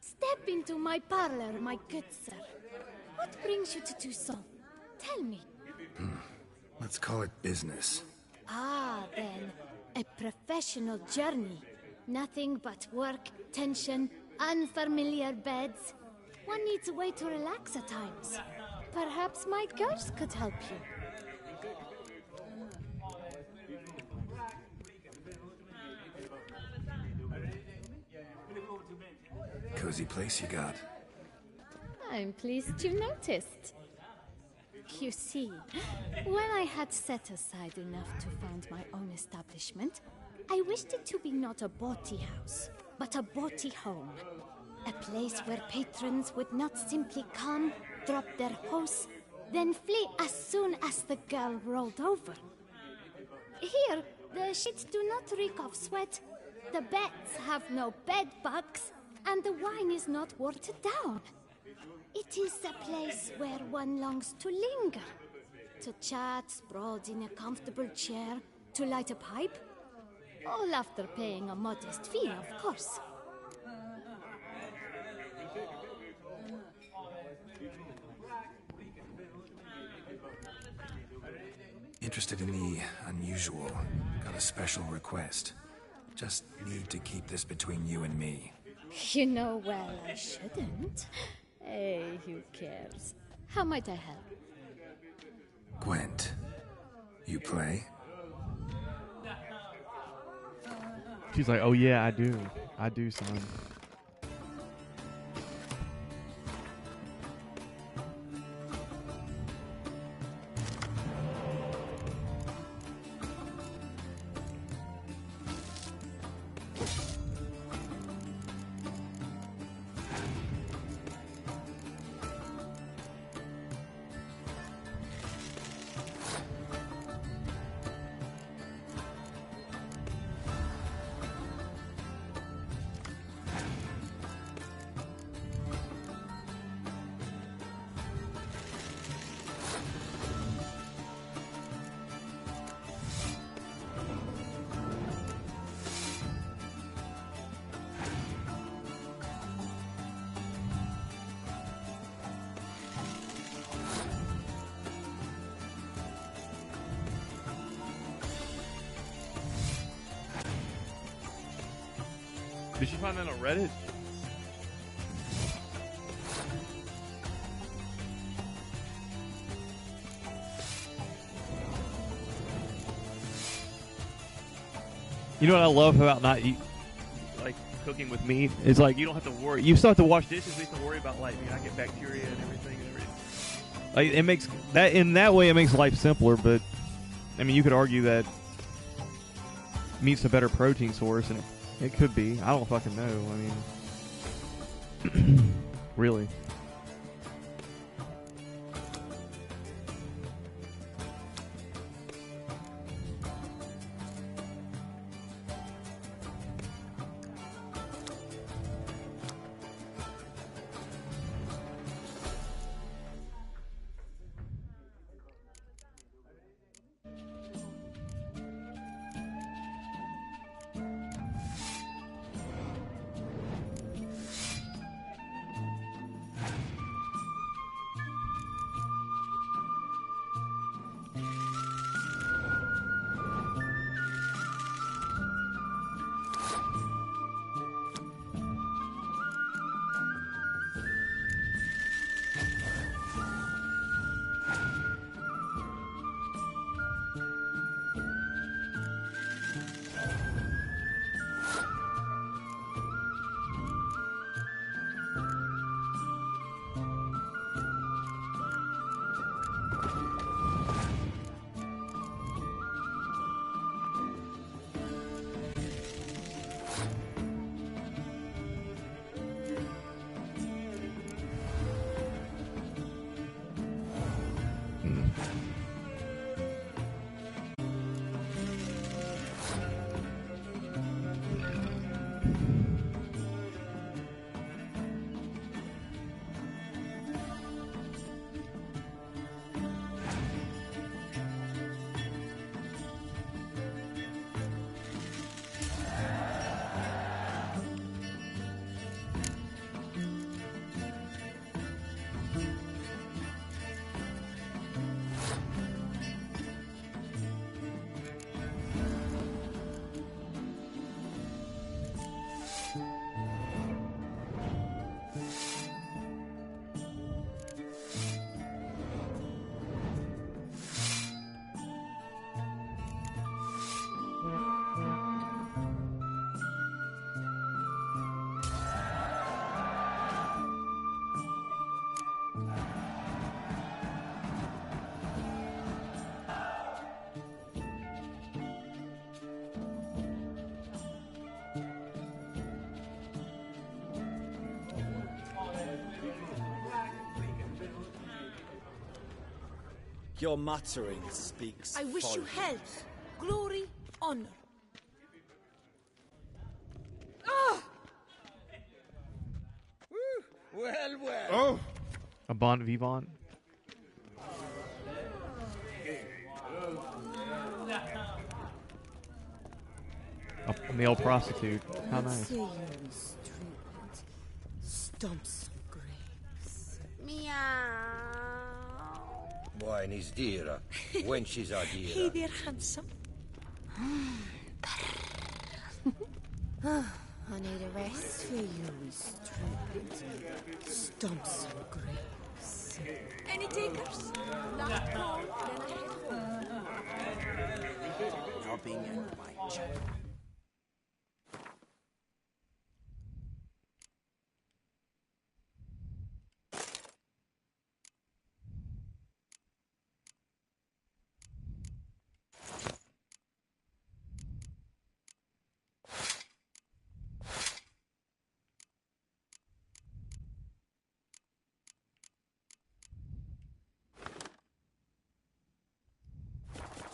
Step into my parlor, my good sir. What brings you to Toussaint? Tell me. Let's call it business. Ah, then. A professional journey. Nothing but work, tension, unfamiliar beds. One needs a way to relax at times. Perhaps my girls could help you. Cozy place you got. I'm pleased you noticed. You see, when I had set aside enough to found my own establishment, I wished it to be not a bawdy house, but a bawdy home. A place where patrons would not simply come, drop their hose, then flee as soon as the girl rolled over. Here, the sheets do not reek of sweat, the beds have no bed bugs, and the wine is not watered down. It is a place where one longs to linger, to chat sprawled in a comfortable chair, to light a pipe. All after paying a modest fee, of course. Interested in the unusual. Got a special request. Just need to keep this between you and me. You know well I shouldn't. Hey, who cares? How might I help? Gwent, you play? She's like, oh yeah, I do. I do, son. Did she find that on Reddit? You know what I love about not cooking with meat is like you don't have to worry. You still have to wash dishes. You have to worry about I get bacteria and everything. Like it makes that in that way it makes life simpler. But I mean, you could argue that meat's a better protein source, and it could be. I don't fucking know. I mean, really. Your muttering speaks I wish folly. you health, glory, honor. Well, well. Oh! A bon vivant. A male prostitute. How nice. Say you restrained. Stumps of grapes. Wine is dear. Wenches are Hey dear. there, handsome. I need a rest for you, restrained. Stumps of grapes. Any takers? Not cold, then I head home. Dropping in my chat.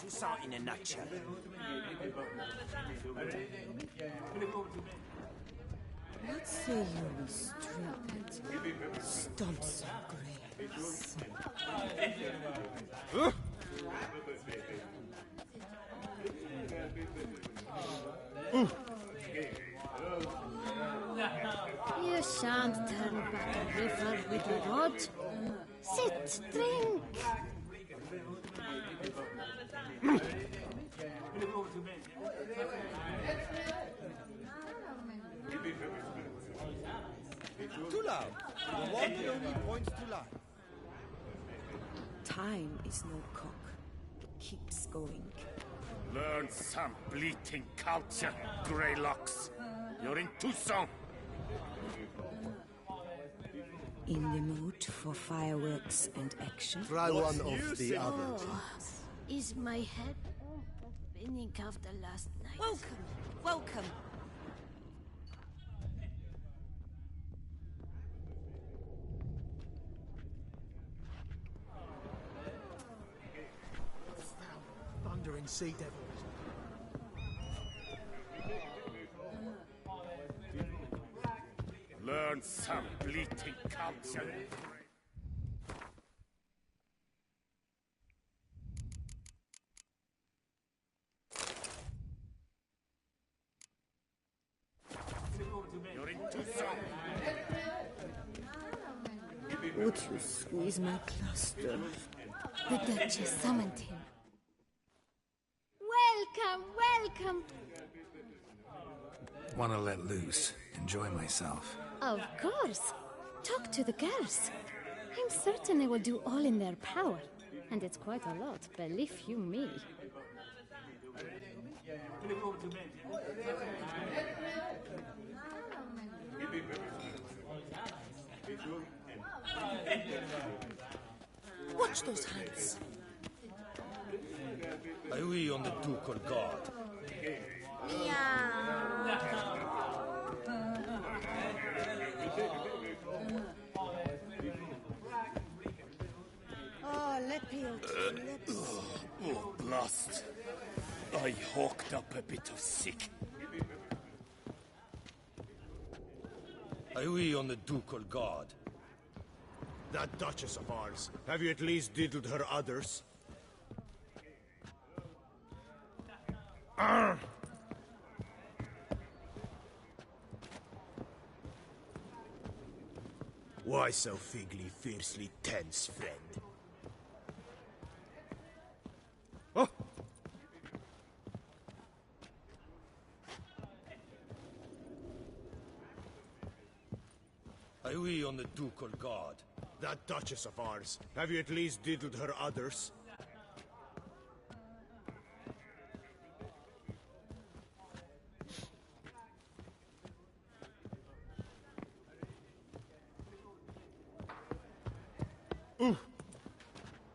Toussaint in a nutshell. What say you restrained? Stumps of grapes. You shan't turn back a river with a rod. Sit, drink. Too loud. The one and only points to life. Time is no cock. It keeps going. Learn some bleating culture, Greylocks. You're in Tucson. In the mood for fireworks and action? Try one of the others. Is my head spinning after last night? Welcome, welcome. Thundering sea devils. Learn some bleating culture. You're in Tucson. Would you squeeze my cluster? The Duchess summoned him. Welcome, welcome. Wanna let loose, enjoy myself. Of course. Talk to the girls. I'm certain they will do all in their power. And it's quite a lot, believe you me. Watch those hands. Are we on the ducal guard? Oh, lips. Oh, blast. I hawked up a bit of sick. Are we on the ducal guard? That Duchess of ours. Have you at least diddled her udders? Arr! Why so figly, fiercely tense, friend? Oh! Are we on the ducal guard? That Duchess of ours. Have you at least diddled her udders?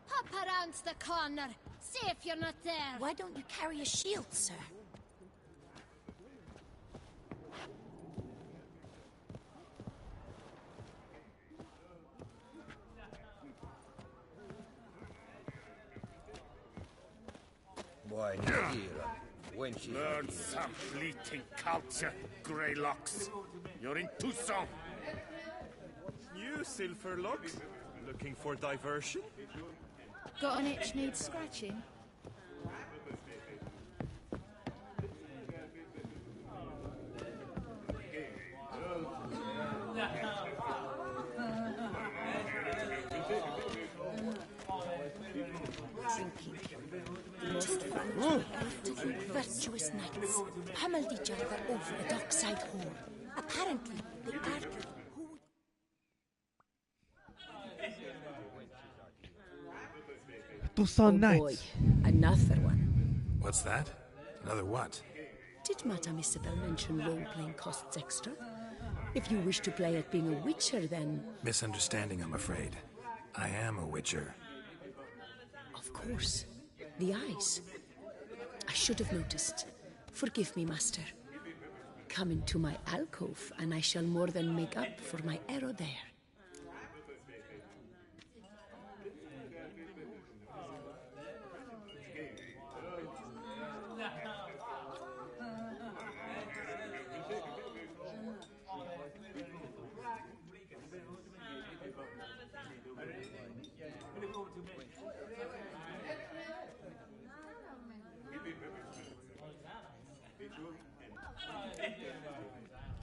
Hop around the corner. See if you're not there. Why don't you carry a shield, sir? Why, Nadira, when she's Learn some bleating culture, Greylocks. You're in Tucson. You, Silverlocks? Looking for diversion? Got an itch needs scratching? Virtuous knights pummeled each other over a dockside hall. Apparently, they argued who would... Tucson Knights. Boy, another one. What's that? Another what? Did Madame Isabel mention role-playing costs extra? If you wish to play at being a witcher, then... Misunderstanding, I'm afraid. I am a witcher. Of course. The eyes. I should have noticed. Forgive me, master. Come into my alcove, and I shall more than make up for my error there.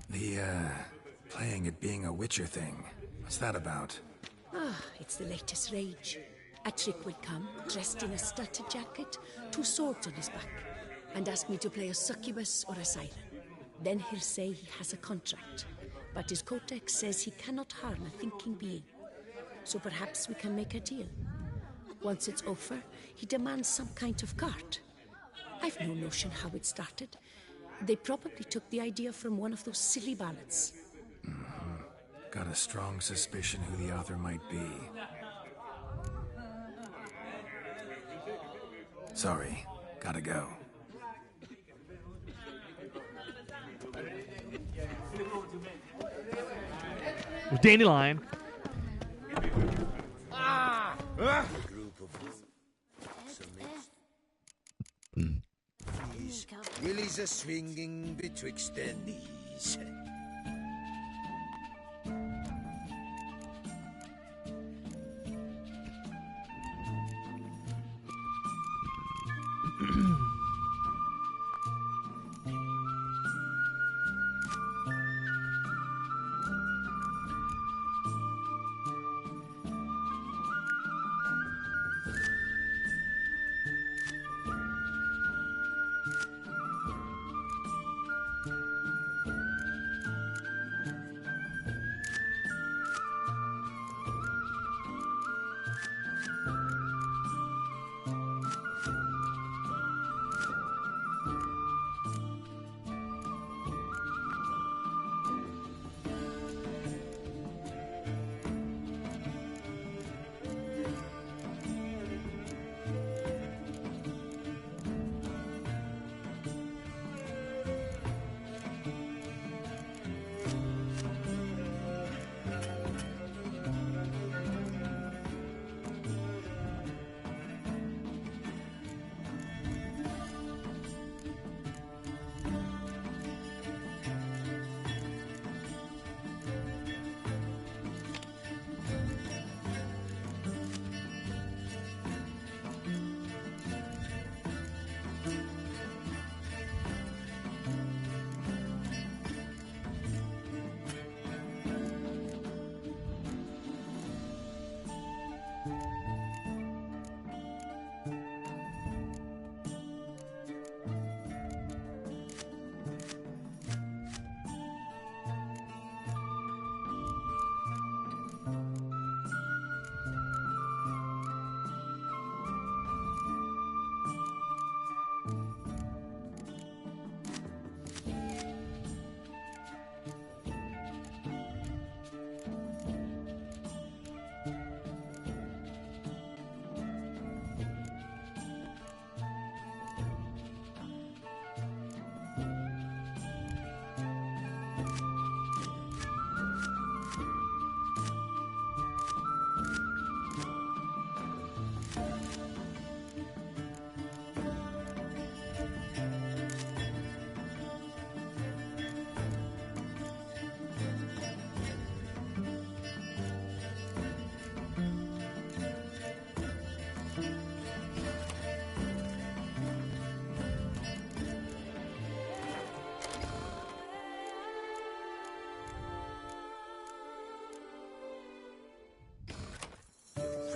The, playing at being a witcher thing. What's that about? Ah, it's the latest rage. A trick will come, dressed in a studded jacket, 2 swords on his back, and ask me to play a succubus or a siren. Then he'll say he has a contract. But his codex says he cannot harm a thinking being. So perhaps we can make a deal. Once it's over, he demands some kind of cart. I've no notion how it started. They probably took the idea from one of those silly ballads. Got a strong suspicion who the author might be. Sorry, gotta go. With Dandelion. Willies are swinging betwixt their knees.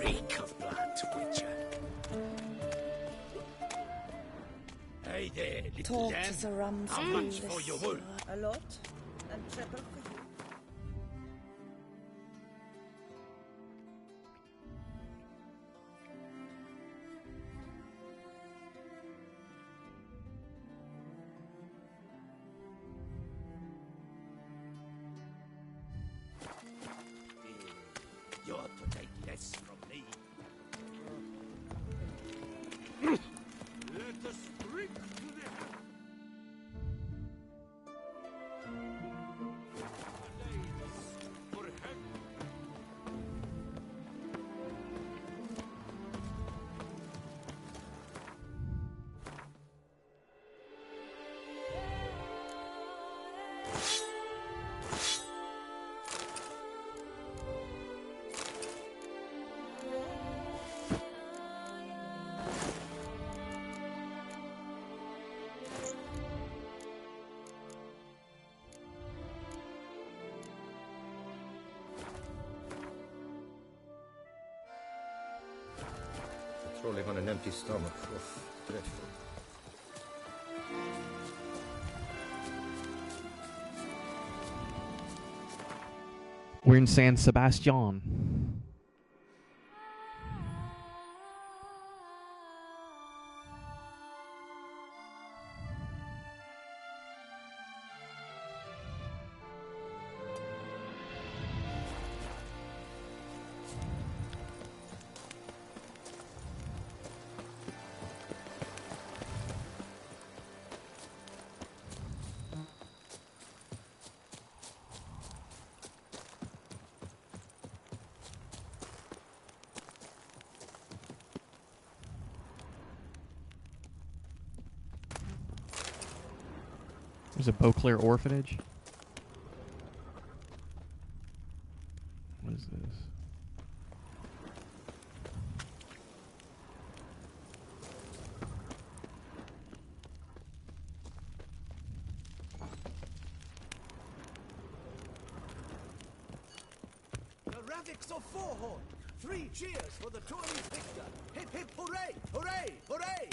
Reek of blood, Witcher. Hey there, little Talk lamb. to the Rumsfeld. How much for your wool? A lot, and triple for you. You ought to take less from me. Let us drink to the Patrolling on an empty stomach. Oof, dreadful. We're in San Sebastian. There's a Beauclair orphanage. What is this? The Ravix of Fourhorn! 3 cheers for the tourney's victor! Hip hip hooray! Hooray! Hooray!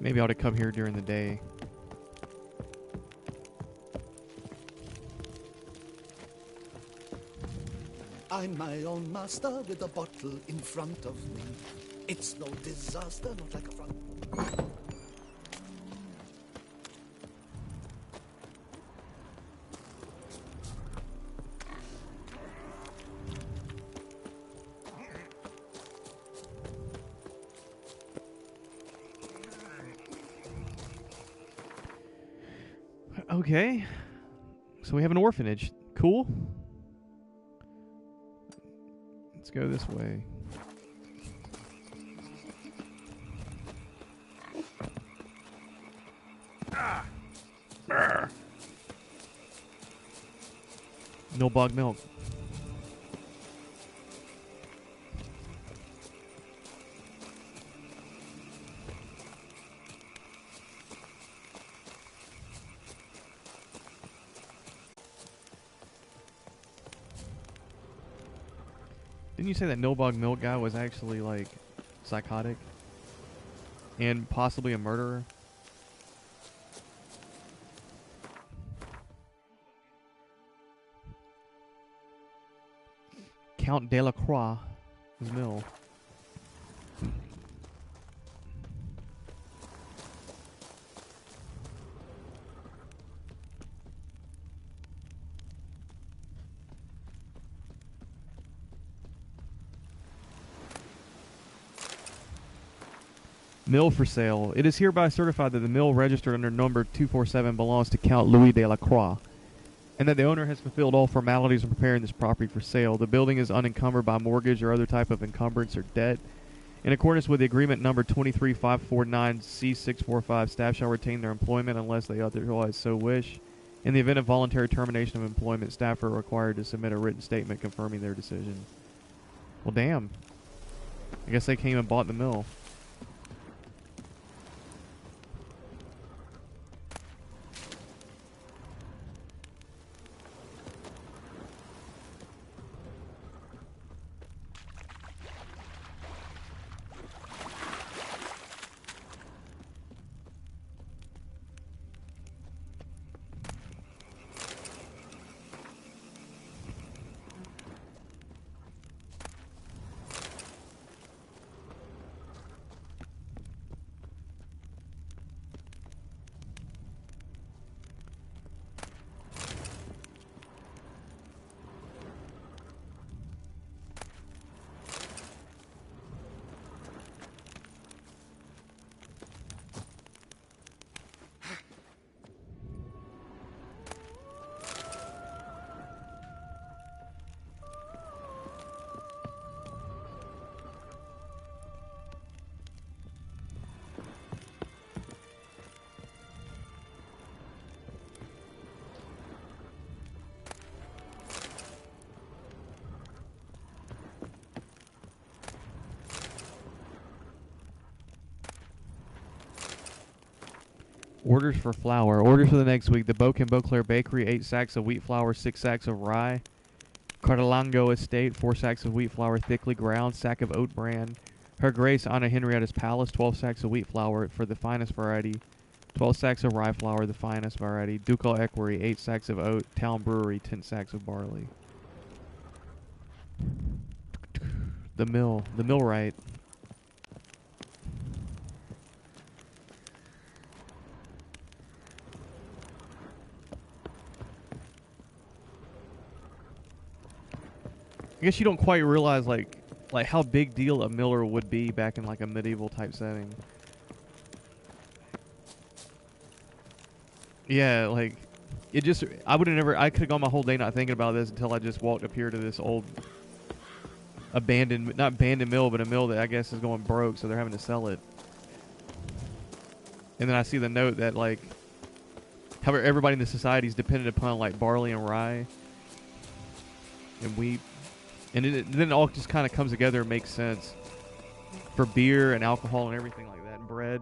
Maybe I ought to come here during the day. I'm my own master with a bottle in front of me. It's no disaster, not like a front. Okay. So we have an orphanage. Cool. Let's go this way. Nilbog milk. Didn't you say that Nilbog milk guy was actually like psychotic and possibly a murderer? Count Delacroix is Mill. Mill for sale. It is hereby certified that the mill registered under number 247 belongs to Count Louis Delacroix, and that the owner has fulfilled all formalities in preparing this property for sale. The building is unencumbered by mortgage or other type of encumbrance or debt. In accordance with the agreement number 23549C645, staff shall retain their employment unless they otherwise so wish. In the event of voluntary termination of employment, staff are required to submit a written statement confirming their decision. Well, damn. I guess they came and bought the mill. Orders for flour. Orders for the next week. The Boak and Beauclair Bakery, 8 sacks of wheat flour, 6 sacks of rye. Cardalango Estate, 4 sacks of wheat flour thickly ground, sack of oat bran. Her Grace Anna Henrietta's Palace, 12 sacks of wheat flour for the finest variety. 12 sacks of rye flour, the finest variety. Ducal Equerry, 8 sacks of oat. Town Brewery, 10 sacks of barley. The millwright. I guess you don't quite realize like how big deal a miller would be back in like a medieval type setting. Yeah, like it just I could have gone my whole day not thinking about this until I just walked up here to this old not abandoned mill, but a mill that I guess is going broke, so they're having to sell it. And then I see the note that like how everybody in the society is dependent upon like barley and rye and wheat. And then it all just kind of comes together and makes sense for beer and alcohol and everything like that, and bread.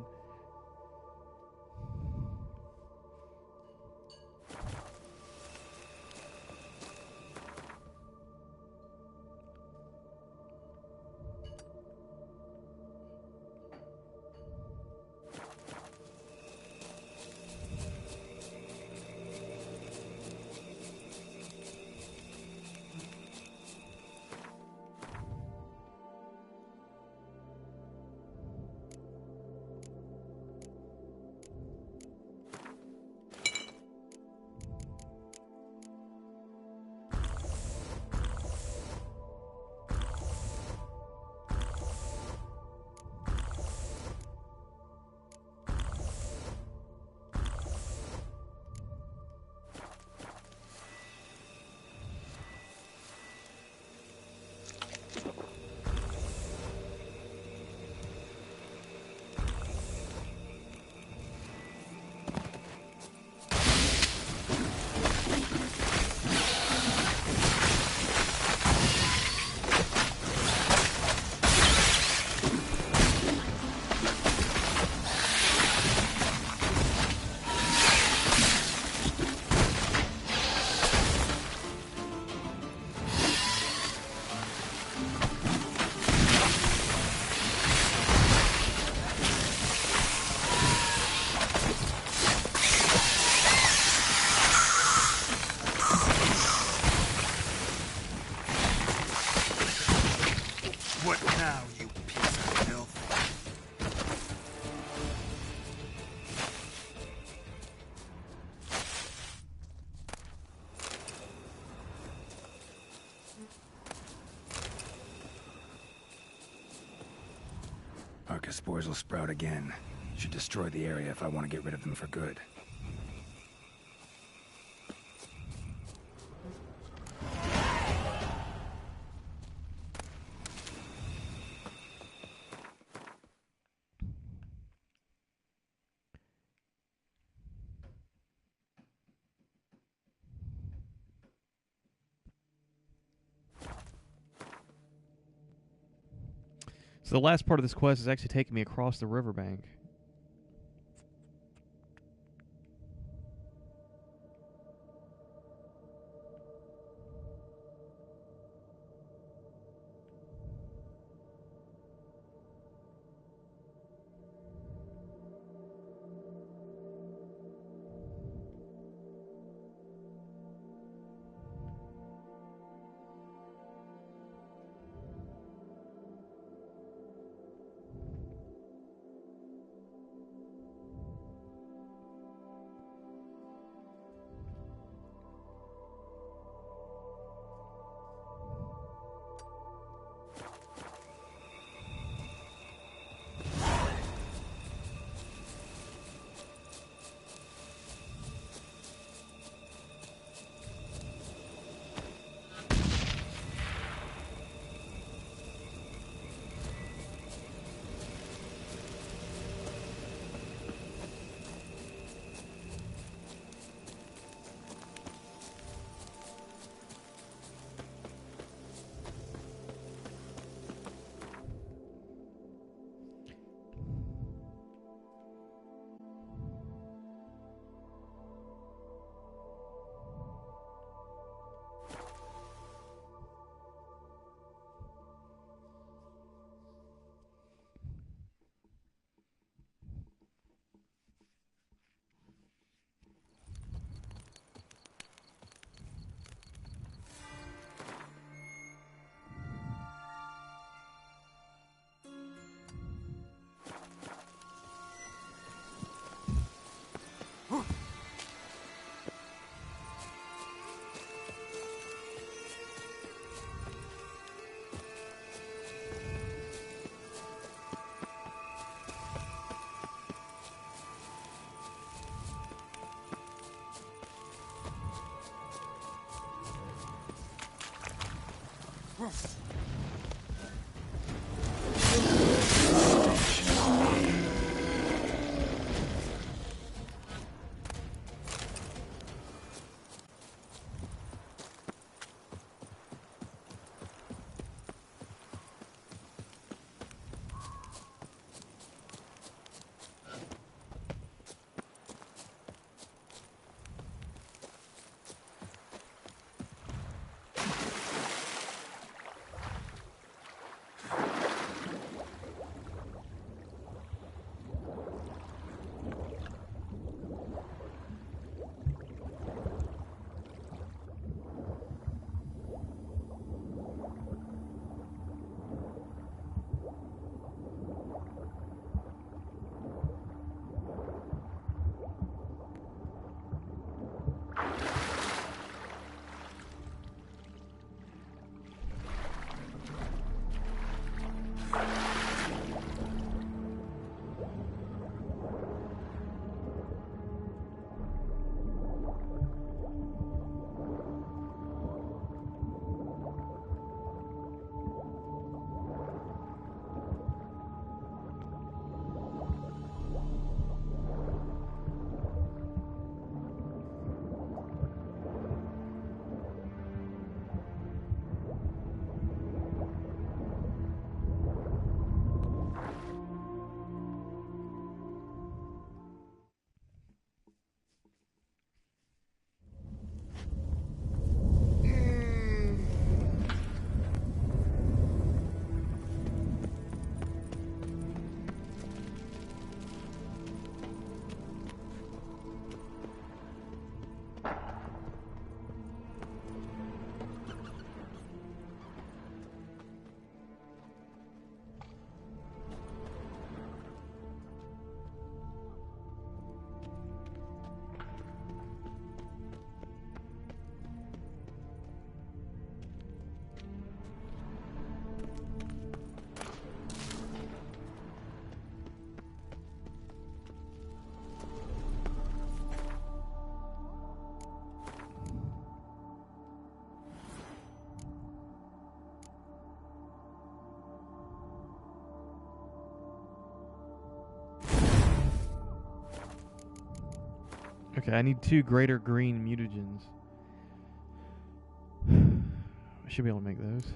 Arca spores will sprout again. Should destroy the area if I want to get rid of them for good. So the last part of this quest is actually taking me across the riverbank. Okay, I need 2 greater green mutagens. I should be able to make those.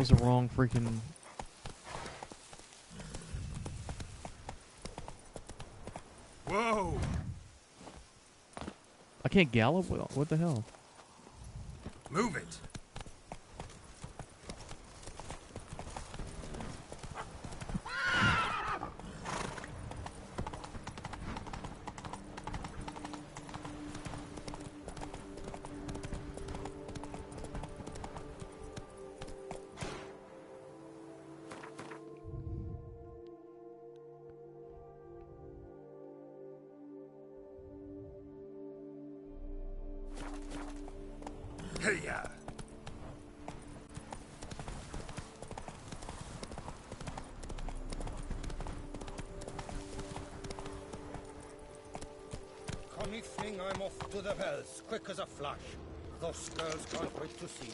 was the wrong freaking... Whoa! I can't gallop? What the hell? Move it! Hey-ya! Connie fling, I'm off to the bells, quick as a flash. Those girls can't wait to see me.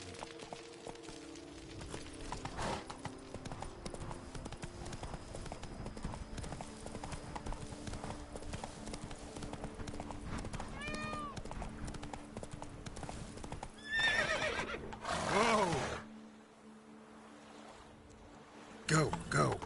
Whoa! Go, go.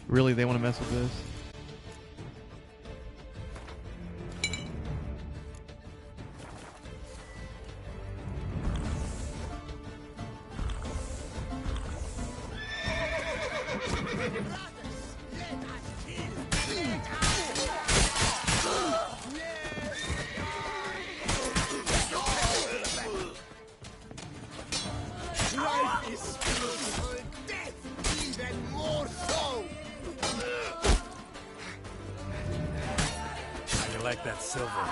Really, they want to mess with this? Life is beautiful, death even more so! How you like that silver?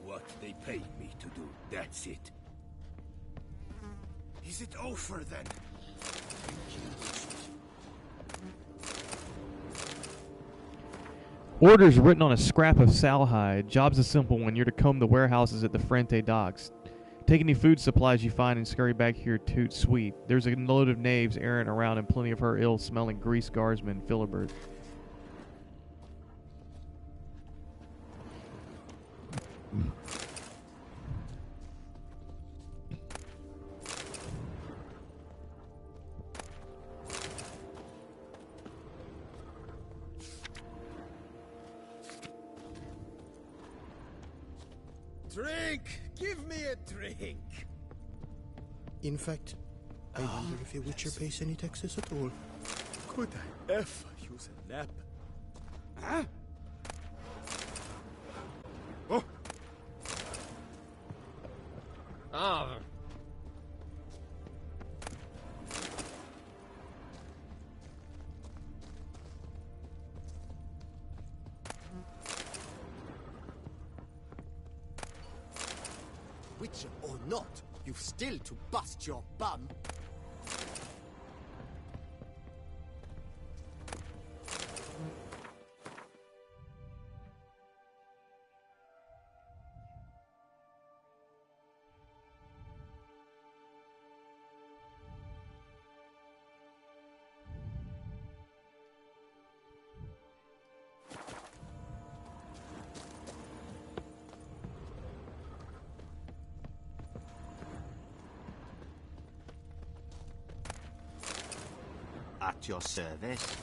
What they paid me to do, that's it. Is it over then? Orders written on a scrap of sowhide. Job's a simple one. You're to comb the warehouses at the Frente docks. Take any food supplies you find and scurry back here toot sweet. There's a load of knaves errant around and plenty of her ill-smelling grease guardsmen, Philibert. Drink! Give me a drink! In fact, I wonder if a Witcher pays any taxes at all. Could I ever use a nap? Huh? Oh! Ah! Witcher or not, you've still to bust your bum. At your service.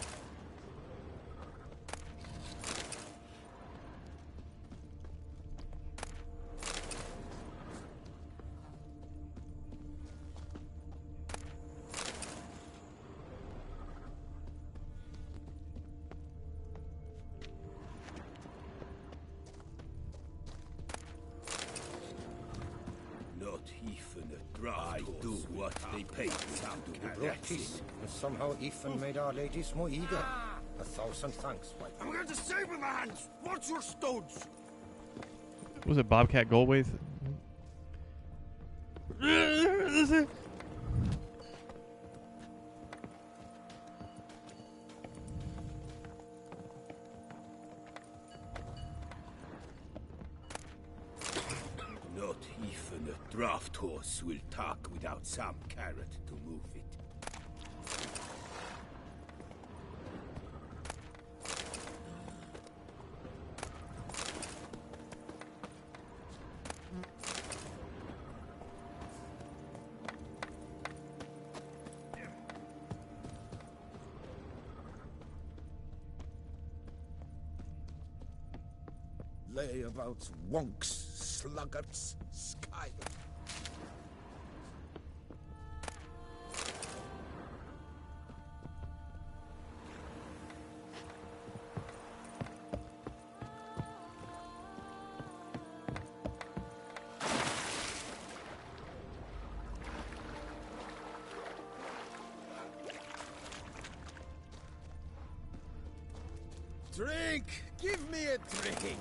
do what they pay some We brought peace, and somehow Ethan made our ladies more eager. 1,000 thanks, wife. I'm going to save my hands! Watch your stones! Was it Bobcat Goldthwait? Not even a draft horse will talk without some carrot to move it. Layabouts, wonks, sluggards, sky. Drink! Give me a drink!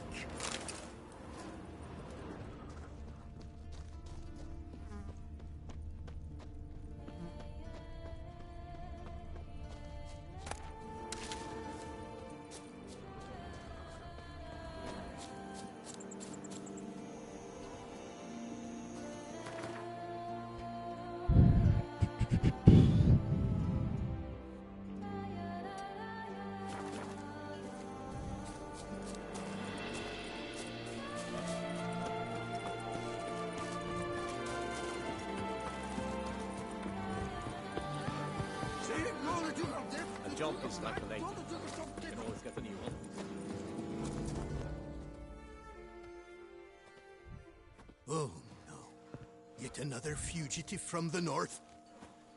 A jump is like a late. You can always get a new one. Oh, no. Yet another fugitive from the north?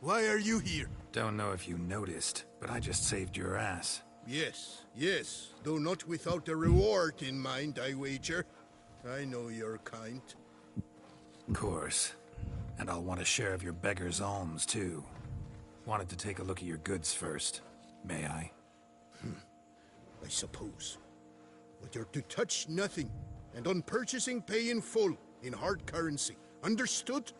Why are you here? Don't know if you noticed, but I just saved your ass. Yes, yes. Though not without a reward in mind, I wager. I know your kind. Of course. And I'll want a share of your beggar's alms, too. Wanted to take a look at your goods first. May I? I suppose. But you're to touch nothing, and on purchasing pay in full, in hard currency. Understood?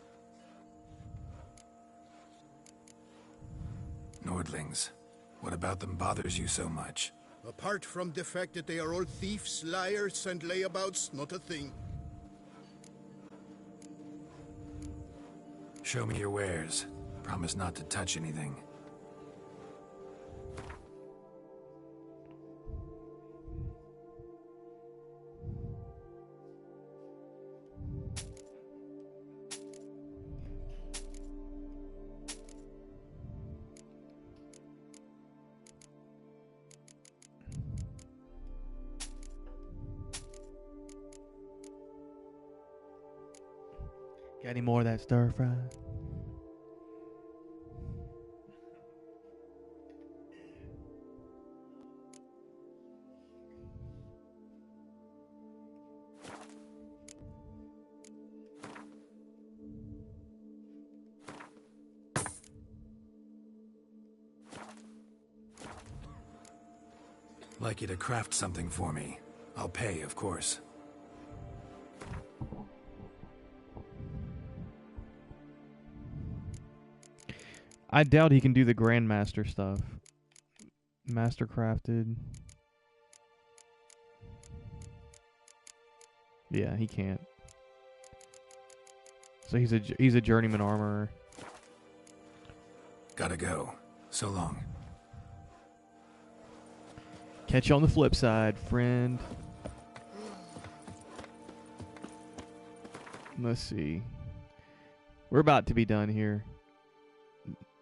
Nordlings. What about them bothers you so much? Apart from the fact that they are all thieves, liars, and layabouts, not a thing. Show me your wares. Promise not to touch anything. Got any more of that stir fry? Like you to craft something for me. I'll pay, of course. I doubt he can do the Grandmaster stuff. Mastercrafted. Yeah, he can't. So he's a journeyman armorer. Gotta go. So long. Catch you on the flip side, friend. Let's see. We're about to be done here.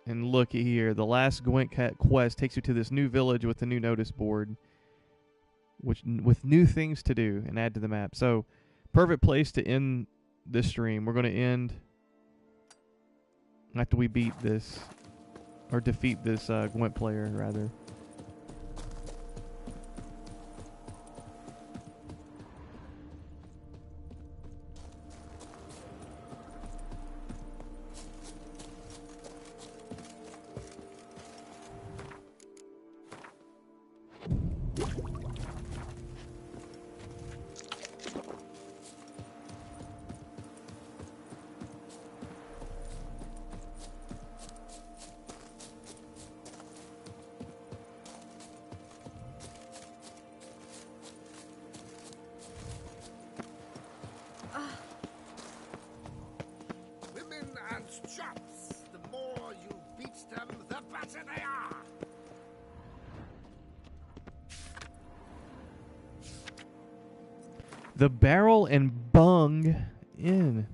And looky here, the last Gwent quest takes you to this new village with a new notice board, with new things to do and add to the map. So, perfect place to end this stream. We're going to end after we beat this, or defeat this Gwent player, rather. The Barrel and Bung Inn.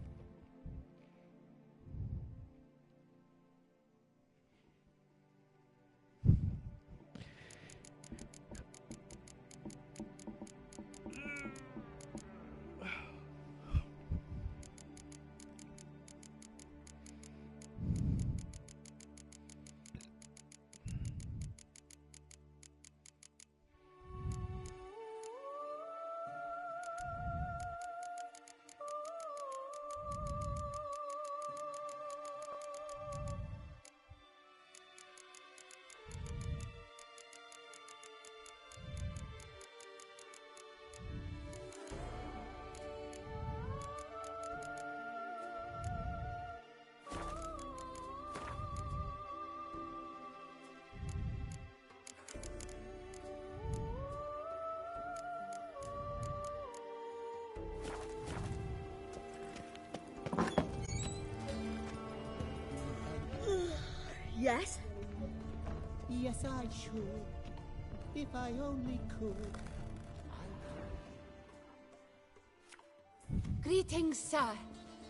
Yes? Yes, I should. If I only could. Greetings, sir.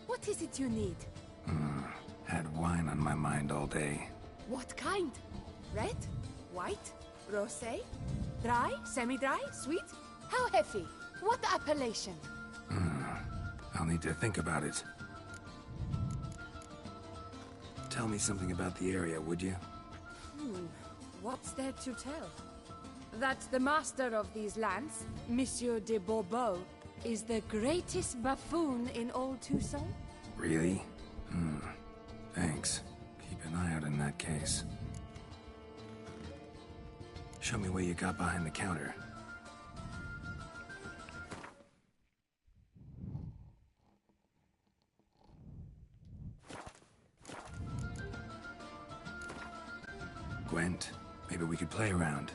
What is it you need? Had wine on my mind all day. What kind? Red? White? Rosé? Dry? Semi-dry? Sweet? How heavy? What appellation? I'll need to think about it. Tell me something about the area, would you? What's there to tell? That the master of these lands, Monsieur de Bourbeau, is the greatest buffoon in all Tucson? Really? Thanks. Keep an eye out in that case. Show me what you got behind the counter. Gwent, maybe we could play around.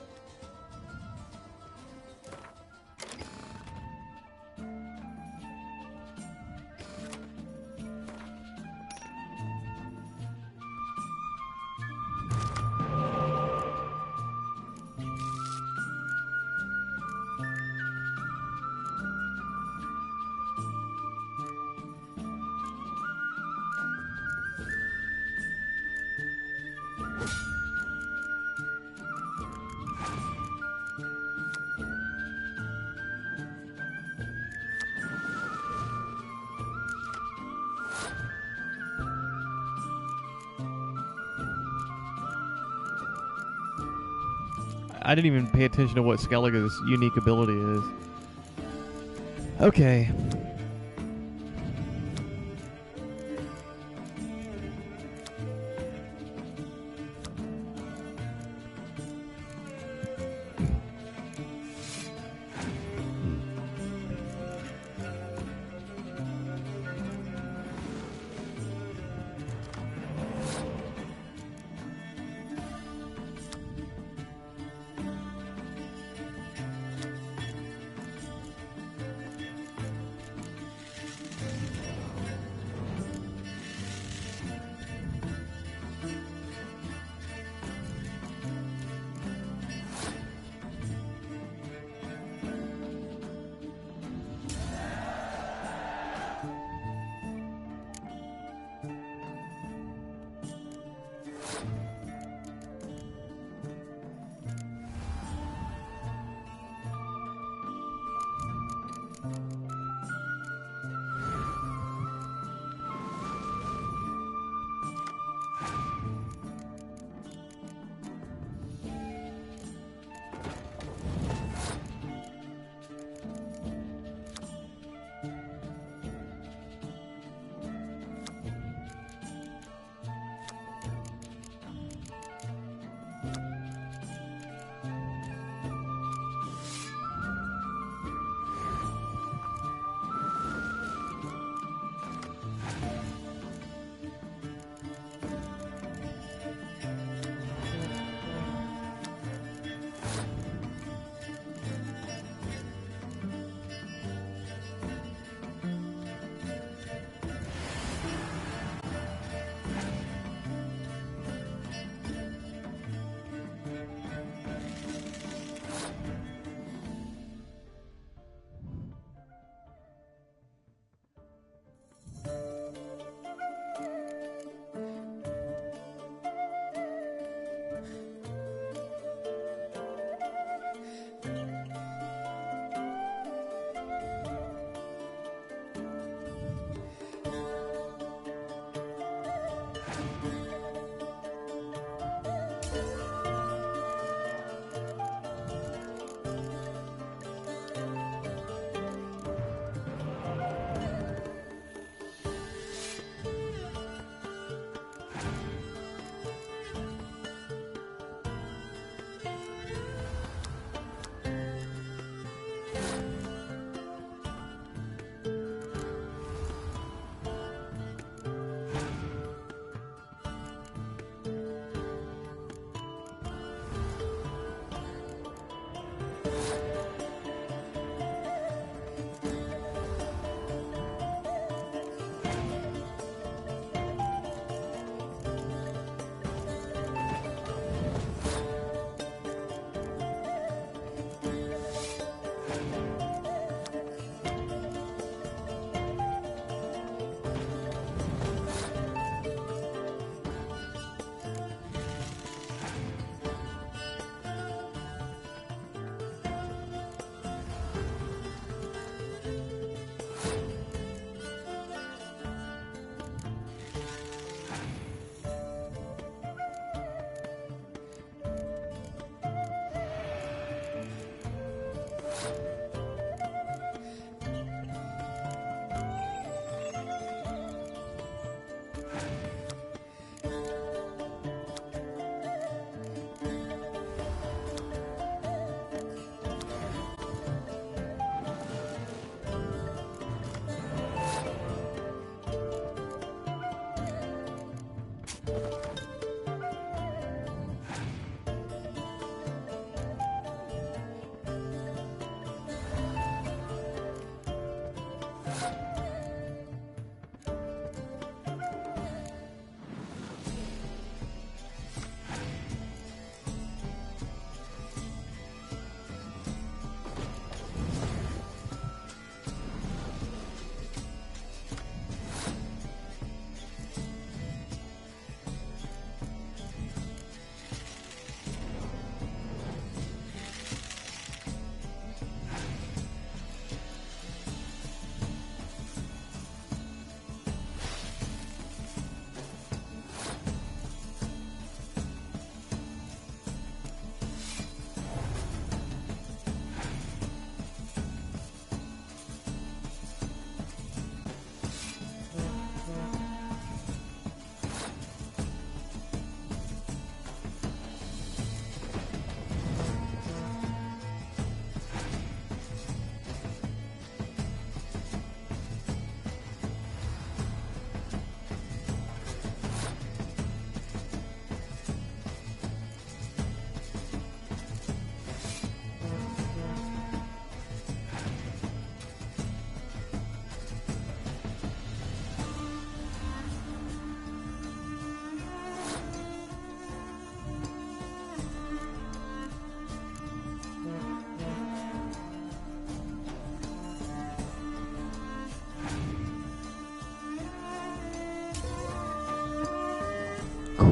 I didn't even pay attention to what Skellige's unique ability is. Okay.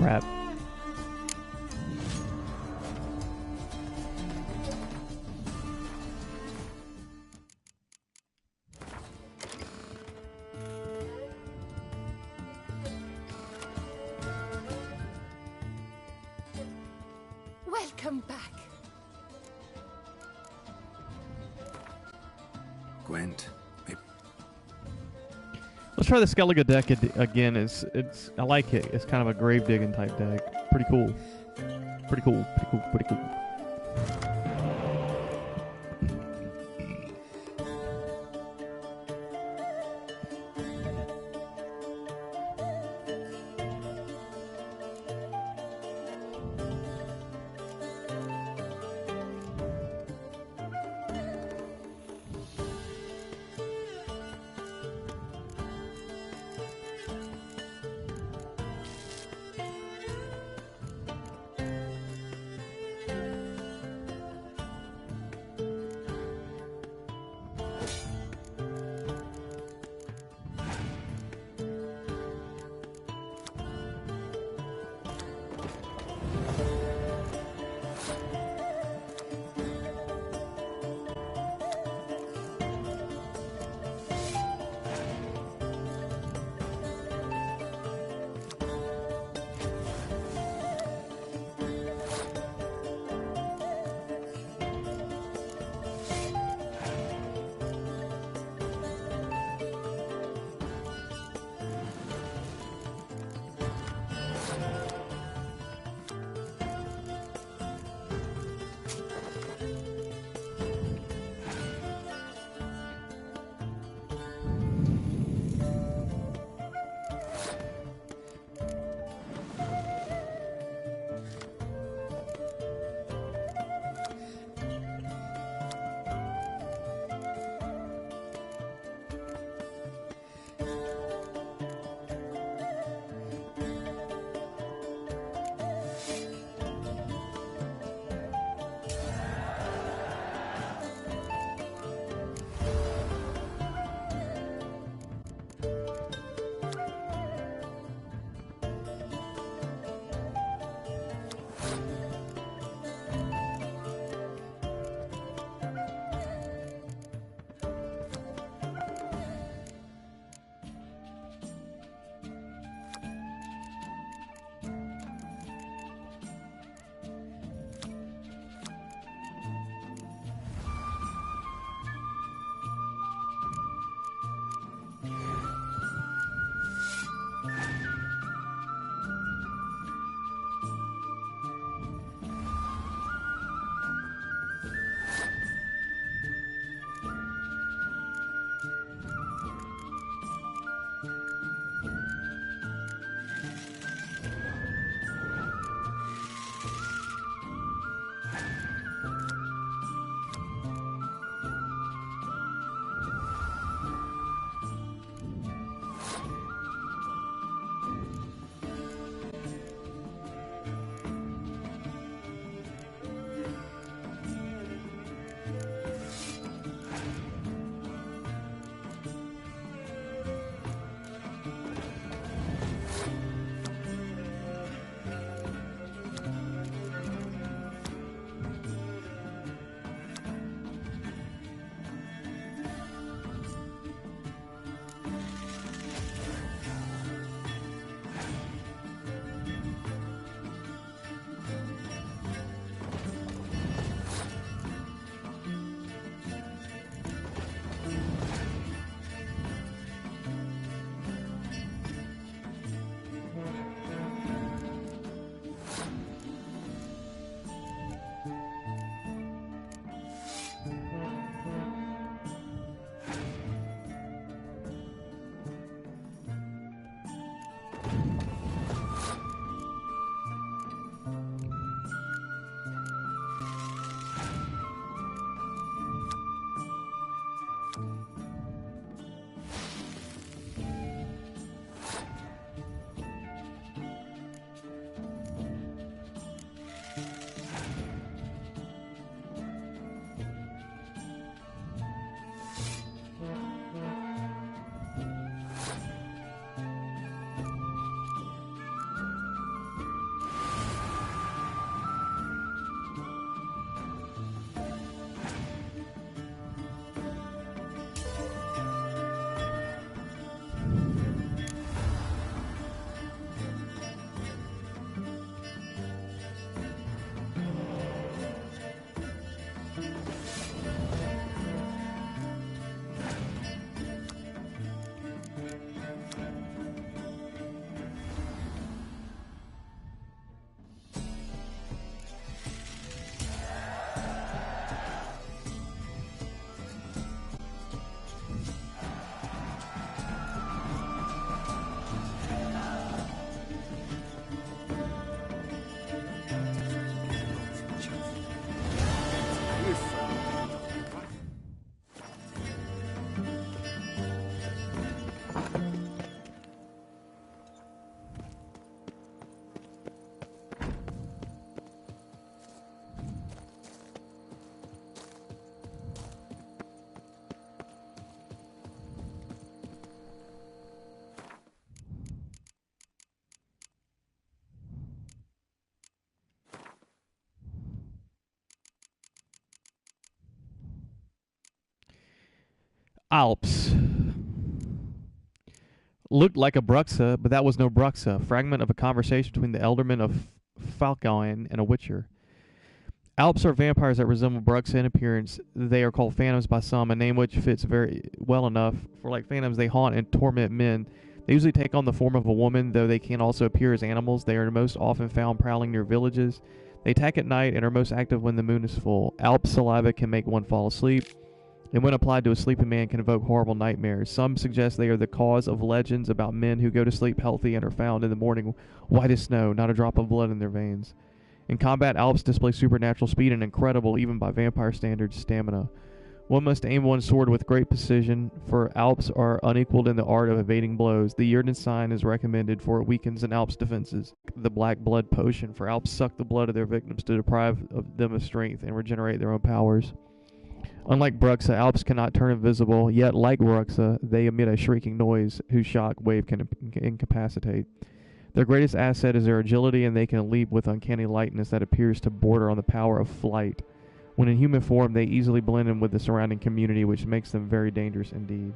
crap. Welcome back. Gwent, Let's try the Skellige deck again. It's I like it. It's kind of a grave digging type deck. Pretty cool. Pretty cool. Pretty cool. Pretty cool. Alps. Looked like a Bruxa, but that was no Bruxa. Fragment of a conversation between the Elderman of Falcaoin and a Witcher. Alps are vampires that resemble Bruxa in appearance. They are called phantoms by some, a name which fits very well enough, for like phantoms, they haunt and torment men. They usually take on the form of a woman, though they can also appear as animals. They are most often found prowling near villages. They attack at night and are most active when the moon is full. Alps saliva can make one fall asleep, and when applied to a sleeping man can evoke horrible nightmares. Some suggest they are the cause of legends about men who go to sleep healthy and are found in the morning white as snow, not a drop of blood in their veins. In combat, Alps display supernatural speed and incredible, even by vampire standards, stamina. One must aim one's sword with great precision, for Alps are unequaled in the art of evading blows. The Yrden sign is recommended, for it weakens an Alp's defenses. The Black Blood Potion, for Alps suck the blood of their victims to deprive them of strength and regenerate their own powers. Unlike Bruxa, Alps cannot turn invisible, yet like Bruxa, they emit a shrieking noise whose shock wave can incapacitate. Their greatest asset is their agility, and they can leap with uncanny lightness that appears to border on the power of flight. When in human form, they easily blend in with the surrounding community, which makes them very dangerous indeed.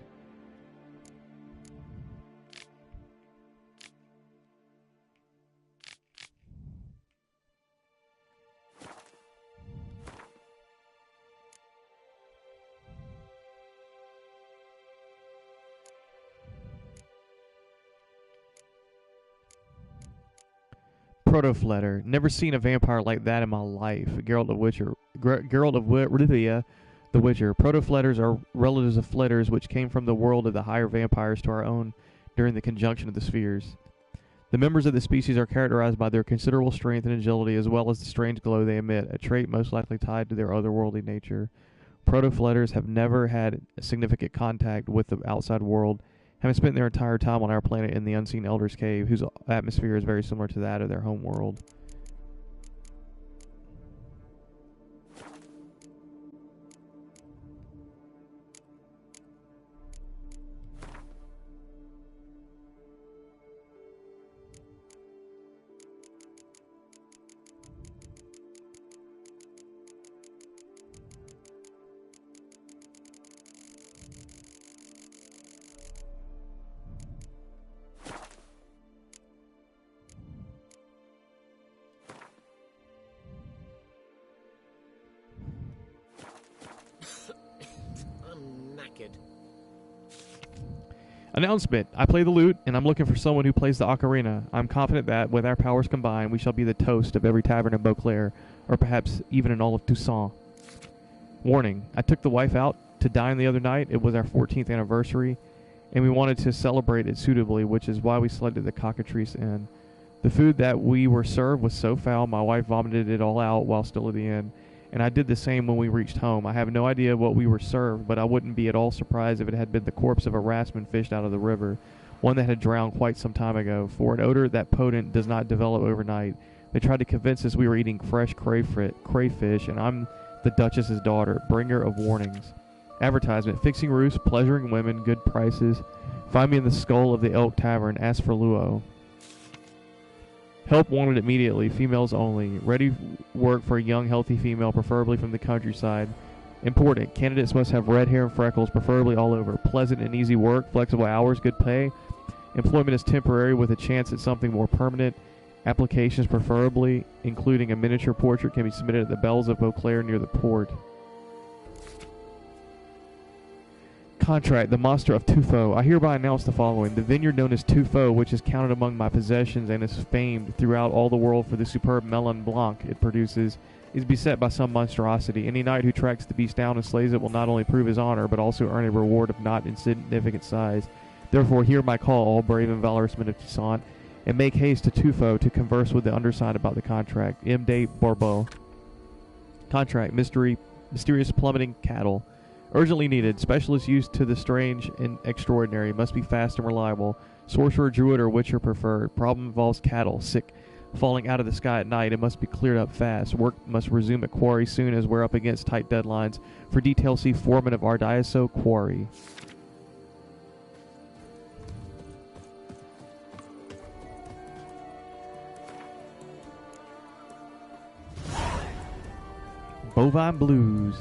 Protofletter. Never seen a vampire like that in my life. Geralt of Rivia, the Witcher. Protofletters are relatives of fletters, which came from the world of the higher vampires to our own during the conjunction of the spheres. The members of the species are characterized by their considerable strength and agility, as well as the strange glow they emit, a trait most likely tied to their otherworldly nature. Protofletters have never had significant contact with the outside world, having spent their entire time on our planet in the Unseen Elder's Cave, whose atmosphere is very similar to that of their home world. Announcement. I play the lute, and I'm looking for someone who plays the ocarina. I'm confident that, with our powers combined, we shall be the toast of every tavern in Beauclair, or perhaps even in all of Toussaint. Warning. I took the wife out to dine the other night. It was our 14th anniversary, and we wanted to celebrate it suitably, which is why we selected the Cockatrice Inn. The food that we were served was so foul, my wife vomited it all out while still at the inn, and I did the same when we reached home. I have no idea what we were served, but I wouldn't be at all surprised if it had been the corpse of a wrasman fished out of the river, one that had drowned quite some time ago, for an odor that potent does not develop overnight. They tried to convince us we were eating fresh crayfish, and I'm the Duchess's daughter, bringer of warnings. Advertisement. Fixing roofs, pleasuring women, good prices. Find me in the Skull of the Elk Tavern. Ask for Luo. Help wanted immediately. Females only. Ready work for a young, healthy female, preferably from the countryside. Important. Candidates must have red hair and freckles, preferably all over. Pleasant and easy work. Flexible hours. Good pay. Employment is temporary with a chance at something more permanent. Applications preferably, including a miniature portrait, can be submitted at the Bells of Beauclair near the port. Contract. The Master of Tufo. I hereby announce the following. The vineyard known as Tufo, which is counted among my possessions and is famed throughout all the world for the superb melon blanc it produces, is beset by some monstrosity. Any knight who tracks the beast down and slays it will not only prove his honor, but also earn a reward of not insignificant size. Therefore hear my call, all brave and valorous men of Toussaint, and make haste to Tufo to converse with the undersigned about the contract. M. de Bourbeau. Contract. Mysterious plummeting cattle. Urgently needed. Specialist used to the strange and extraordinary. Must be fast and reliable. Sorcerer, druid, or witcher preferred. Problem involves cattle. Sick. Falling out of the sky at night. It must be cleared up fast. Work must resume at quarry soon as we're up against tight deadlines. For details, see Foreman of Ardaiso Quarry. Bovine Blues.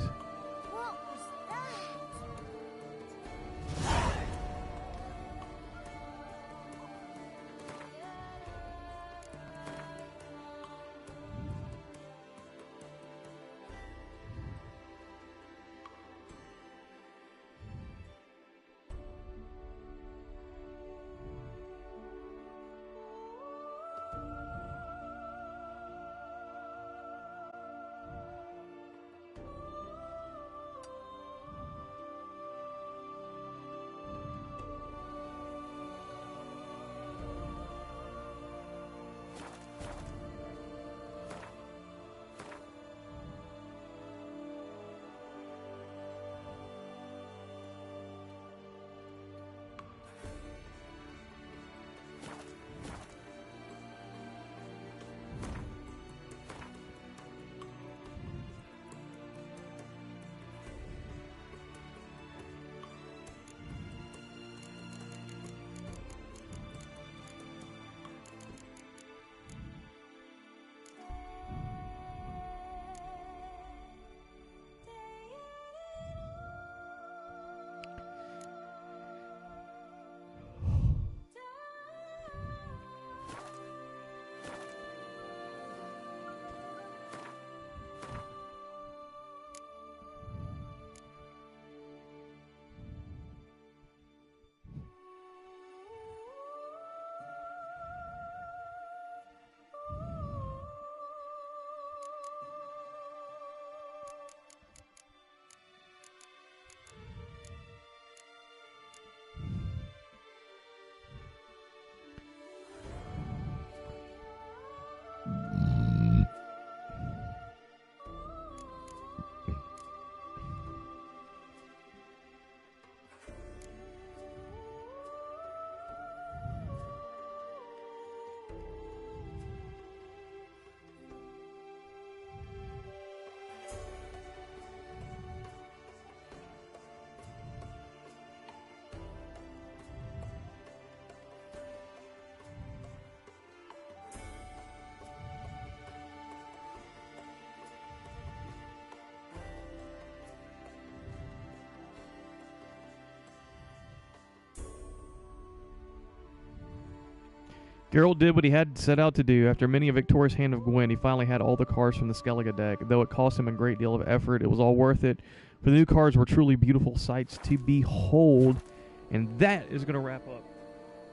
Geralt did what he had set out to do. After many a victorious hand of Gwyn, he finally had all the cards from the Skellige deck. Though it cost him a great deal of effort, it was all worth it, for the new cards were truly beautiful sights to behold. And that is going to wrap up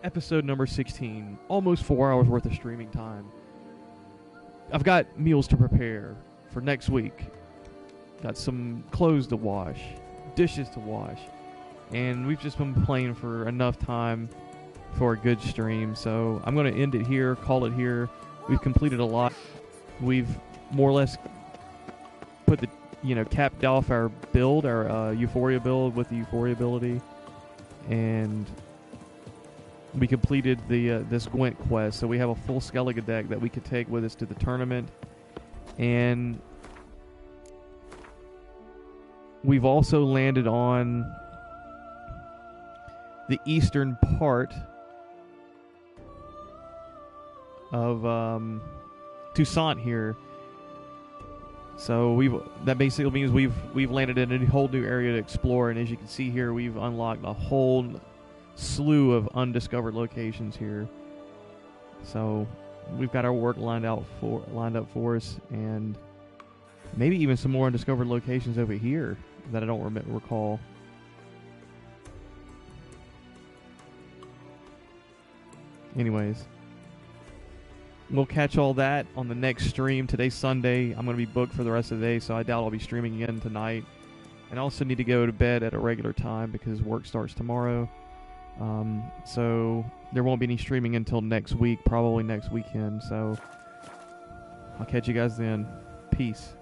episode number 16. Almost 4 hours worth of streaming time. I've got meals to prepare for next week. Got some clothes to wash, dishes to wash. And we've just been playing for enough time for a good stream. So I'm going to end it here, call it here. We've completed a lot. We've more or less put the, capped off our build, our Euphoria build with the Euphoria ability. And we completed the this Gwent quest. So we have a full Skellige deck that we could take with us to the tournament. And we've also landed on the eastern part of Toussaint here. So that basically means we've landed in a whole new area to explore, and as you can see here, we've unlocked a whole slew of undiscovered locations here. So we've got our work lined up for us, and maybe even some more undiscovered locations over here that I don't recall. Anyways, we'll catch all that on the next stream. Today's Sunday. I'm going to be booked for the rest of the day, so I doubt I'll be streaming again tonight. And I also need to go to bed at a regular time because work starts tomorrow. So there won't be any streaming until next week, probably next weekend. So I'll catch you guys then. Peace.